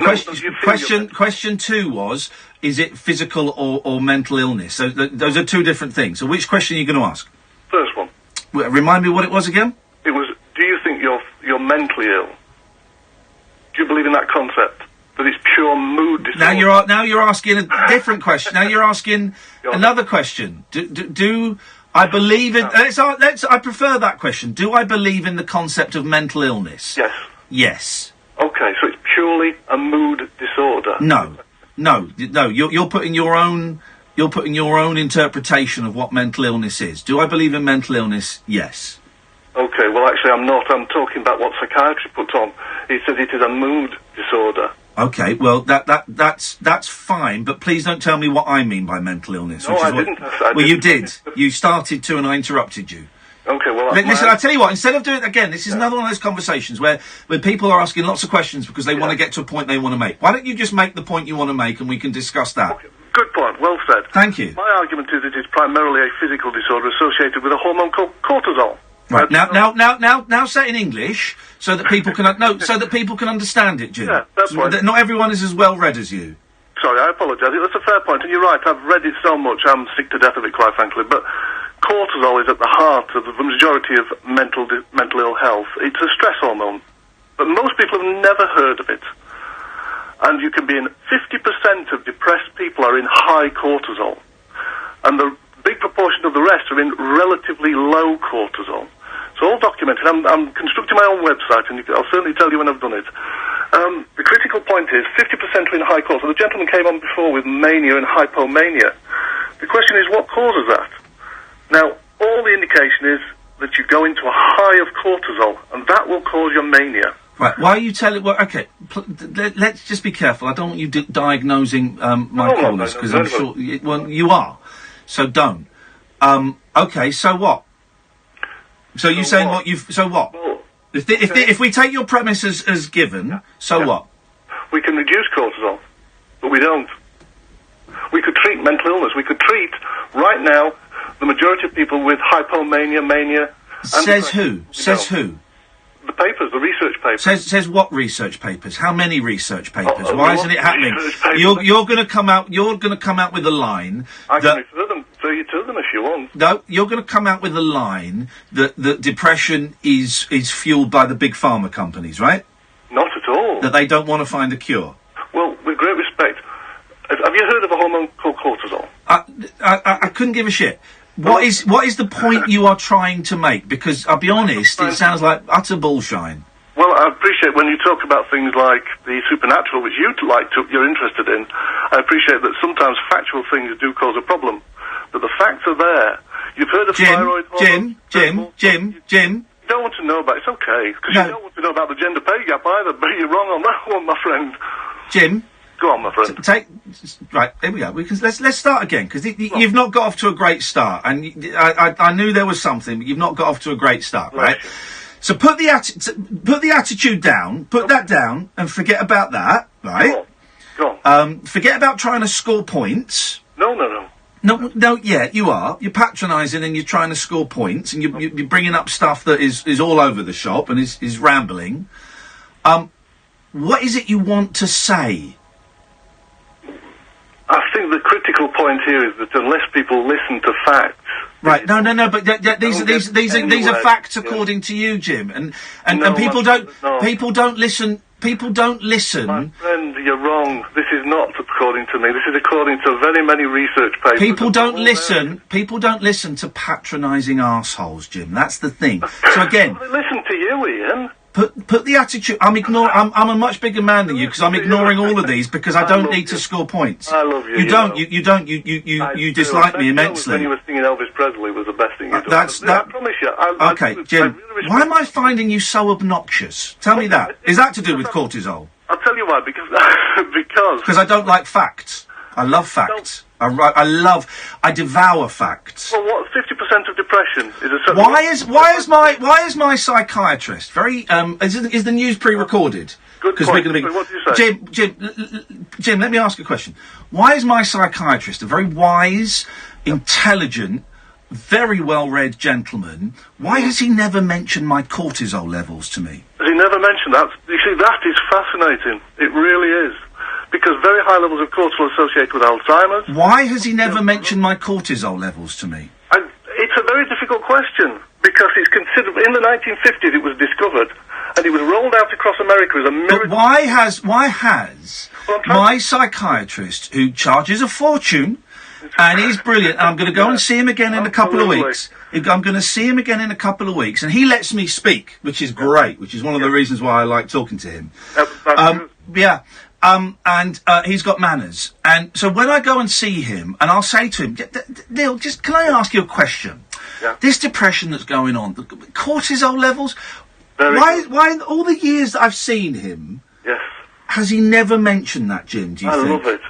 question two was, is it physical or mental illness? So those are two different things. So which question are you going to ask? First one. Remind me what it was again? It was, do you think you're mentally ill? Do you believe in that concept? That it's pure mood disorder? Now you're asking a different question. Now you're asking another question. Do I believe in... I prefer that question. Do I believe in the concept of mental illness? Yes. Yes. Okay, so it's purely a mood disorder. No. You're putting your own interpretation of what mental illness is. Do I believe in mental illness? Yes. Okay, well actually I'm not. I'm talking about what psychiatry puts on. He says it is a mood disorder. Okay, well that's fine, but please don't tell me what I mean by mental illness. No, I didn't. You did. You started to, and I interrupted you. Okay, well... Listen, I tell you what, instead of doing it again, this is another one of those conversations where people are asking lots of questions because they want to get to a point they want to make. Why don't you just make the point you want to make and we can discuss that? Okay. Good point. Well said. Thank you. My argument is it is primarily a physical disorder associated with a hormone called cortisol. Right, now say it in English, so that people can, so that people can understand it, Jim. Yeah, that's right. Not everyone is as well read as you. Sorry, I apologise. That's a fair point, and you're right. I've read it so much, I'm sick to death of it, quite frankly. But cortisol is at the heart of the majority of mental ill health. It's a stress hormone, but most people have never heard of it. And you can be in 50% of depressed people are in high cortisol, and the big proportion of the rest are in relatively low cortisol. It's all documented. I'm constructing my own website, and I'll certainly tell you when I've done it. The critical point is 50% are in high cortisol. The gentleman came on before with mania and hypomania. The question is, what causes that? Now, all the indication is that you go into a high of cortisol, and that will cause your mania. Right, why are you telling... Well, okay, let's just be careful. I don't want you diagnosing my callers, because I'm sure... you are, so don't. Okay, so what? So you're saying what you've... So what? Well, if we take your premise as given, so what? We can reduce cortisol, but we don't. We could treat mental illness. We could treat, right now, the majority of people with hypomania, mania... Says who? Says who? The papers, the research papers. Says what research papers? How many research papers? Why isn't it happening? You're going to come out. You're going to come out with a line. I can refer you to them if you want. No, you're going to come out with a line that depression is fueled by the big pharma companies, right? Not at all. That they don't want to find a cure. Well, with great respect, have you heard of a hormone called cortisol? I couldn't give a shit. What is the point you are trying to make? Because I'll be honest, it sounds like utter bullshine. Well, I appreciate when you talk about things like the supernatural, which you're interested in. I appreciate that sometimes factual things do cause a problem, but the facts are there. You've heard of thyroid hormone? Jim. You don't want to know about it. It's okay, because you don't want to know about the gender pay gap either. But you're wrong on that one, my friend. Jim. Go on, my friend. Right, here we go. Let's start again, because you've not got off to a great start, and I knew there was something, but you've not got off to a great start, right? So put the attitude down, put that down, and forget about that, right? Go on. Forget about trying to score points. No, yeah, you are. You're patronising and you're trying to score points, and you're bringing up stuff that is all over the shop and is rambling. What is it you want to say? I think the critical point here is that unless people listen to facts... Right, no, but these are facts according to you, Jim, and people don't listen. People don't listen. My friend, you're wrong. This is not according to me. This is according to very many research papers. People don't listen. People don't listen to patronising arseholes, Jim. That's the thing. So again, well, they listen to you, Ian. Put the attitude. I'm a much bigger man than you because I'm ignoring all of these because I don't need to score points. I love you. You dislike me immensely. When you were singing Elvis Presley was the best thing you did. I promise you. Okay, Jim. Why am I finding you so obnoxious? Tell me that. Is that to do with cortisol? I'll tell you why. Because I don't like facts. I love facts. I devour facts. Well, what 50% of depression is a certain... Why is my psychiatrist very is the news pre-recorded? Good point. What do you say? Jim, let me ask you a question. Why is my psychiatrist, a very wise, intelligent, very well-read gentleman, why has he never mentioned my cortisol levels to me? Has he never mentioned that? You see, that is fascinating. It really is. Because very high levels of cortisol associated with Alzheimer's. Why has he never mentioned my cortisol levels to me? It's a very difficult question, because it's considered... In the 1950s it was discovered, and it was rolled out across America as a miracle. But why has my psychiatrist, who charges a fortune, and he's brilliant, and I'm going to go and see him again in a couple of weeks. I'm going to see him again in a couple of weeks, and he lets me speak, which is great, which is one of the reasons why I like talking to him. And he's got manners. And so when I go and see him, and I'll say to him, Neil, can I ask you a question? Yeah. This depression that's going on, the cortisol levels, why all the years that I've seen him, yes, has he never mentioned that, Jim, do you think? I love it.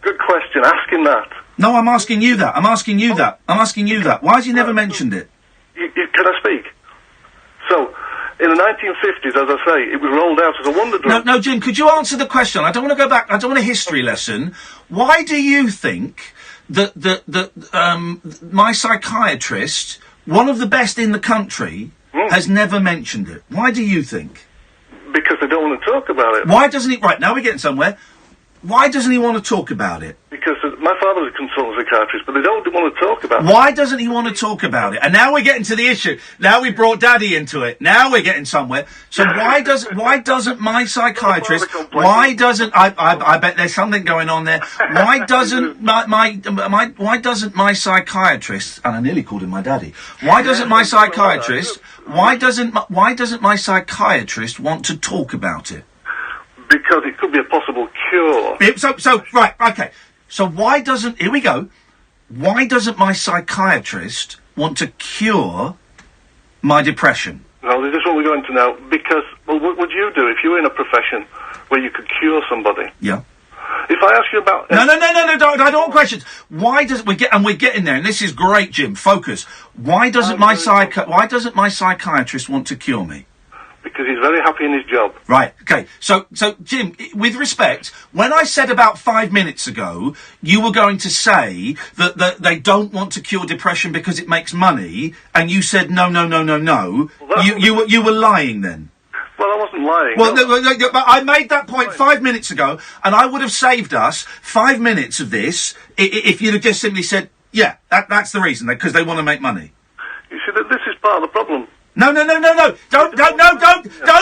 Good question. Ask him that. No, I'm asking you that. I'm asking you that. Why has he never mentioned it? Can I speak? So... In the 1950s, as I say, it was rolled out as a wonder drug. No, Jim, could you answer the question? I don't want to go back. I don't want a history lesson. Why do you think my psychiatrist, one of the best in the country, has never mentioned it. Why do you think? Because they don't want to talk about it. Why doesn't he... Right, now we're getting somewhere. Why doesn't he want to talk about it? Because my father was a consultant psychiatrist, but they don't want to talk about it. Why doesn't he want to talk about it? And now we're getting to the issue. Now we brought Daddy into it. Now we're getting somewhere. So why doesn't my psychiatrist... Why doesn't... I bet there's something going on there. Why doesn't why doesn't my psychiatrist... And I nearly called him my daddy. Why doesn't my psychiatrist... Why doesn't my psychiatrist want to talk about it? Because it could be a possible cure. Right, okay. So why doesn't... Here we go. Why doesn't my psychiatrist want to cure my depression? No, this is what we're going to now. Because, well, what would you do if you were in a profession where you could cure somebody? Yeah. If I ask you about... No, I don't want questions. Why does... We're getting there, and this is great, Jim. Focus. Why doesn't my psychiatrist want to cure me? Because he's very happy in his job. Right, okay. So, Jim, with respect, when I said about 5 minutes ago, you were going to say that they don't want to cure depression because it makes money, and you said no. Well, you were lying then. Well, I wasn't lying. Well, no, but I made that point 5 minutes ago, and I would have saved us 5 minutes of this if you'd have just simply said, yeah, that's the reason, because they want to make money. You see, that this is part of the problem. No. Don't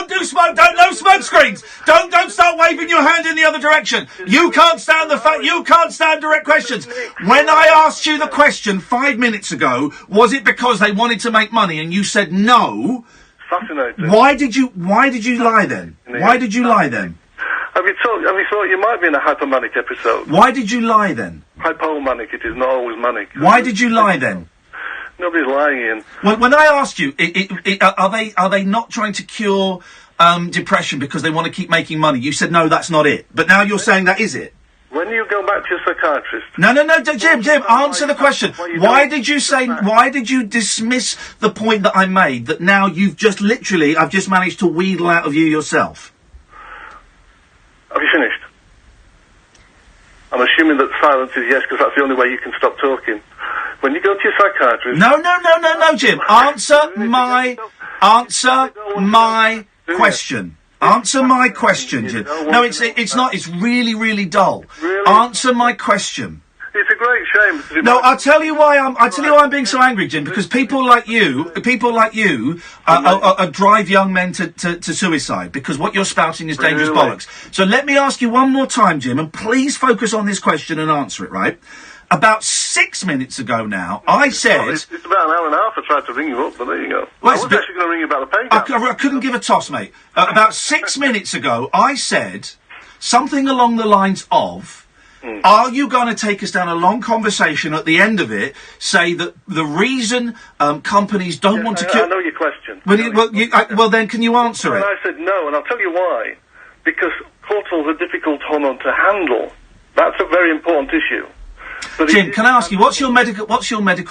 do smoke. No smoke screens. Don't start waving your hand in the other direction. You can't stand you can't stand direct questions. When I asked you the question 5 minutes ago, was it because they wanted to make money? And you said no. Fascinating. Why did you lie then? Why did you lie then? Have you thought you might be in a hypomanic episode? Why did you lie then? Hypomanic, it is not always manic. Why did you lie then? Nobody's lying, Ian. When I asked you, are they not trying to cure depression because they want to keep making money? You said no, that's not it. But now you're saying that is it. When you go back to your psychiatrist... No, Jim, answer the question. Why did you dismiss the point that I made, that now I've just managed to wheedle out of you yourself? Have you finished? I'm assuming that silence is yes, because that's the only way you can stop talking. When you go to your psychiatrist... No, Jim. Answer my question. Answer my question, Jim. No, it's not. It's really, really dull. Really? Answer my question. It's a great shame. No, I'll tell you why I'm being so angry, Jim. Because people like you, drive young men to suicide. Because what you're spouting is dangerous bollocks. So let me ask you one more time, Jim, and please focus on this question and answer it, right? About 6 minutes ago now, I said... It's about an hour and a half I tried to ring you up, but there you go. Well, I was actually going to ring you about the pay gap. I couldn't give a toss, mate. About 6 minutes ago, I said something along the lines of, are you going to take us down a long conversation at the end of it, say that the reason companies don't want to... I know your question. Well, then can you answer it? And I said no, and I'll tell you why. Because cortisol's a difficult hormone to handle. That's a very important issue. But Jim, can I ask you, what's your medical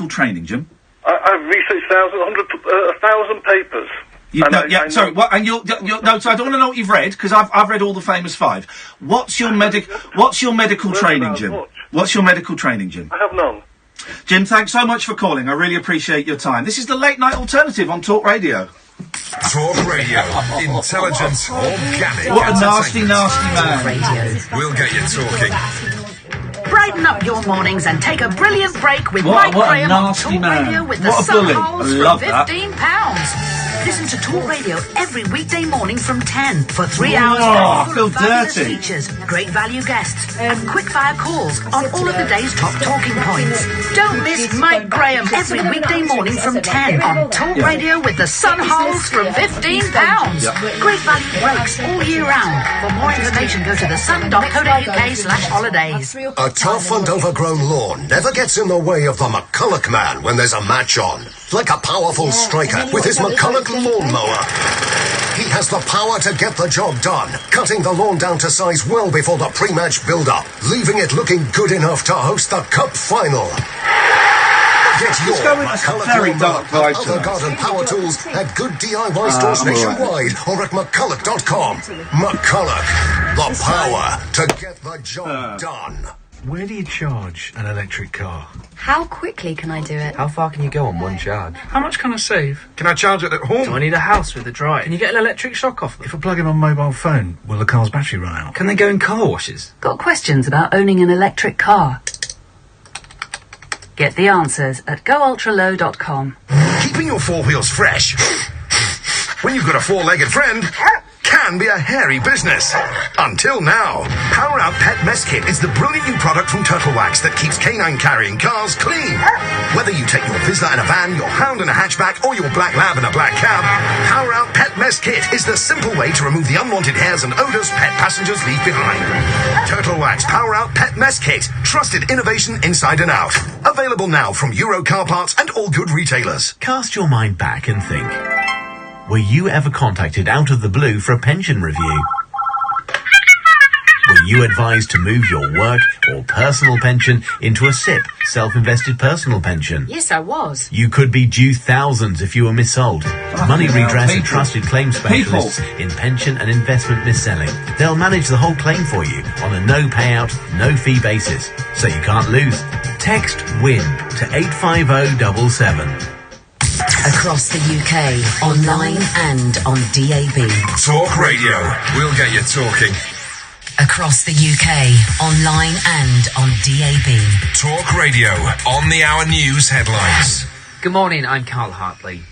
training, Jim? I've researched 1,000 papers. So I don't want to know what you've read, because I've read all the famous 5. What's your medical training, Jim? What's your medical training, Jim? I have none. Jim, thanks so much for calling. I really appreciate your time. This is the Late Night Alternative on Talk Radio. Talk Radio. Intelligent, organic. What a nasty man. We'll get you talking. Brighten up your mornings and take a brilliant break with Mike Graham on Talk Radio with the Sun Holes for £15. Listen to Talk Radio every weekday morning from 10 for 3 hours full of fabulous features, great value guests, and quick-fire calls on all of the day's top talking points. Don't miss Mike Graham every weekday morning from 10 on Talk Radio with the Sun Holes for £15. Great value breaks all year round. For more information, go to thesun.co.uk/holidays. A tough and overgrown lawn never gets in the way of the McCulloch man when there's a match on. Like a powerful striker with his McCulloch lawnmower. He has the power to get the job done, cutting the lawn down to size well before the pre-match build-up, leaving it looking good enough to host the Cup final. Get your McCulloch lawnmower and other garden power tools at good DIY stores nationwide or at McCulloch.com. McCulloch, the power to get the job done. Where do you charge an electric car? How quickly can I do it? How far can you go on one charge? How much can I save? Can I charge it at home? Do I need a house with a drive? Can you get an electric shock off them? If I plug in on mobile phone, will the car's battery run out? Can they go in car washes? Got questions about owning an electric car? Get the answers at goultralow.com. Keeping your four wheels fresh when you've got a four-legged friend can be a hairy business. Until now. Power Out Pet Mess Kit is the brilliant new product from Turtle Wax that keeps canine carrying cars clean. Whether you take your Vizsla in a van, your Hound in a hatchback, or your Black Lab in a black cab, Power Out Pet Mess Kit is the simple way to remove the unwanted hairs and odours pet passengers leave behind. Turtle Wax Power Out Pet Mess Kit. Trusted innovation inside and out. Available now from Euro Car Parts and all good retailers. Cast your mind back and think. Were you ever contacted out of the blue for a pension review? Were you advised to move your work or personal pension into a SIP, self-invested personal pension? Yes, I was. You could be due thousands if you were missold. Money Redress are trusted claim specialists in pension and investment mis-selling. They'll manage the whole claim for you on a no payout, no fee basis, so you can't lose. Text WIN to 85077. Across the UK, online and on DAB. Talk Radio. We'll get you talking. Across the UK, online and on DAB. Talk Radio. On the hour news headlines. Good morning, I'm Carl Hartley.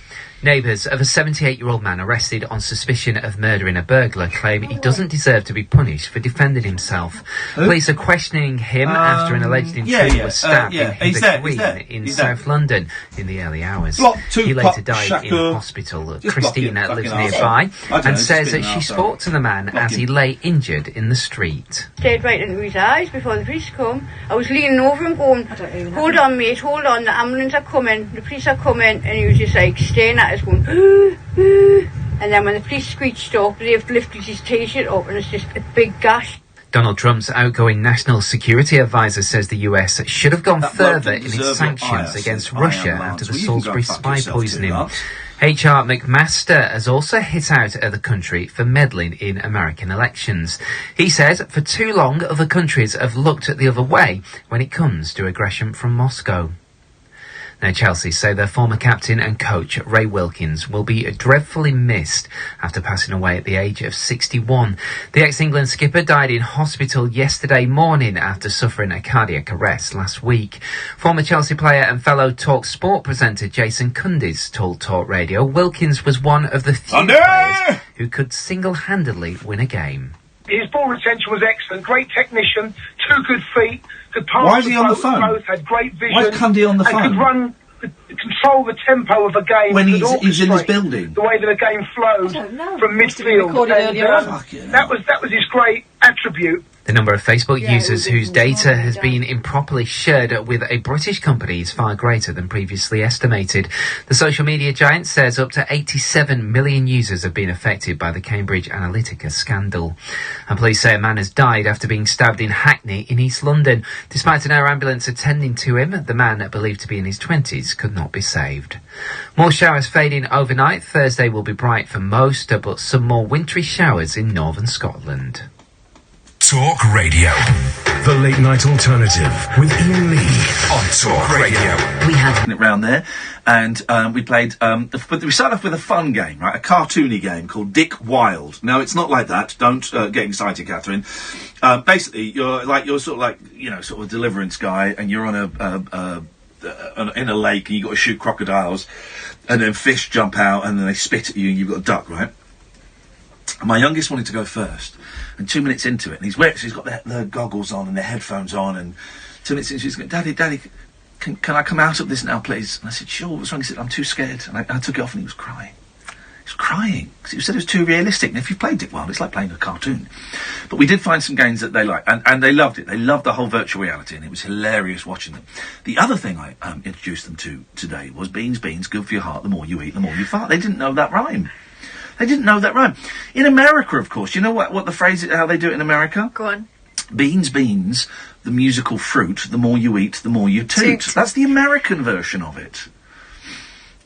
Neighbours of a 78-year-old man arrested on suspicion of murdering a burglar claim he doesn't deserve to be punished for defending himself. Police are questioning him after an alleged intruder was stabbed in the Queen in South London in the early hours. He later died in hospital. Christina lives nearby and says that she spoke to the man as he lay injured in the street. Stared right into his eyes before the police come. I was leaning over him going, hold on mate, hold on, the ambulance are coming, the police are coming, and he was just like staring at us going, and then when the police screeched up, they've lifted his t-shirt up and it's just a big gash. Donald Trump's outgoing national security advisor says the US should have gone further in its sanctions against Russia after the Salisbury spy poisoning. H.R. McMaster has also hit out at the country for meddling in American elections. He says for too long other countries have looked at the other way when it comes to aggression from Moscow. Now, Chelsea say their former captain and coach, Ray Wilkins, will be dreadfully missed after passing away at the age of 61. The ex-England skipper died in hospital yesterday morning after suffering a cardiac arrest last week. Former Chelsea player and fellow Talk Sport presenter Jason Cundies told Talk Radio Wilkins was one of the few players who could single-handedly win a game. His ball retention was excellent, great technician, 2 good feet, could pass. Why is he on the phone? Both, had great vision. Why is Cundy on the phone? And could control the tempo of a game. When he's in his building? The way that a game flowed from midfield. That was his great attribute. The number of Facebook users whose data has been improperly shared with a British company is far greater than previously estimated. The social media giant says up to 87 million users have been affected by the Cambridge Analytica scandal. And police say a man has died after being stabbed in Hackney in East London. Despite an air ambulance attending to him, the man, believed to be in his 20s, could not be saved. More showers fading overnight. Thursday will be bright for most, but some more wintry showers in northern Scotland. Talk Radio. The Late Night Alternative with Iain Lee on Talk Radio. We had it round there, and we played. But we started off with a fun game, right? A cartoony game called Dick Wild. Now it's not like that. Don't get excited, Catherine. Basically, you're sort of like sort of a deliverance guy, and you're on in a lake, and you got to shoot crocodiles, and then fish jump out, and then they spit at you, and you've got a duck, right? And my youngest wanted to go first. And 2 minutes into it, and he's got the goggles on and the headphones on, and 2 minutes into it, he's going, Daddy, can I come out of this now, please? And I said, sure, what's wrong? He said, I'm too scared. And I took it off, and he was crying. He was crying, because he said it was too realistic. And if you played Dick Wild, it's like playing a cartoon. But we did find some games that they liked, and they loved it. They loved the whole virtual reality, and it was hilarious watching them. The other thing I introduced them to today was beans, good for your heart, the more you eat, the more you fart. They didn't know that rhyme. In America, of course, you know what the phrase is, how they do it in America? Go on. Beans, the musical fruit, the more you eat, the more you toot. That's the American version of it.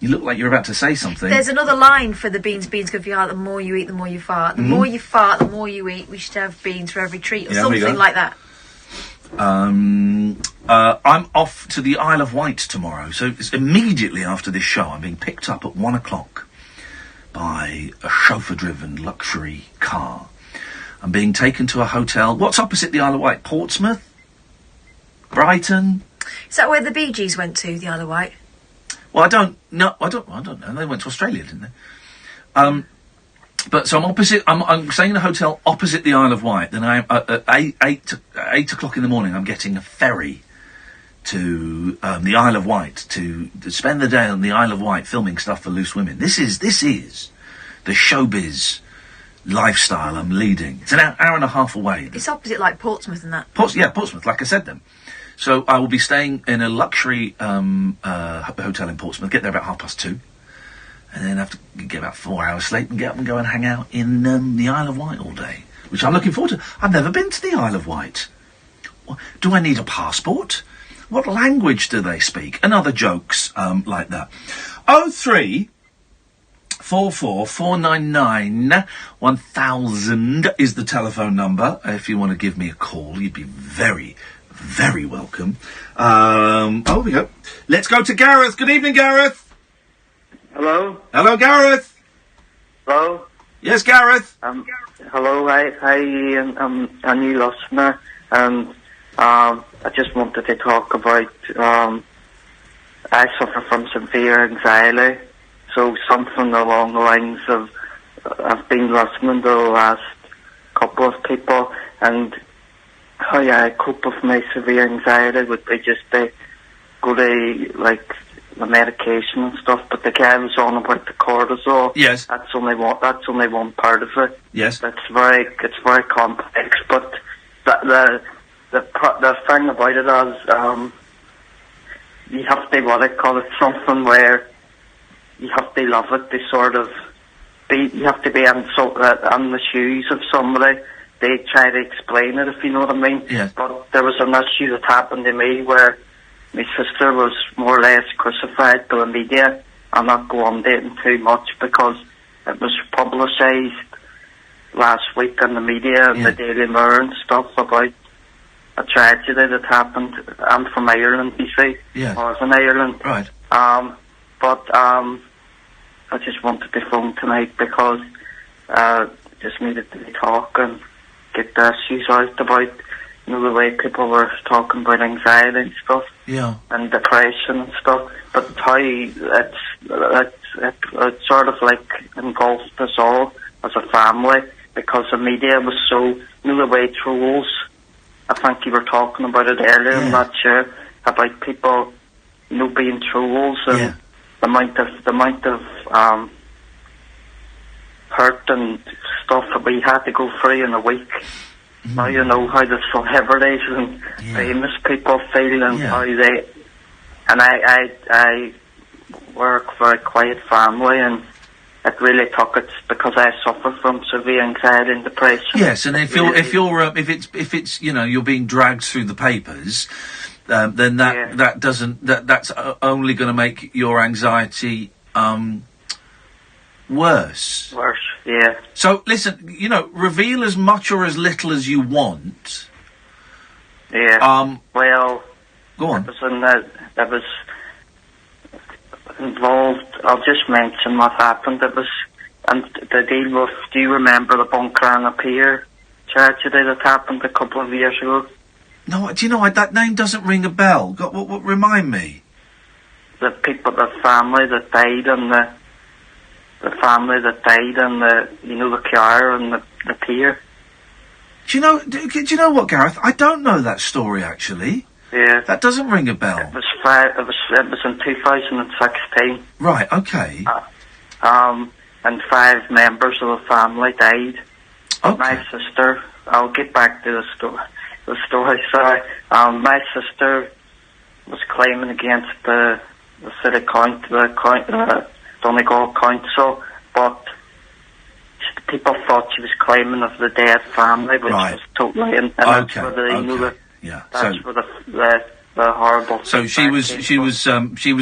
You look like you're about to say something. There's another line for the beans, good for your heart, the more you eat, the more you fart. The more you fart, the more you eat. We should have beans for every treat, or something like that. I'm off to the Isle of Wight tomorrow, so it's immediately after this show. I'm being picked up at 1:00 by a chauffeur-driven luxury car. I'm being taken to a hotel. What's opposite the Isle of Wight? Portsmouth? Brighton? Is that where the Bee Gees went to, the Isle of Wight? Well, I don't know. They went to Australia, didn't they? But so I'm staying in a hotel opposite the Isle of Wight. Then I'm at 8 o'clock in the morning. I'm getting a ferry to the Isle of Wight to spend the day on the Isle of Wight filming stuff for Loose Women. This is the showbiz lifestyle I'm leading. It's an hour and a half away. It's opposite, like, Portsmouth and that. Portsmouth, like I said then. So I will be staying in a luxury hotel in Portsmouth, get there about 2:30, and then have to get about 4 hours sleep and get up and go and hang out in the Isle of Wight all day, which I'm looking forward to. I've never been to the Isle of Wight. Do I need a passport? What language do they speak? And other jokes like that. 0344 499 1000 is the telephone number. If you want to give me a call, you'd be very, very welcome. Here we go. Let's go to Gareth. Good evening, Gareth. Hello? Hello, Gareth. Hello? Yes, Gareth. Hello, hi, Ian. I'm a new listener, and I just wanted to talk about, I suffer from severe anxiety, so something along the lines of, I've been listening to the last couple of people, and how I cope with my severe anxiety would be just to go to, like, the medication and stuff, but the guy was on about the cortisol. Yes. That's only one part of it. Yes. It's very complex, but the thing about it is, you have to, what I call it, something where you have to love it to sort of you have to be on the shoes of somebody. They try to explain it, if you know what I mean. Yes. But there was an issue that happened to me where my sister was more or less crucified by the media. I'm not going into too much because it was publicised last week in the media and the Daily Mirror and stuff about a tragedy that happened. I'm from Ireland, you see. Yeah. I was in Ireland. Right. I just wanted to phone tonight because just needed to talk and get the issues out about, you know, the way people were talking about anxiety and stuff. Yeah. And depression and stuff. But how it sort of like engulfed us all as a family because the media was so, you know, the way trolls. I think you were talking about it earlier, I'm not sure, about people, you know, being trolls and the amount of hurt and stuff that we had to go through in a week. Now you know how the celebrities and famous people feel and how they... And I work for a quiet family and it really took it because I suffer from severe anxiety and depression. Yes, and if it's you know, you're being dragged through the papers, then that's only going to make your anxiety worse. Worse, yeah. So listen, you know, reveal as much or as little as you want. Yeah. Well, go on. It was involved. I'll just mention what happened. It was, and the deal with. Do you remember the Buncrana Pier tragedy that happened a couple of years ago? No, do you know that name doesn't ring a bell? What remind me? The people, the family that died, and the family that died, and the car and the pier. Do you know? Do you know what, Gareth? I don't know that story actually. Yeah. That doesn't ring a bell. It was in 2016. Right. Okay. And 5 members of the family died. Okay. My sister. I'll get back to the story. Sorry. My sister was claiming against the city Donegal Council, but people thought she was claiming of the dead family, which was totally, and that's where that's where the horrible. So she was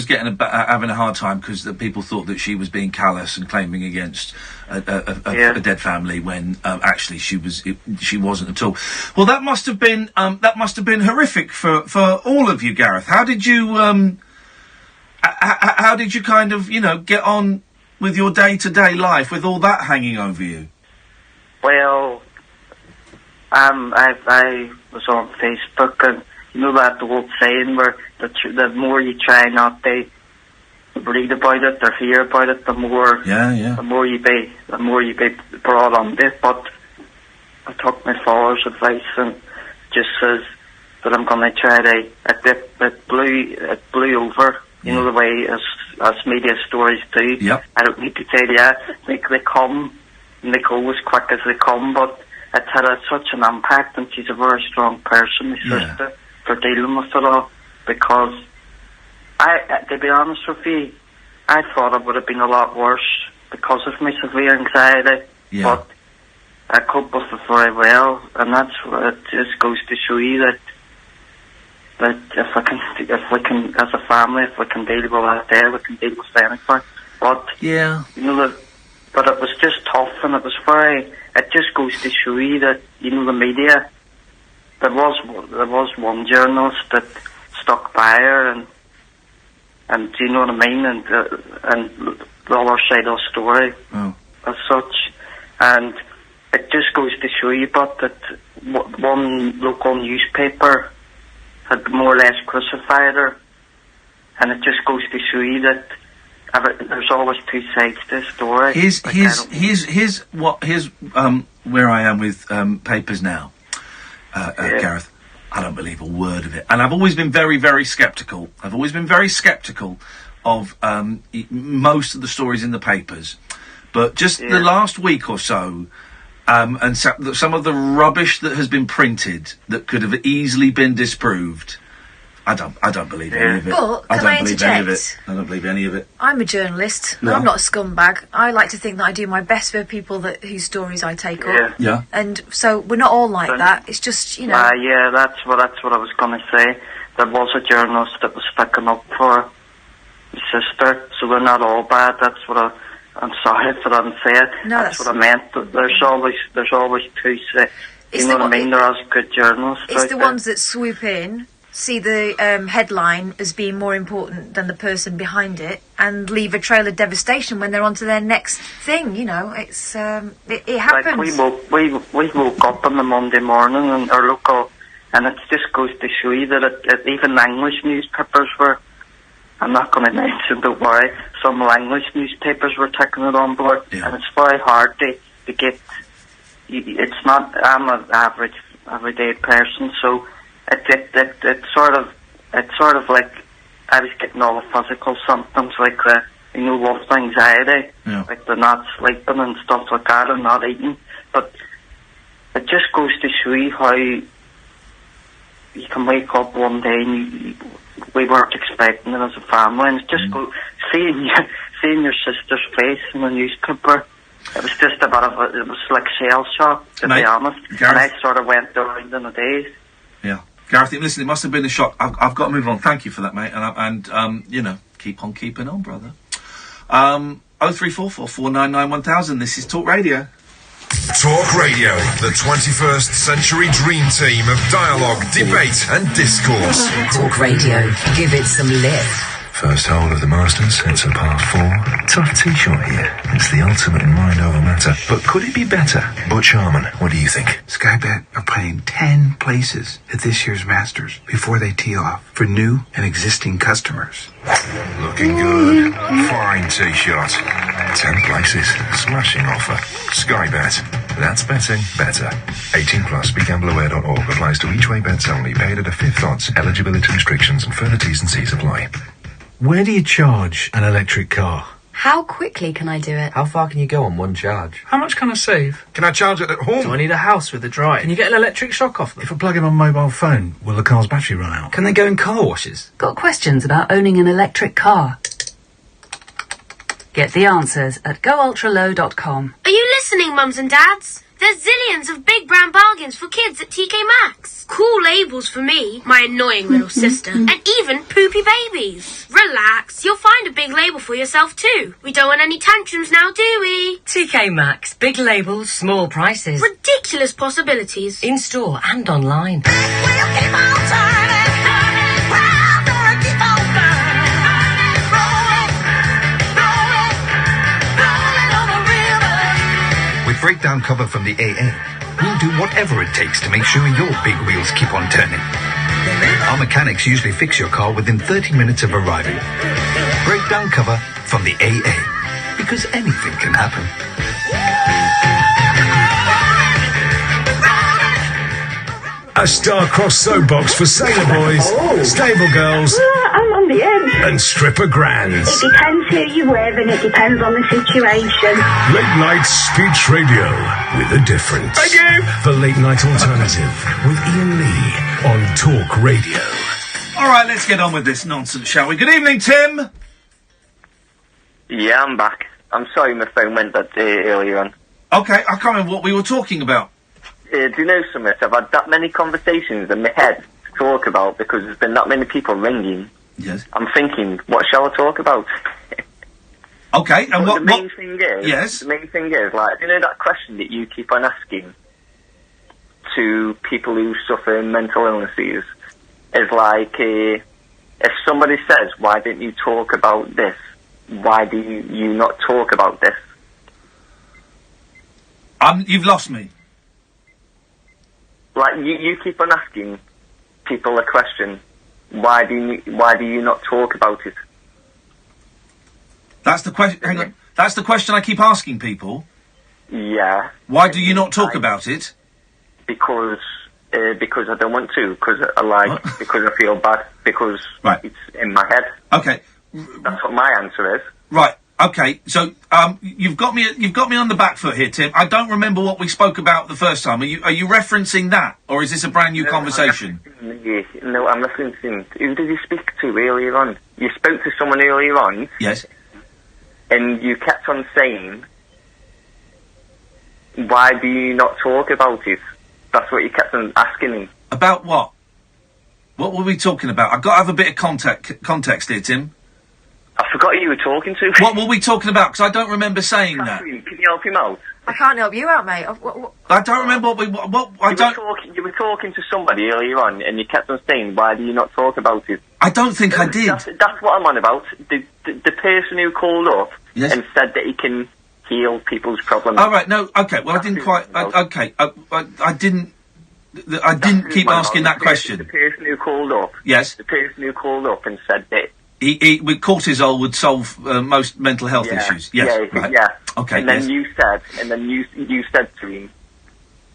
getting having a hard time because the people thought that she was being callous and claiming against a dead family when actually she wasn't at all. Well, that must have been horrific for all of you, Gareth. How did you how did you kind of get on with your day-to-day life with all that hanging over you? Well, I was on Facebook, and that old saying where the more you try not to read about it or hear about it, the more you be brought on it. But I took my father's advice and just says that I'm going to try to. It blew over. The way as media stories do. Yep. I don't need to tell you, they come and they go as quick as they come, but it's had such an impact, and she's a very strong person, my sister, for dealing with it all, because to be honest with you, I thought it would have been a lot worse because of my severe anxiety, but I cope with it very well, and that's what it just goes to show you that if we can, as a family, if we can deal with that there, we can deal with anything. But but it was just tough, and it just goes to show you that the media. There was one journalist that stuck by her, and do you know what I mean, and the other side of the story as such, and it just goes to show you, but that one local newspaper had more or less crucified her, and it just goes to show you that there's always two sides to the story. Here's where I am with papers now, Gareth. I don't believe a word of it, and I've always been very, very sceptical. I've always been very sceptical of most of the stories in the papers, but just the last week or so. And some of the rubbish that has been printed that could have easily been disproved. I don't believe any of it. But I can don't I believe interject? any of it. I don't believe any of it. I'm a journalist. No. I'm not a scumbag. I like to think that I do my best for people whose stories I take up. Yeah. And so we're not all like that. It's just that's what I was going to say. There was a journalist that was sticking up for his sister, so we're not all bad. That's what I'm sorry if I didn't say it. No, that's what I meant. There's always two sides. You know what I mean? There are good journalists. It's the ones that swoop in, see the headline as being more important than the person behind it, and leave a trail of devastation when they're on to their next thing. It's it happens. Like we woke up on the Monday morning and our local, and it just goes to show you that even English newspapers were. I'm not going to mention, don't worry. Some English newspapers were taking it on board, and it's very hard to get. It's not. I'm an average everyday person, so it's sort of like I was getting all the physical symptoms like with anxiety, like the not sleeping and stuff like that, and not eating. But it just goes to show you how you can wake up one day and we weren't expecting it as a family, and it's just seeing your sister's face in the newspaper. It was just it was like shell shock, to be honest. Gareth, and I sort of went around in a daze. Yeah, Gareth, listen, it must have been a shock. I've got to move on. Thank you for that, mate. And keep on keeping on, brother. 0344 499 1000. This is Talk Radio. Talk Radio, the 21st century dream team of dialogue, debate and discourse. Talk Radio, give it some lift. First hole of the Masters, it's a par 4. Tough tee shot here. It's the ultimate in mind over matter. But could it be better? Butch Harmon, what do you think? Sky Bet are playing 10 places at this year's Masters before they tee off for new and existing customers. Looking good. Fine tee shot. 10 places. Smashing offer. Sky Bet. That's betting better. 18 plus. BeGambleAware.org. Applies to each way bets only. Paid at a fifth odds. Eligibility restrictions and further T's and C's apply. Where do you charge an electric car? How quickly can I do it? How far can you go on one charge? How much can I save? Can I charge it at home? Do I need a house with a drive? Can you get an electric shock off them? If I plug in my mobile phone, will the car's battery run out? Can they go in car washes? Got questions about owning an electric car? Get the answers at goultralow.com. Are you listening, mums and dads? There's zillions of big brown bargains for kids at TK Maxx. Cool labels for me, my annoying little sister, and even poopy babies. Relax, you'll find a big label for yourself too. We don't want any tantrums now, do we? TK Maxx. Big labels, small prices. Ridiculous possibilities. In store and online. With breakdown cover from the AA, we'll do whatever it takes to make sure your big wheels keep on turning. Our mechanics usually fix your car within 30 minutes of arriving. Breakdown cover from the AA, because anything can happen. A star-crossed soapbox for sailor boys, stable girls, I'm on the end. and stripper grands. It depends who you're with and it depends on the situation. Late night speech radio with a difference. Thank you. The late night alternative with Iain Lee on Talk Radio. All right, let's get on with this nonsense, shall we? Good evening, Tim. Yeah, I'm back. I'm sorry my phone went that earlier on. Okay, I can't remember what we were talking about. Do you know something? I've had that many conversations in my head to talk about because there's been that many people ringing. Yes. I'm thinking, what shall I talk about? Okay, and the main thing is, yes? The main thing is, like, you know that question that you keep on asking to people who suffer mental illnesses? Is like, if somebody says, why didn't you talk about this? Why do you not talk about this? You've lost me. Like, you keep on asking people a question. Why do you not talk about it? That's the question. Hang on. That's the question I keep asking people. Yeah. Why do you not talk about it? Because I don't want to. Because because I feel bad. Because it's in my head. Okay. That's what my answer is. Right. Okay. So you've got me on the back foot here, Tim. I don't remember what we spoke about the first time. Are you referencing that, or is this a brand new conversation? I'm referencing. Who did you speak to earlier on? You spoke to someone earlier on. Yes. And you kept on saying, why do you not talk about it? That's what you kept on asking me. About what? What were we talking about? I've got to have a bit of context here, Tim. I forgot who you were talking to. What were we talking about? Because I don't remember saying that. Can you help him out? I can't help you out, mate. I don't remember You were talking to somebody earlier on, and you kept on saying, why do you not talk about it? I don't think I did. That's what I'm on about. The person who called up and said that he can heal people's problems. All right, no, okay, well, I didn't quite... I didn't keep asking that question. The person who called up... Yes. The person who called up and said that... With cortisol would solve most mental health issues. Yes, right. Yeah. Okay, and then you said to him,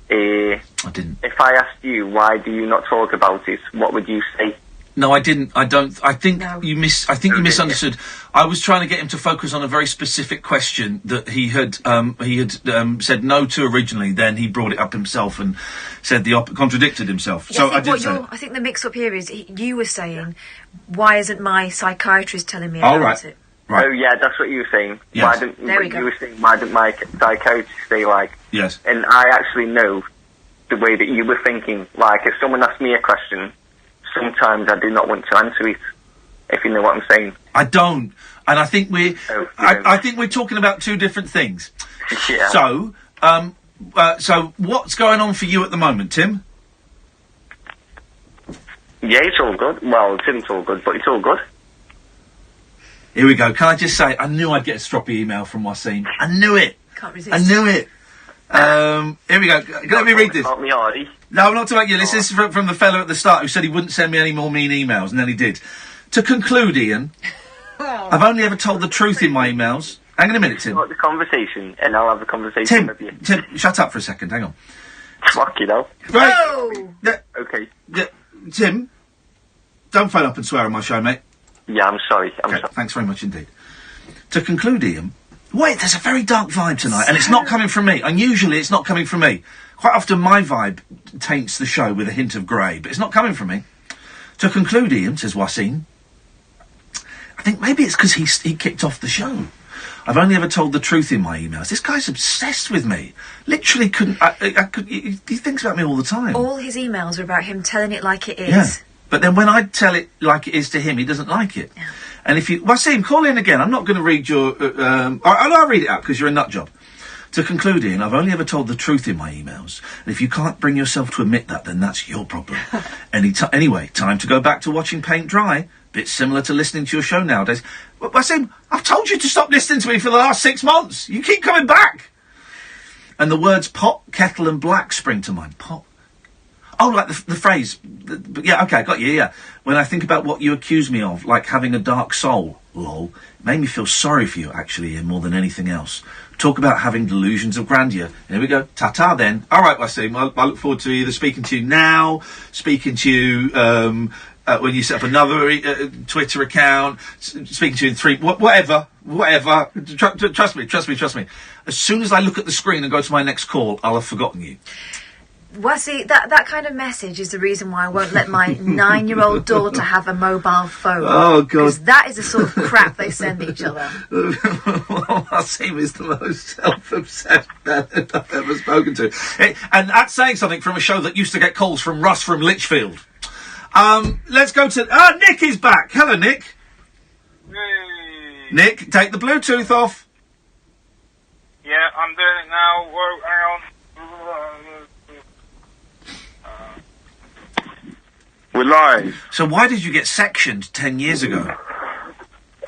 I didn't. If I asked you, why do you not talk about it, what would you say? No, I didn't. I don't. I think you misunderstood. I was trying to get him to focus on a very specific question that he had said no to originally. Then he brought it up himself and said contradicted himself. Yeah, so I did say. I think the mix-up here is you were saying, why isn't my psychiatrist telling me about it? Right. Oh yeah, that's what you were saying. Yes. There we go. You were saying, why didn't my psychiatrist say like? Yes. And I actually know the way that you were thinking. Like, if someone asked me a question, sometimes I do not want to answer it, if you know what I'm saying. I don't. And I think I think we're talking about two different things. Yeah. So, so what's going on for you at the moment, Tim? Yeah, it's all good. Well, it isn't all good, but it's all good. Here we go. Can I just say, I knew I'd get a stroppy email from Wasim. I knew it. Can't resist. I knew it. Here we go. Let me read this. About me, Artie. No, I'm not talking about you. This is from the fellow at the start who said he wouldn't send me any more mean emails, and then he did. To conclude, Ian, I've only ever told the truth in my emails. Hang on a minute, Tim. Start the conversation, and I'll have a conversation with you. Tim, shut up for a second. Hang on. Fuck you, though. Right. Oh! Okay. Tim, don't phone up and swear on my show, mate. Yeah, I'm sorry. Okay, thanks very much indeed. To conclude, Ian, wait, there's a very dark vibe tonight, and it's not coming from me. And usually it's not coming from me. Quite often my vibe taints the show with a hint of grey, but it's not coming from me. To conclude, Ian, says Wasim, I think maybe it's because he kicked off the show. I've only ever told the truth in my emails. This guy's obsessed with me. Literally couldn't... he thinks about me all the time. All his emails are about him telling it like it is. Yeah. But then when I tell it like it is to him, he doesn't like it. Yeah. And if you... Wasim, call in again. I'm not going to read your... I'll read it out, because you're a nut job. To conclude, Ian, I've only ever told the truth in my emails. And if you can't bring yourself to admit that, then that's your problem. Anyway, time to go back to watching paint dry. Bit similar to listening to your show nowadays. Wasim, I've told you to stop listening to me for the last 6 months. You keep coming back. And the words pot, kettle and black spring to mind. Pot. Oh, like the phrase. Yeah, okay, got you, yeah. When I think about what you accuse me of, like having a dark soul, lol, it made me feel sorry for you, actually, Ian, more than anything else. Talk about having delusions of grandeur. Here we go. Ta-ta, then. All right, Wasim, I look forward to either speaking to you now, speaking to you when you set up another Twitter account, speaking to you in 3... Whatever. Trust me. As soon as I look at the screen and go to my next call, I'll have forgotten you. Well, see, that kind of message is the reason why I won't let my 9-year-old daughter have a mobile phone. Oh, God. Because that is the sort of crap they send each other. Well, Wasim is the most self-obsessed man I've ever spoken to. And that's saying something from a show that used to get calls from Russ from Lichfield. Let's go to... Nick is back. Hello, Nick. Hey. Nick, take the Bluetooth off. Yeah, I'm doing it now. Whoa, hang on. We're live. So why did you get sectioned 10 years ago?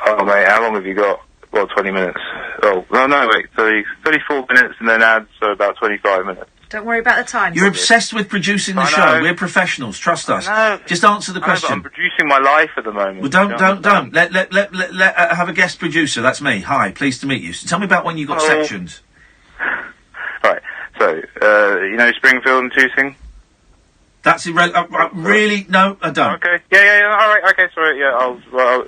Oh, mate, how long have you got? Well, 20 minutes. Oh, no, wait, 34 minutes and then ads, so about 25 minutes. Don't worry about the time. You're obsessed with producing the show. We're professionals. Trust us. Just answer the question. I'm producing my life at the moment. Well, don't. Let have a guest producer. That's me. Hi, pleased to meet you. So tell me about when you got sectioned. Right. So, you know Springfield and Tooting? That's irrelevant. Really? No, I don't. Okay. Yeah. All right. Okay. Sorry. Yeah.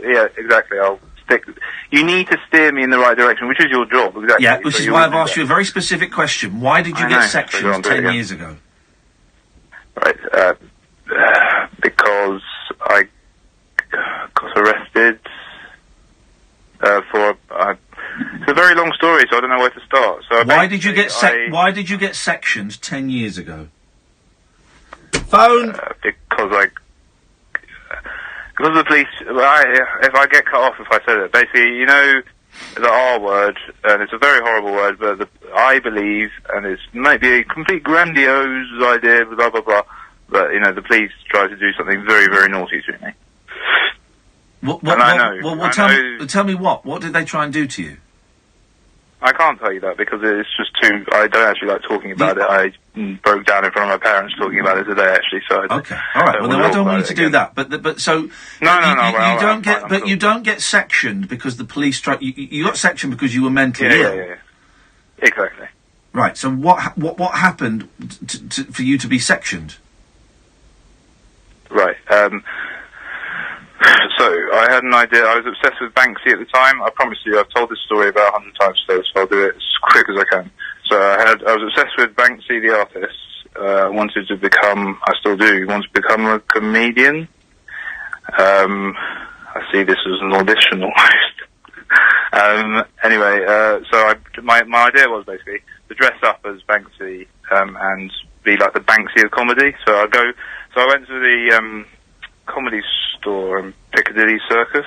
Yeah. Exactly. I'll stick. You need to steer me in the right direction, which is your job. Exactly. Yeah. Which is why I've asked you a very specific question. Why did you get sectioned 10 years ago? Right. Because I got arrested for. It's a very long story, so I don't know where to start. So why did you get sectioned 10 years ago? Phone. Because the police. If I get cut off if I said it, basically, you know, the R word, and it's a very horrible word, but I believe, and it might be a complete grandiose idea, blah blah blah. But you know, the police tried to do something very, very naughty to me. Tell me what? What did they try and do to you? I can't tell you that because it's just too... I don't actually like talking about it. I broke down in front of my parents talking about it today, actually, so... Okay, all right. Well, then I don't want you to do that. But so... No. You don't get sectioned because the police try... You got sectioned because you were mentally ill. Yeah. Exactly. Right, so what happened for you to be sectioned? Right, so, I had an idea. I was obsessed with Banksy at the time. I promise you, I've told this story about 100 times today, so I'll do it as quick as I can. So, I was obsessed with Banksy the artist. Wanted to become, I still do, want to become a comedian. I see this as an audition almost. Anyway, so my idea was basically to dress up as Banksy, and be like the Banksy of comedy. So I went to the, comedy store in Piccadilly Circus,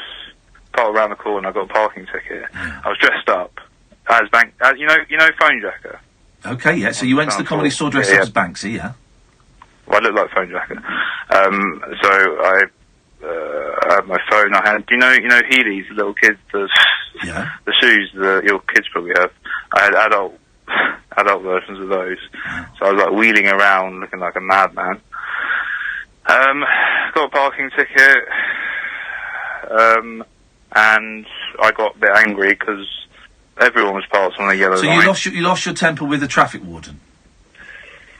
parked around the corner. I got a parking ticket. I was dressed up as you know Phone Jacker. Okay, yeah. So you went to the comedy store dressed up as Banksy, yeah. Well, I looked like Phone Jacker. So I had my phone. I had, you know Heelys, the little kids, the shoes that your kids probably have. I had adult versions of those. So I was like wheeling around, looking like a madman. Got a parking ticket, and I got a bit angry because everyone was parked on a yellow line. So you lost your temper with the traffic warden?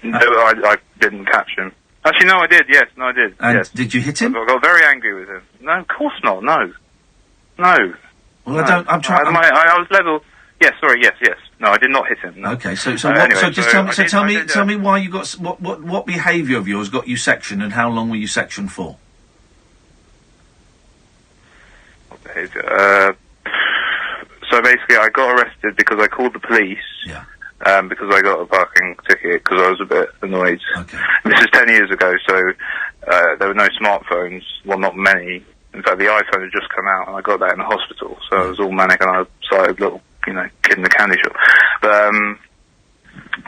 No, I didn't catch him. Actually, no, I did. Yes, no, I did. And yes. Did you hit him? I got very angry with him. No, of course not. No. Well, I don't. I'm trying. I was level. Yes, sorry. Yes. No, I did not hit him. No. Okay, so tell me why you got what behaviour of yours got you sectioned, and how long were you sectioned for? What behaviour? So So basically, I got arrested because I called the police. Yeah. Because I got a parking ticket because I was a bit annoyed. Okay. This is 10 years ago, so there were no smartphones. Well, not many. In fact, the iPhone had just come out, and I got that in the hospital. So I was all manic, and I started little, kid in the candy shop. But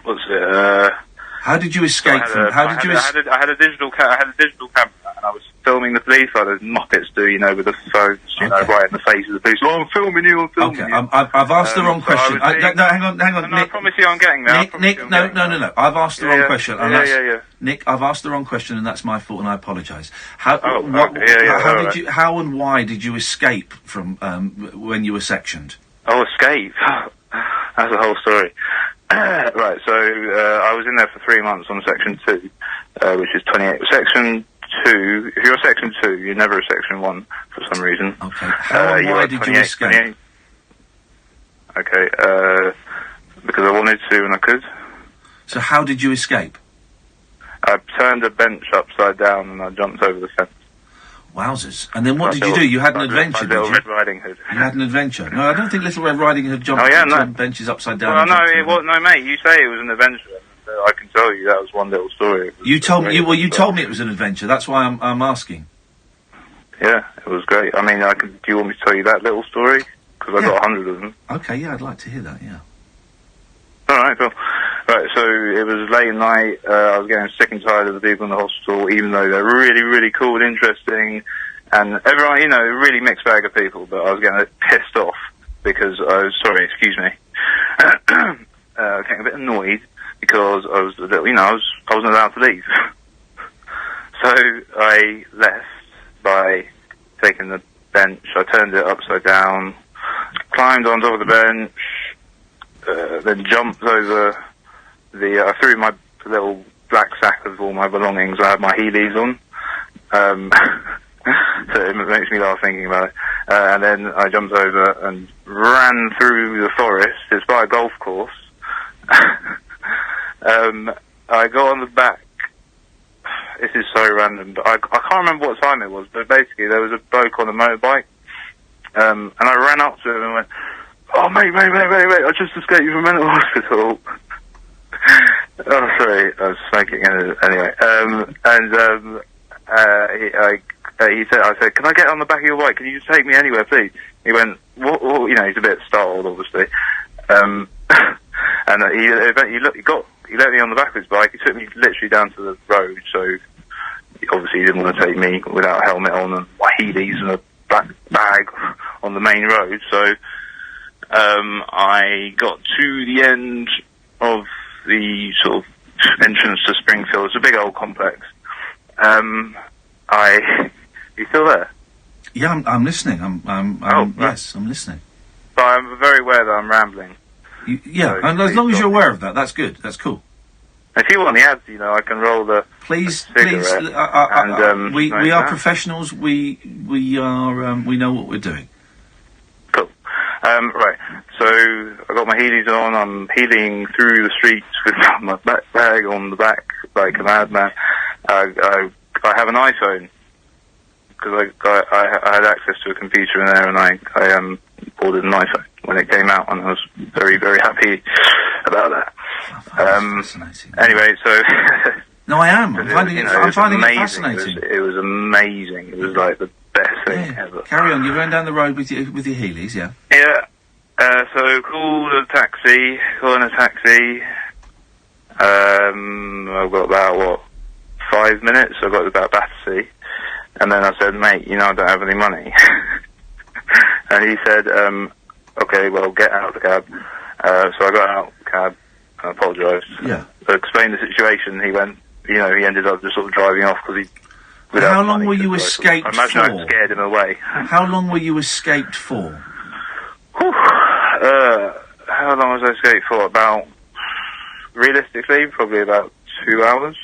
what's it? How did you escape from? I had a digital camera, and I was filming the police like those Muppets do, with the phones, right in the face of the police. Oh, I'm filming you. Okay, I've asked the wrong question. So No, hang on, No, Nick. I promise you, I'm getting there. Nick, no. I've asked the wrong question. And Yeah. Nick, I've asked the wrong question, and that's my fault, and I apologise. How and why did you escape from when you were sectioned? Oh, escape. That's a whole story. Right, so I was in there for 3 months on Section 2, which is 28. Section 2, if you're a Section 2, you're never a Section 1 for some reason. Okay. How and why did you escape? 28. Okay, because I wanted to and I could. So how did you escape? I turned a bench upside down and I jumped over the fence. Wowzers. And then what did you do? You had an adventure, did you? Red Riding Hood. You had an adventure. No, I don't think Little Red Riding Hood jumped benches upside down. Well, no, mate, you say it was an adventure. I can tell you that was one little story. You told me, you told me it was an adventure. That's why I'm asking. Yeah, it was great. I mean, do you want me to tell you that little story? Because I've got 100 of them. Okay, yeah, I'd like to hear that, yeah. Alright, cool. Right, so it was late at night, I was getting sick and tired of the people in the hospital, even though they're really, really cool and interesting, and everyone, really mixed bag of people, but I was getting pissed off, because I was, excuse me, I was getting a bit annoyed, because I was a little, I wasn't allowed to leave. So I left by taking the bench, I turned it upside down, climbed on top of the bench, then jumped over I threw my little black sack of all my belongings. I had my Heelys on. So it makes me laugh thinking about it. And then I jumped over and ran through the forest. It's by a golf course. I got on the back. This is so random, but I can't remember what time it was, but basically there was a bloke on a motorbike. And I ran up to him and went, "Oh, mate, I just escaped from a mental hospital." Oh, sorry, I was smoking anyway. He said, I said, "Can I get on the back of your bike? Can you just take me anywhere, please?" He went, "What?" He's a bit startled, obviously. And he let me on the back of his bike. He took me literally down to the road, so obviously he didn't want to take me without a helmet on and my Heelys and a black bag on the main road, so I got to the end of the sort of entrance to Springfield. It's a big old complex. You still there? Yeah, I'm listening. Yes, I'm listening. But I'm very aware that I'm rambling. Yeah, so and as long as you're aware of that, that's good. That's cool. If you want the ads, I can roll the. Please. And we are professionals. We know what we're doing. Cool. Right. So I got my Heelys on. I'm heeling through the streets with my backpack on the back like a madman. I have an iPhone because I had access to a computer in there, and I ordered an iPhone when it came out, and I was very, very happy about that. Anyway, so. No, I am. I'm finding it fascinating. It was amazing. It was like the best thing ever. Carry on. You're going down the road with your Heelys, yeah? Yeah. So calling a taxi. I've got about 5 minutes. I got about Battersea, and then I said, "Mate, I don't have any money." And he said, "Okay, well, get out of the cab." So I got out of the cab and apologised. Yeah. I explained the situation. He went, he ended up just sort of driving off because he. How long were you escaped for? I imagine I scared him away. How long were you escaped for? How long was I escaped for? Realistically, probably about 2 hours.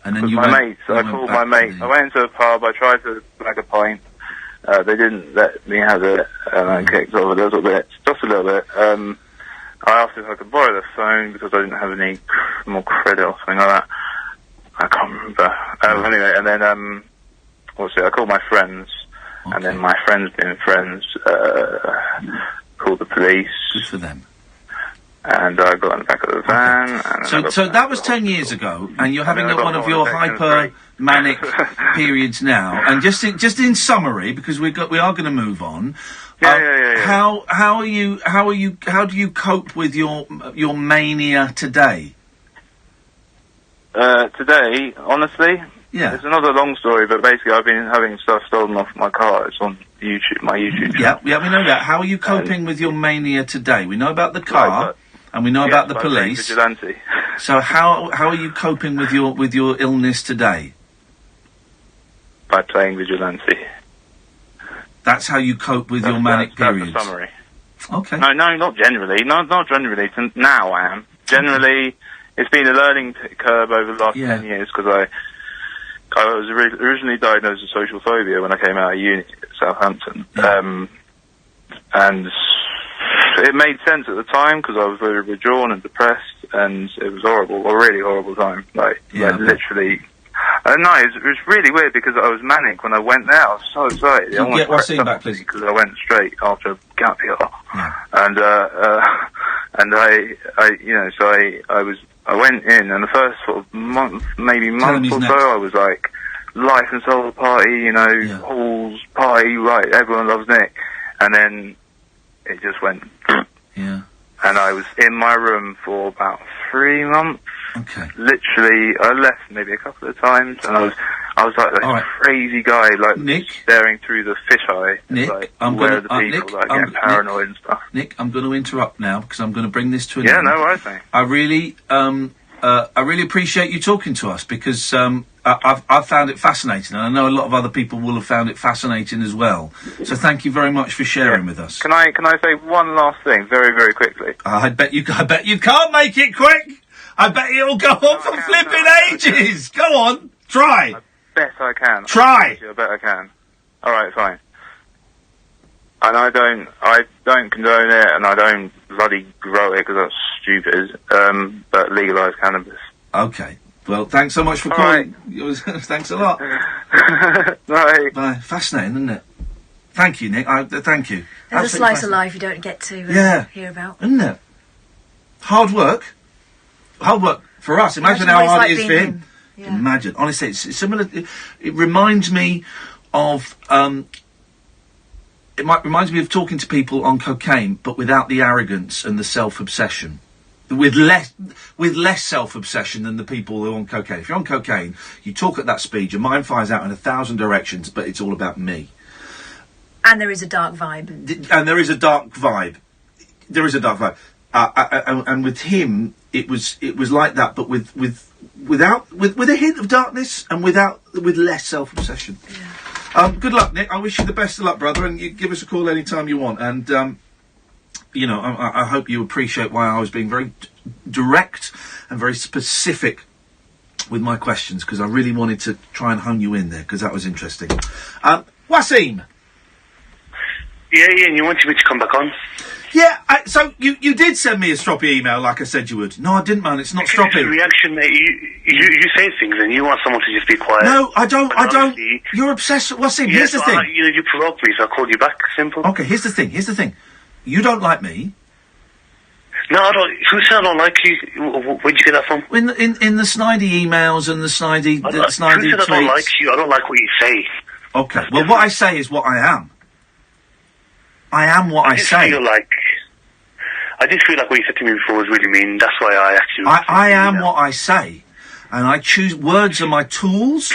And then I called my mate. I went into a pub. I tried to bag a pint. They didn't let me have it, and I kicked off a little bit, just a little bit. I asked if I could borrow the phone because I didn't have any more credit or something like that. I can't remember. Anyway, and then I called my friends, and then my friends being friends called the police. Good for them. And I got in the back of the van. And So that was 10 years ago, and you're having one of your hyper-manic periods now. And just in summary, because we are going to move on. How do you cope with your mania today? Today, honestly, it's another long story, but basically I've been having stuff stolen off my car. It's on YouTube, my YouTube channel. Yeah, we know that. How are you coping with your mania today? We know about the car, and we know about the police. Vigilante. So how are you coping with your illness today? By playing vigilante. That's how you cope with your manic periods. That's the summary. Okay. No, not generally. Not generally. Now I am. Generally, it's been a learning curve over the last 10 years because I was originally diagnosed with social phobia when I came out of uni at Southampton. And it made sense at the time because I was very withdrawn and depressed, and it was horrible, a really horrible time. Like literally. No, it was really weird because I was manic when I went there. I was so excited. Can you get Wasim back, please? Because I went straight after a gap year. And I went in, and the first sort of month or so, I was like, life and soul party, halls, party, right, everyone loves Nick. And then it just went, and I was in my room for about 3 months. Okay. Literally, I left maybe a couple of times, and I was like this crazy guy, like Nick, staring through the fisheye. Nick, like, I'm where going are the people that get paranoid and stuff. Nick, I'm going to interrupt now because I'm going to bring this to an end. Yeah, no worries, mate. I really appreciate you talking to us because I've found it fascinating, and I know a lot of other people will have found it fascinating as well. So thank you very much for sharing with us. Can I say one last thing, very very quickly? I bet you can't make it quick. I bet it'll go on for flipping ages. Go on, try. I bet I can. Try. I bet I can. All right, fine. And I don't condone it, and I don't bloody grow it because that's stupid. But legalise cannabis. Okay. Well, thanks so much for calling. Thanks a lot. Bye. Bye. Fascinating, isn't it? Thank you, Nick. Thank you. There's a slice of life you don't get to hear about. Isn't it? Hard work for us. Imagine how hard it is for him. Yeah. Imagine. Honestly, it's similar. It reminds me of. It reminds me of talking to people on cocaine, but without the arrogance and the self-obsession. With less self-obsession than the people who are on cocaine. If you're on cocaine, you talk at that speed, your mind fires out in 1,000 directions, but it's all about me. And there is a dark vibe. And with him, it was like that, but with a hint of darkness and with less self-obsession. Yeah. Good luck, Nick. I wish you the best of luck, brother, and you give us a call anytime you want. And I hope you appreciate why I was being very direct and very specific with my questions, because I really wanted to try and hone you in there, because that was interesting. Wasim. Yeah, Ian, you wanted me to come back on? Yeah, so you did send me a stroppy email like I said you would. No, I didn't, man. It's not stroppy. It's a reaction, mate. You say things and you want someone to just be quiet. No, I don't. You're obsessed. Wasim, here's the thing. You provoked me, so I called you back. Simple. Okay, here's the thing. You don't like me. No, I don't. Who said I don't like you? Where'd you get that from? In the snidey emails and the snidey tweets. Who said I don't like you? I don't like what you say. Okay, well, what I say is what I am. I am what I say. I just feel like what you said to me before was really mean. That's why I asked you. I am what I say, and I choose. Words are my tools,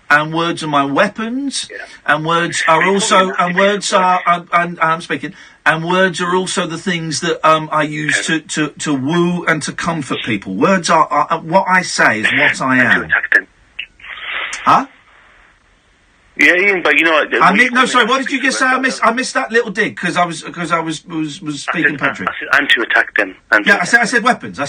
and words are my weapons, and words are also, and words are, and I'm speaking, and words are also the things that I use to woo and to comfort people. Words are what I say is what I am. Huh? Yeah, Ian, but you know what? Sorry. What did you just say? I missed that little dig because I was speaking poetry. And to attack them. I said weapons. I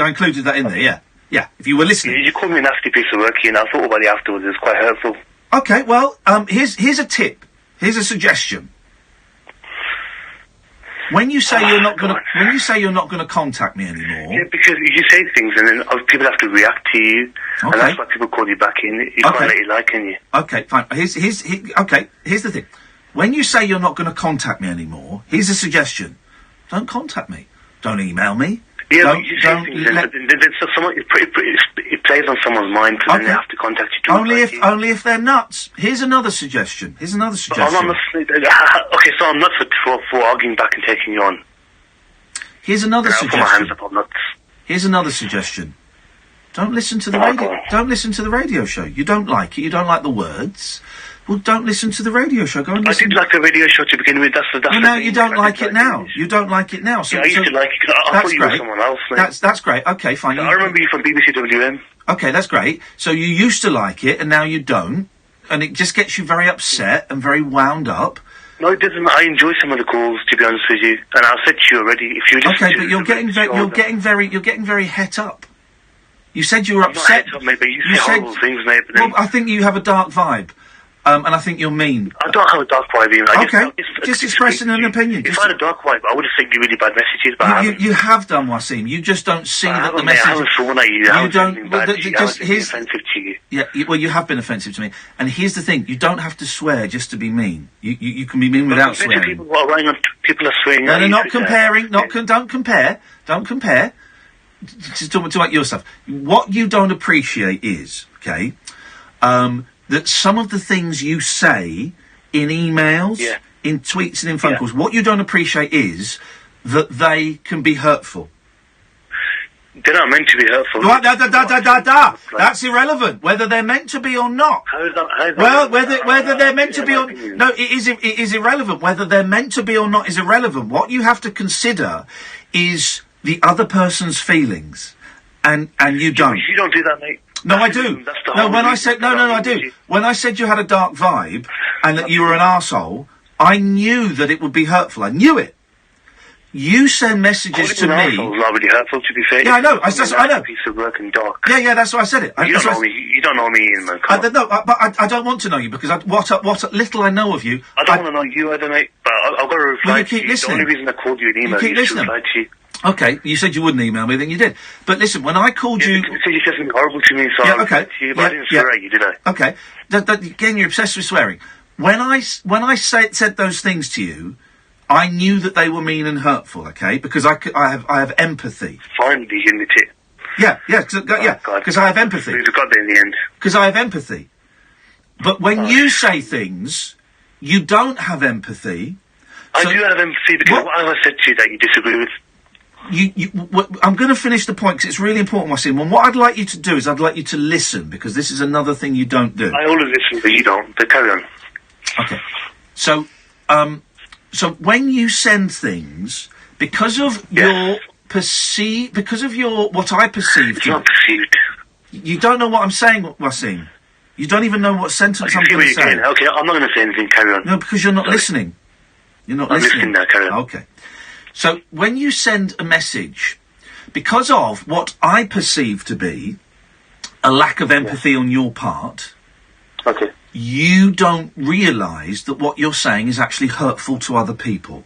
included that in there. Yeah. If you were listening, you called me a nasty piece of work, and I thought about it afterwards. It was quite hurtful. Okay, well, here's a tip. Here's a suggestion. When you say you're not gonna contact me anymore. Yeah, because you say things and then other people have to react to you, and that's why people call you back in. You can't let it like in you. Okay, fine. Here's the thing. When you say you're not going to contact me anymore, here's a suggestion. Don't contact me. Don't email me. Yeah, don't, but you say things, it plays on someone's mind, so then they have to contact you. Only if they're nuts. Here's another suggestion. Okay, so I'm not for arguing back and taking you on. Here's another suggestion. I'll put my hands up, I'm nuts. Here's another suggestion. Don't listen to the radio. Don't listen to the radio show. You don't like it. You don't like the words. Well, don't listen to the radio show. Go and listen. I did like the radio show to begin with. That's the no, you don't like it now. You don't like it now. So, I used to like it because I thought you were someone else. Mate. That's great. Okay, fine. I remember you from BBC WM. Okay, that's great. So you used to like it, and now you don't, and it just gets you very upset and very wound up. No, it doesn't. I enjoy some of the calls, to be honest with you, and I've said to you already. If you listen but you're getting very het up. You said you were upset. I'm not het up, mate, but you say horrible things, mate. But well, I think you have a dark vibe. And I think you're mean. I don't have a dark vibe even. Just expressing an opinion. If I had a dark vibe, I would have sent you really bad messages, but you have done, Wasim. You just don't see that the message... I haven't sworn at you. You don't... Well, here's offensive to you. Yeah, well, you have been offensive to me. And here's the thing. You don't have to swear just to be mean. You can be mean without swearing. People are swearing. No, they're not comparing. Don't compare. Don't compare. Just talk about your stuff. What you don't appreciate is, okay... that some of the things you say in emails, in tweets and in phone calls, what you don't appreciate is that they can be hurtful. They're not meant to be hurtful. That's irrelevant, whether they're meant to be or not. How is that? Well, whether they're meant to be or... No, it is irrelevant. Whether they're meant to be or not is irrelevant. What you have to consider is the other person's feelings. And you don't. You don't do that, mate. No, I do. No, when I said... No, I do. When I said you had a dark vibe and that you were an arsehole, I knew that it would be hurtful. I knew it. You send messages to me... Arsehole's not really hurtful, to be fair. Yeah, I know. I know. Piece of work and dark. Yeah, that's why I said it. You don't know me, Ian, man. But I don't want to know you because what little I know of you... I don't want to know you either, mate, but I've got to reply to you. Listening. The only reason I called you an email is to reply to you. Okay, you said you wouldn't email me, then you did. But listen, when I called you... You said you said something horrible to me, so I replied to you, but I didn't swear at you, did I? Okay. Again, you're obsessed with swearing. When I said those things to you, I knew that they were mean and hurtful, okay? Because I have empathy. Finally, you admit it. Yeah, because I have empathy. You got there in the end. Because I have empathy. But when you say things, you don't have empathy. I do have empathy because what have I said to you that you disagree with? I'm going to finish the point because it's really important, Wasim. And what I'd like you to do is I'd like you to listen because this is another thing you don't do. I always listen, but you don't. But carry on. Okay. So when you send things, because of your what I perceive... It's not perceived. You don't know what I'm saying, Wasim. You don't even know what sentence I'm going to say. Okay, I'm not going to say anything, carry on. No, because you're not listening. You're not listening. I'm listening now, carry on. Okay. So, when you send a message, because of what I perceive to be a lack of empathy on your part, you don't realise that what you're saying is actually hurtful to other people.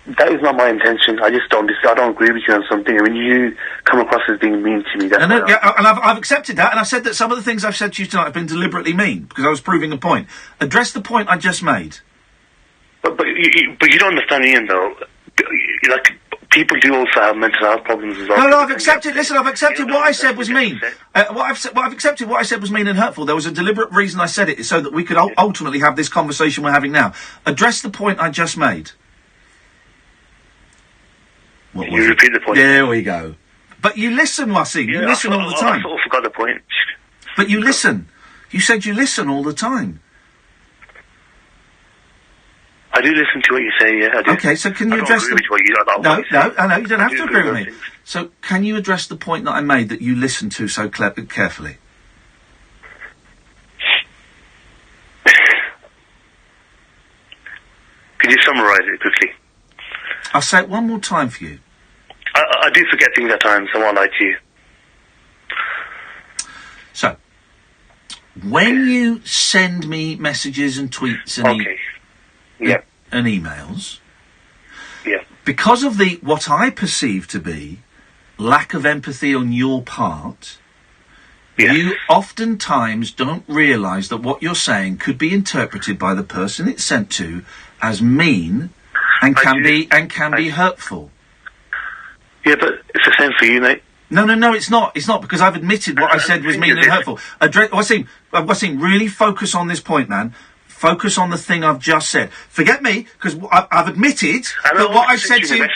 That is not my intention. I don't agree with you on something. And when you come across as being mean to me, that's and I've accepted that, and I've said that some of the things I've said to you tonight have been deliberately mean, because I was proving a point. Address the point I just made. But you don't understand, Ian, though. Like, people do also have mental health problems as well. No, I've accepted. Listen, I've accepted what I said was mean. I've accepted what I said was mean and hurtful. There was a deliberate reason I said it, so that we could ultimately have this conversation we're having now. Address the point I just made. You repeat the point. There we go. But you listen, Wasim. You listen all the time. I sort of forgot the point. But you listen. You said you listen all the time. I do listen to what you say, yeah, I do. Okay, so can you address the... No, I know, you don't have to agree with me. So, can you address the point that I made that you listened to so carefully? Could you summarise it quickly? I'll say it one more time for you. I do forget things at times, so I won't lie to you. So, when you send me messages and tweets and and emails, because of what I perceive to be lack of empathy on your part, You oftentimes don't realise that what you're saying could be interpreted by the person it's sent to as mean and can be hurtful. Yeah, but it's the same for you, mate. No, it's not. It's not, because I've admitted what I said was mean and hurtful. Wasim, really focus on this point, man. Focus on the thing I've just said. Forget me, because I've admitted that what I said to you...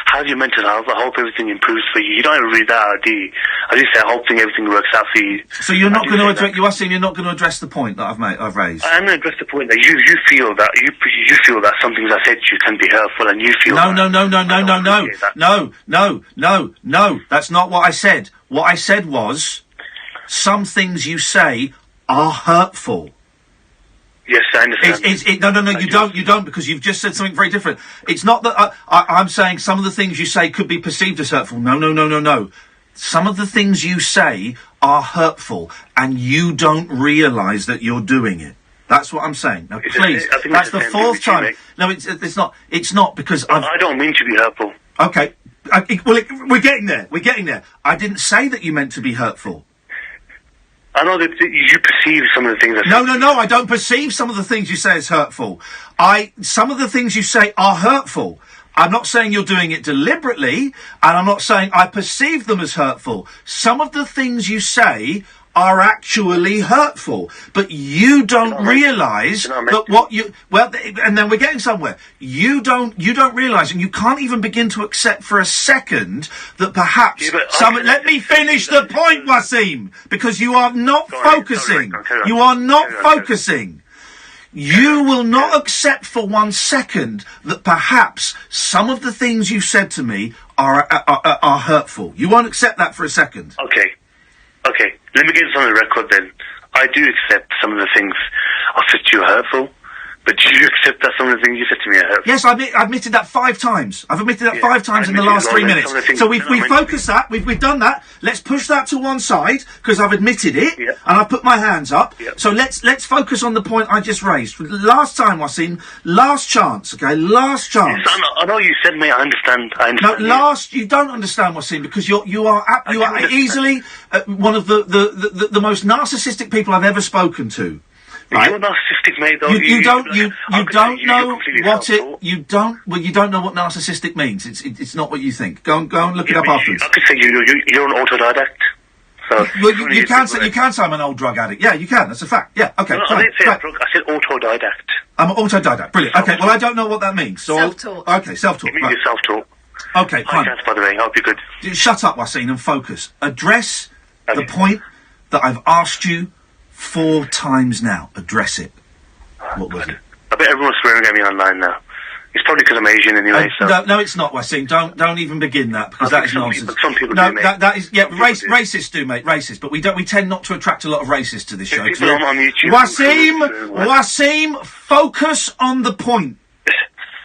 How's your mental health? I hope everything improves for you. You don't read that out, do you? I just say, I hope everything works out for you. So you're not going to address... You are saying you're not going to address the point that I've raised? I'm going to address the point that you feel that... You feel that some things I said to you can be hurtful, and you feel No. That's not what I said. What I said was, some things you say are hurtful. Yes, I understand. No, you don't, because you've just said something very different. It's not that I'm saying some of the things you say could be perceived as hurtful. No. Some of the things you say are hurtful, and you don't realise that you're doing it. That's what I'm saying. Now, please, that's the fourth time. No, it's not. It's not, because I don't mean to be hurtful. Okay. We're getting there. I didn't say that you meant to be hurtful. I know that you perceive some of the things I say. No, I don't perceive some of the things you say as hurtful. Some of the things you say are hurtful. I'm not saying you're doing it deliberately, and I'm not saying I perceive them as hurtful. Some of the things you say are actually hurtful, but you don't realise that what you... Well, and then we're getting somewhere. You don't realise, and you can't even begin to accept for a second that perhaps... Let me finish the point, Wasim, because you are not focusing. You are not focusing. You will not accept for 1 second that perhaps some of the things you've said to me are hurtful. You won't accept that for a second. Okay, let me get this on the record then. I do accept some of the things I said to you are hurtful, but do you accept that some of the things you said to me are hurtful? Yes, I admitted that 5 times. I've admitted that 5 times in the last 3 minutes. So we've focused that, we've done that. Let's push that to one side, because I've admitted it, and I've put my hands up. So let's focus on the point I just raised. Last time, Wasim, last chance, okay? Last chance. Yes, I know you said, mate, I understand. No, you don't understand, Wasim, because you are easily one of the most narcissistic people I've ever spoken to. Right? You're narcissistic, mate. Though. You don't know what narcissistic means. It's not what you think. Go and look it up afterwards. I could say you're an autodidact. So you can say I'm an old drug addict. Yeah, you can. That's a fact. Yeah. Okay. No, I didn't say drug. I said autodidact. I'm an autodidact. Brilliant. Okay. Well, I don't know what that means. So self-taught. Okay, self-taught. It means self-taught. Okay, fine. Chance, by the way. I hope you're good. Shut up, Wasim, and focus. Address the point that I've asked you 4 times now. Address it. What was it? I bet everyone's swearing at me online now. It's probably because I'm Asian anyway. No, it's not, Wasim. Don't even begin that, because that is nonsense. Some people do, mate. that is racists do, mate. Racists, but we tend not to attract a lot of racists to this show. People on YouTube. Wasim, focus on the point.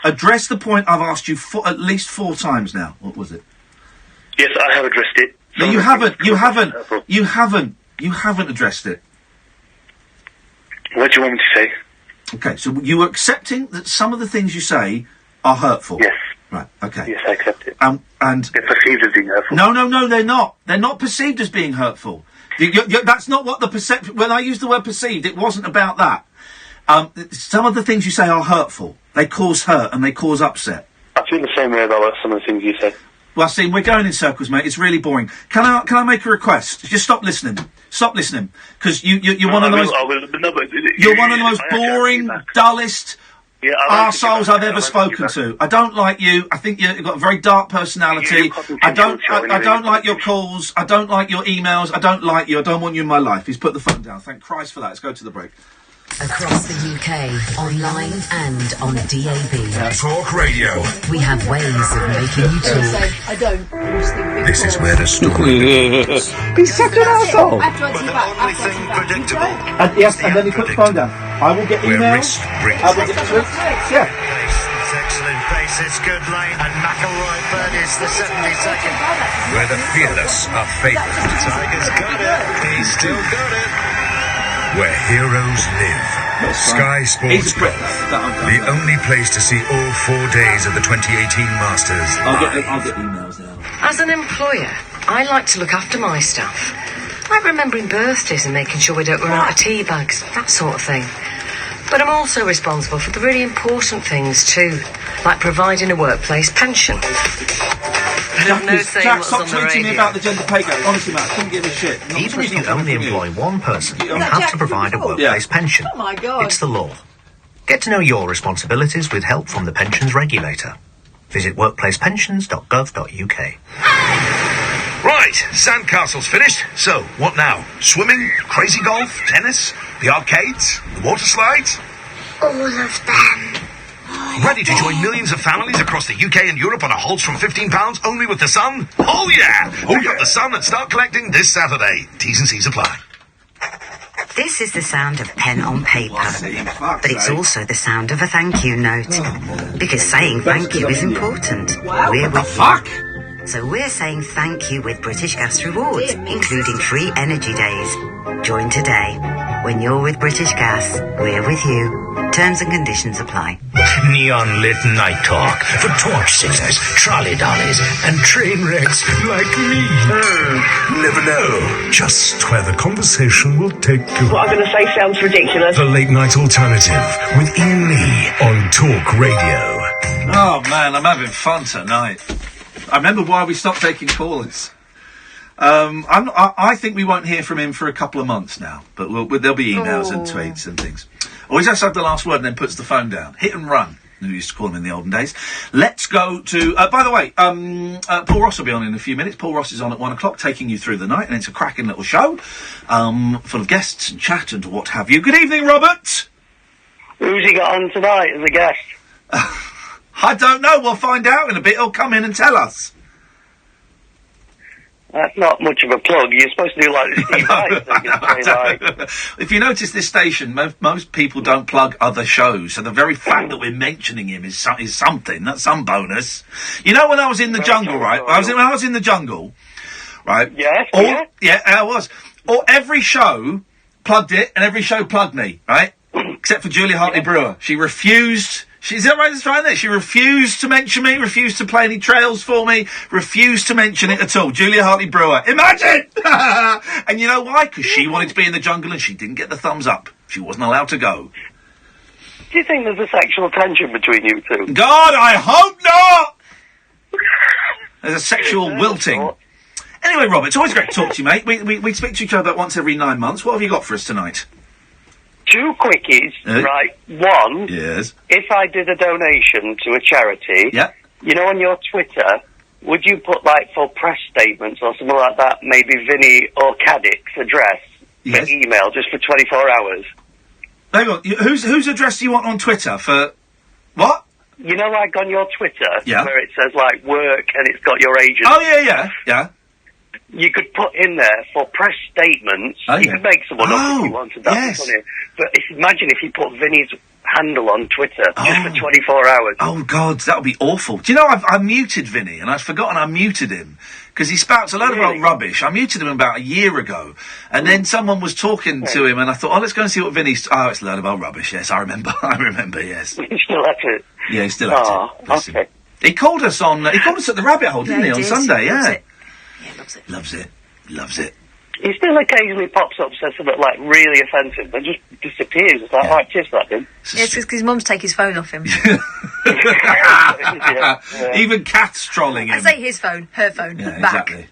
Address the point I've asked you at least 4 times now. What was it? Yes, I have addressed it. No, you haven't addressed it. What do you want me to say? Okay, so you were accepting that some of the things you say are hurtful? Yes. Right, okay. Yes, I accept it. And they're perceived as being hurtful. No, they're not. They're not perceived as being hurtful. That's not what the perception... When I used the word perceived, it wasn't about that. Some of the things you say are hurtful. They cause hurt and they cause upset. I feel the same way about some of the things you say. Well, see, we're going in circls, mate. It's really boring. Can I make a request? Just stop listening. Stop listening, because you're one of the most. You're one of the most boring, dullest arseholes I've ever spoken to. I don't like you. I think you've got a very dark personality. I don't like your calls. I don't like your emails. I don't like you. I don't want you in my life. He's put the phone down. Thank Christ for that. Let's go to the break. Across the UK, online and on DAB. Talk Radio. We have ways of making you talk. I don't. This is where the story begins. He's such an asshole. Predictable. Yes, and then he put the phone down. I will get emails. I will get tweets. Yeah. It's excellent pace, it's good lane, and McElroy birdies the 72nd. Where the fearless are favourite. Tiger's got it. He's still got it. Where heroes live. Sky Sports Golf. The only place to see all 4 days of the 2018 Masters. I'll get emails now. As an employer, I like to look after my staff. Like remembering birthdays and making sure we don't run out of tea bags, that sort of thing. But I'm also responsible for the really important things too, like providing a workplace pension. No saying Jack, what's stop on the tweeting me radio. about the gender pay gap. Honestly, Matt, I couldn't give a shit. Not Even if you especially only from you. employ one person, you Yeah. have to provide a workplace pension. Oh my God. It's the law. Get to know your responsibilities with help from the pensions regulator. Visit workplacepensions.gov.uk. Right, sandcastle's finished. So, what now? Swimming, crazy golf, tennis, the arcades, the water slides? All of them. Ready to join millions of families across the UK and Europe on a halts from £15 only with the Sun? Oh yeah! Pick up the Sun and start collecting this Saturday. T's and C's apply. This is the sound of pen on paper, but it's also the sound of a thank you note. Because saying thank you is important. We're with you. So we're saying thank you with British Gas Rewards, including free energy days. Join today. When you're with British Gas, we're with you. Terms and conditions apply. Neon lit night talk for torch singers, trolley dollies, and train wrecks like me. Never know just where the conversation will take you. What I'm going to say sounds ridiculous. The Late Night Alternative with Iain Lee on Talk Radio. Oh man, I'm having fun tonight. I remember why we stopped taking callers. I think we won't hear from him for a couple of months now, but there'll be emails and tweets and things. Always has to have the last word and then puts the phone down. Hit and run, we used to call him in the olden days. Let's go to... by the way, Paul Ross will be on in a few minutes. Paul Ross is on at 1 o'clock, taking you through the night, and it's a cracking little show, full of guests and chat and what have you. Good evening, Robert! Who's he got on tonight as a guest? I don't know. We'll find out in a bit. He'll come in and tell us. That's not much of a plug. You're supposed to do like the Steve Wright thing and say like... If you notice this station, most people don't plug other shows, so the very fact that we're mentioning him is something. That's some bonus. You know, when I was in the jungle, right? When I was in the jungle, right? Yes. Yeah, I was. Every show plugged it, and every show plugged me, right? Except for Julia Hartley-Brewer. She refused... Is that right? That's right there. She refused to mention me, refused to play any trails for me, refused to mention it at all. Julia Hartley-Brewer. Imagine! And you know why? Because she wanted to be in the jungle and she didn't get the thumbs up. She wasn't allowed to go. Do you think there's a sexual tension between you two? God, I hope not! There's a sexual wilting. Anyway, Robert, it's always great to talk to you, mate. We speak to each other about once every 9 months. What have you got for us tonight? 2 quickies, right? One, yes. If I did a donation to a charity, you know, on your Twitter, would you put, like, for press statements or something like that, maybe Vinny or Caddick's address for email, just for 24 hours? Hang on, whose address do you want on Twitter for... What? You know, like, on your Twitter, Yeah. where it says, like, work and it's got your agent. Oh, yeah. You could put in there for press statements. You could make someone up if you wanted. That'd be funny. But imagine if you put Vinny's handle on Twitter just for 24 hours. Oh, God, that would be awful. Do you know, I muted Vinny, and I've forgotten I muted him, because he spouts a load of old rubbish. I muted him about a year ago, and then someone was talking to him, and I thought, let's go and see what Vinny's... Oh, it's a load of old rubbish, yes, I remember, yes. He still at it? Yeah, he's still at it. Bless him. He called us at the Rabbit Hole, didn't he, on Sunday, yeah. Loves it. He still occasionally pops up, says something like really offensive, then just disappears. It's like, right, cheers, that dude. Yeah, it's because his mum's take his phone off him. Even Kath's trolling him. I say his phone, her phone, back. Exactly.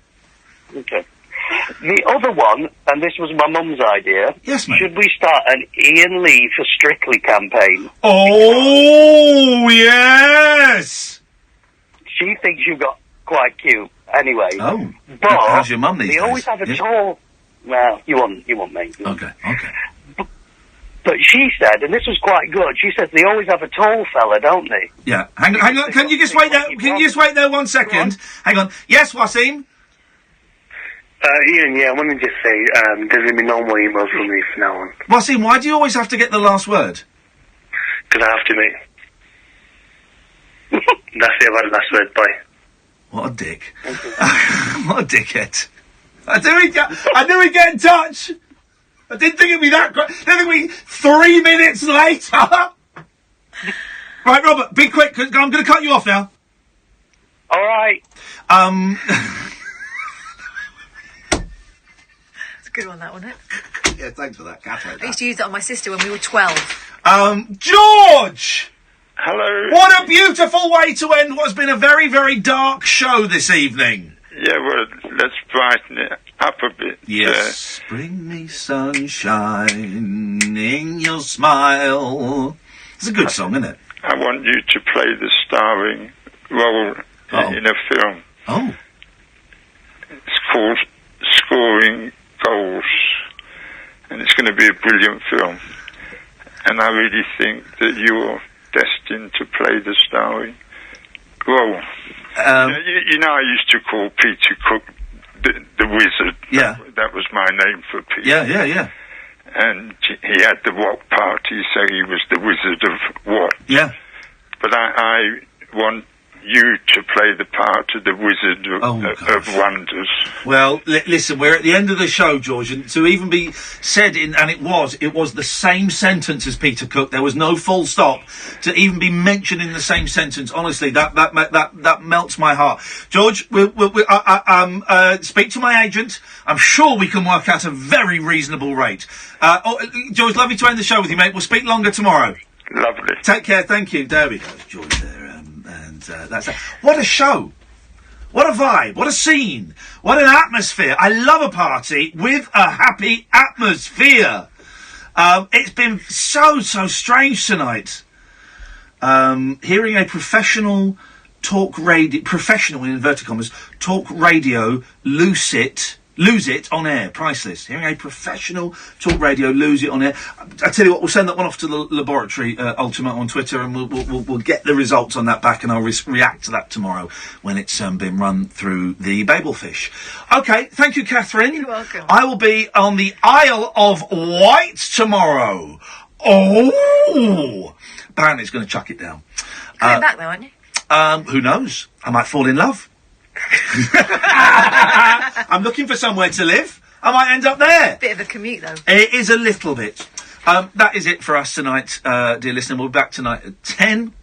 Okay. The other one, and this was my mum's idea. Yes, mate. Should we start an Iain Lee for Strictly campaign? Oh, yes! She thinks you got quite cute. Anyway, but how's your mum these days? They always have a tall... Well, you want me. Okay. But she said, and this was quite good, she said they always have a tall fella, don't they? Yeah. Hang on, can you just wait there? Can you just wait there 1 second? Hang on. Yes, Wasim? Ian, I wanted to say, there's going to be no more emails from me from now on. Wasim, why do you always have to get the last word? Because I have to, mate. That's it about the last word, bye. What a dick. What a dickhead. I knew he'd get in touch. I didn't think it'd be that great. I didn't think it'd be 3 minutes later. Right, Robert, be quick, 'cause I'm going to cut you off now. All right. Good one, that wasn't it? Yeah, thanks for that, Catherine. I used to use it on my sister when we were 12. George! Hello. What a beautiful way to end what's been a very, very dark show this evening. Yeah, well, let's brighten it up a bit. Yes. Bring me sunshine in your smile. It's a good song, isn't it? I want you to play the starring role in a film. Oh. It's called Scoring Goals. And it's going to be a brilliant film. And I really think that you're destined to play the starring role. You know, I used to call Peter Cook the Wizard. Yeah. That was my name for Peter. Yeah. And he had the What party, so he was the Wizard of What. Yeah. But I want you to play the part of the Wizard of Wonders. Well, listen, we're at the end of the show, George, and to even be said it was the same sentence as Peter Cook. There was no full stop. To even be mentioned in the same sentence, honestly, that melts my heart. George, we'll speak to my agent. I'm sure we can work out a very reasonable rate. George, lovely to end the show with you, mate. We'll speak longer tomorrow. Lovely. Take care. Thank you. There we go, George. There. That's it. What a show. What a vibe. What a scene. What an atmosphere. I love a party with a happy atmosphere. It's been so strange tonight. Hearing a professional in inverted commas, talk radio lose it on air. Priceless. Hearing a professional talk radio lose it on air. I tell you what, we'll send that one off to the laboratory Ultimate on Twitter, and we'll get the results on that back, and I'll react to that tomorrow when it's been run through the Babelfish. Okay, thank you, Catherine. You're welcome. I will be on the Isle of Wight tomorrow. Oh, apparently it's going to chuck it down. Coming back though, aren't you? Who knows? I might fall in love. I'm looking for somewhere to live. I might end up there. Bit of a commute, though. It is a little bit. That is it for us tonight, dear listener. We'll be back tonight at 10.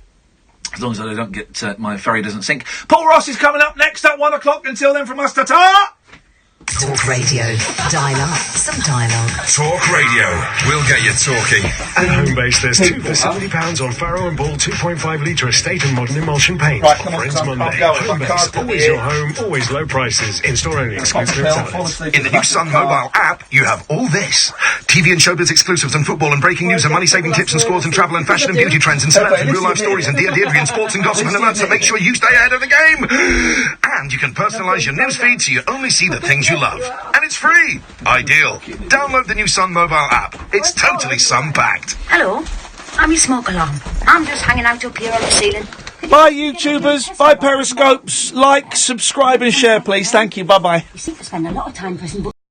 As long as I don't get my ferry doesn't sink. Paul Ross is coming up next at 1 o'clock. Until then, from us, ta-ta! Talk Radio. Dial up some dialogue. Talk Radio. We'll get you talking. At Homebase, there's 2 for £70 on Farrow and Ball 2.5 litre estate and modern emulsion paint. Right, come on, Friends I'm Monday. going. Homebase, always your home, always low prices. In-store only, exclusive outlets. In the new Sun mobile app, you have all this. TV and showbiz exclusives and football and breaking news and money-saving tips and scores and travel and fashion and beauty trends and celebs and real-life stories and Deirdre and sports and gossip and alerts that make sure you stay ahead of the game. And you can personalise your news feed so you only see the things you love. And it's free. Ideal. Download the new Sun mobile app. It's totally sun-packed. Hello, I'm your smoke alarm. I'm just hanging out up here on the ceiling. Bye, YouTubers. Bye, Periscopes. Like, subscribe and share, please. Thank you. Bye-bye. You seem to spend a lot of time pressing buttons.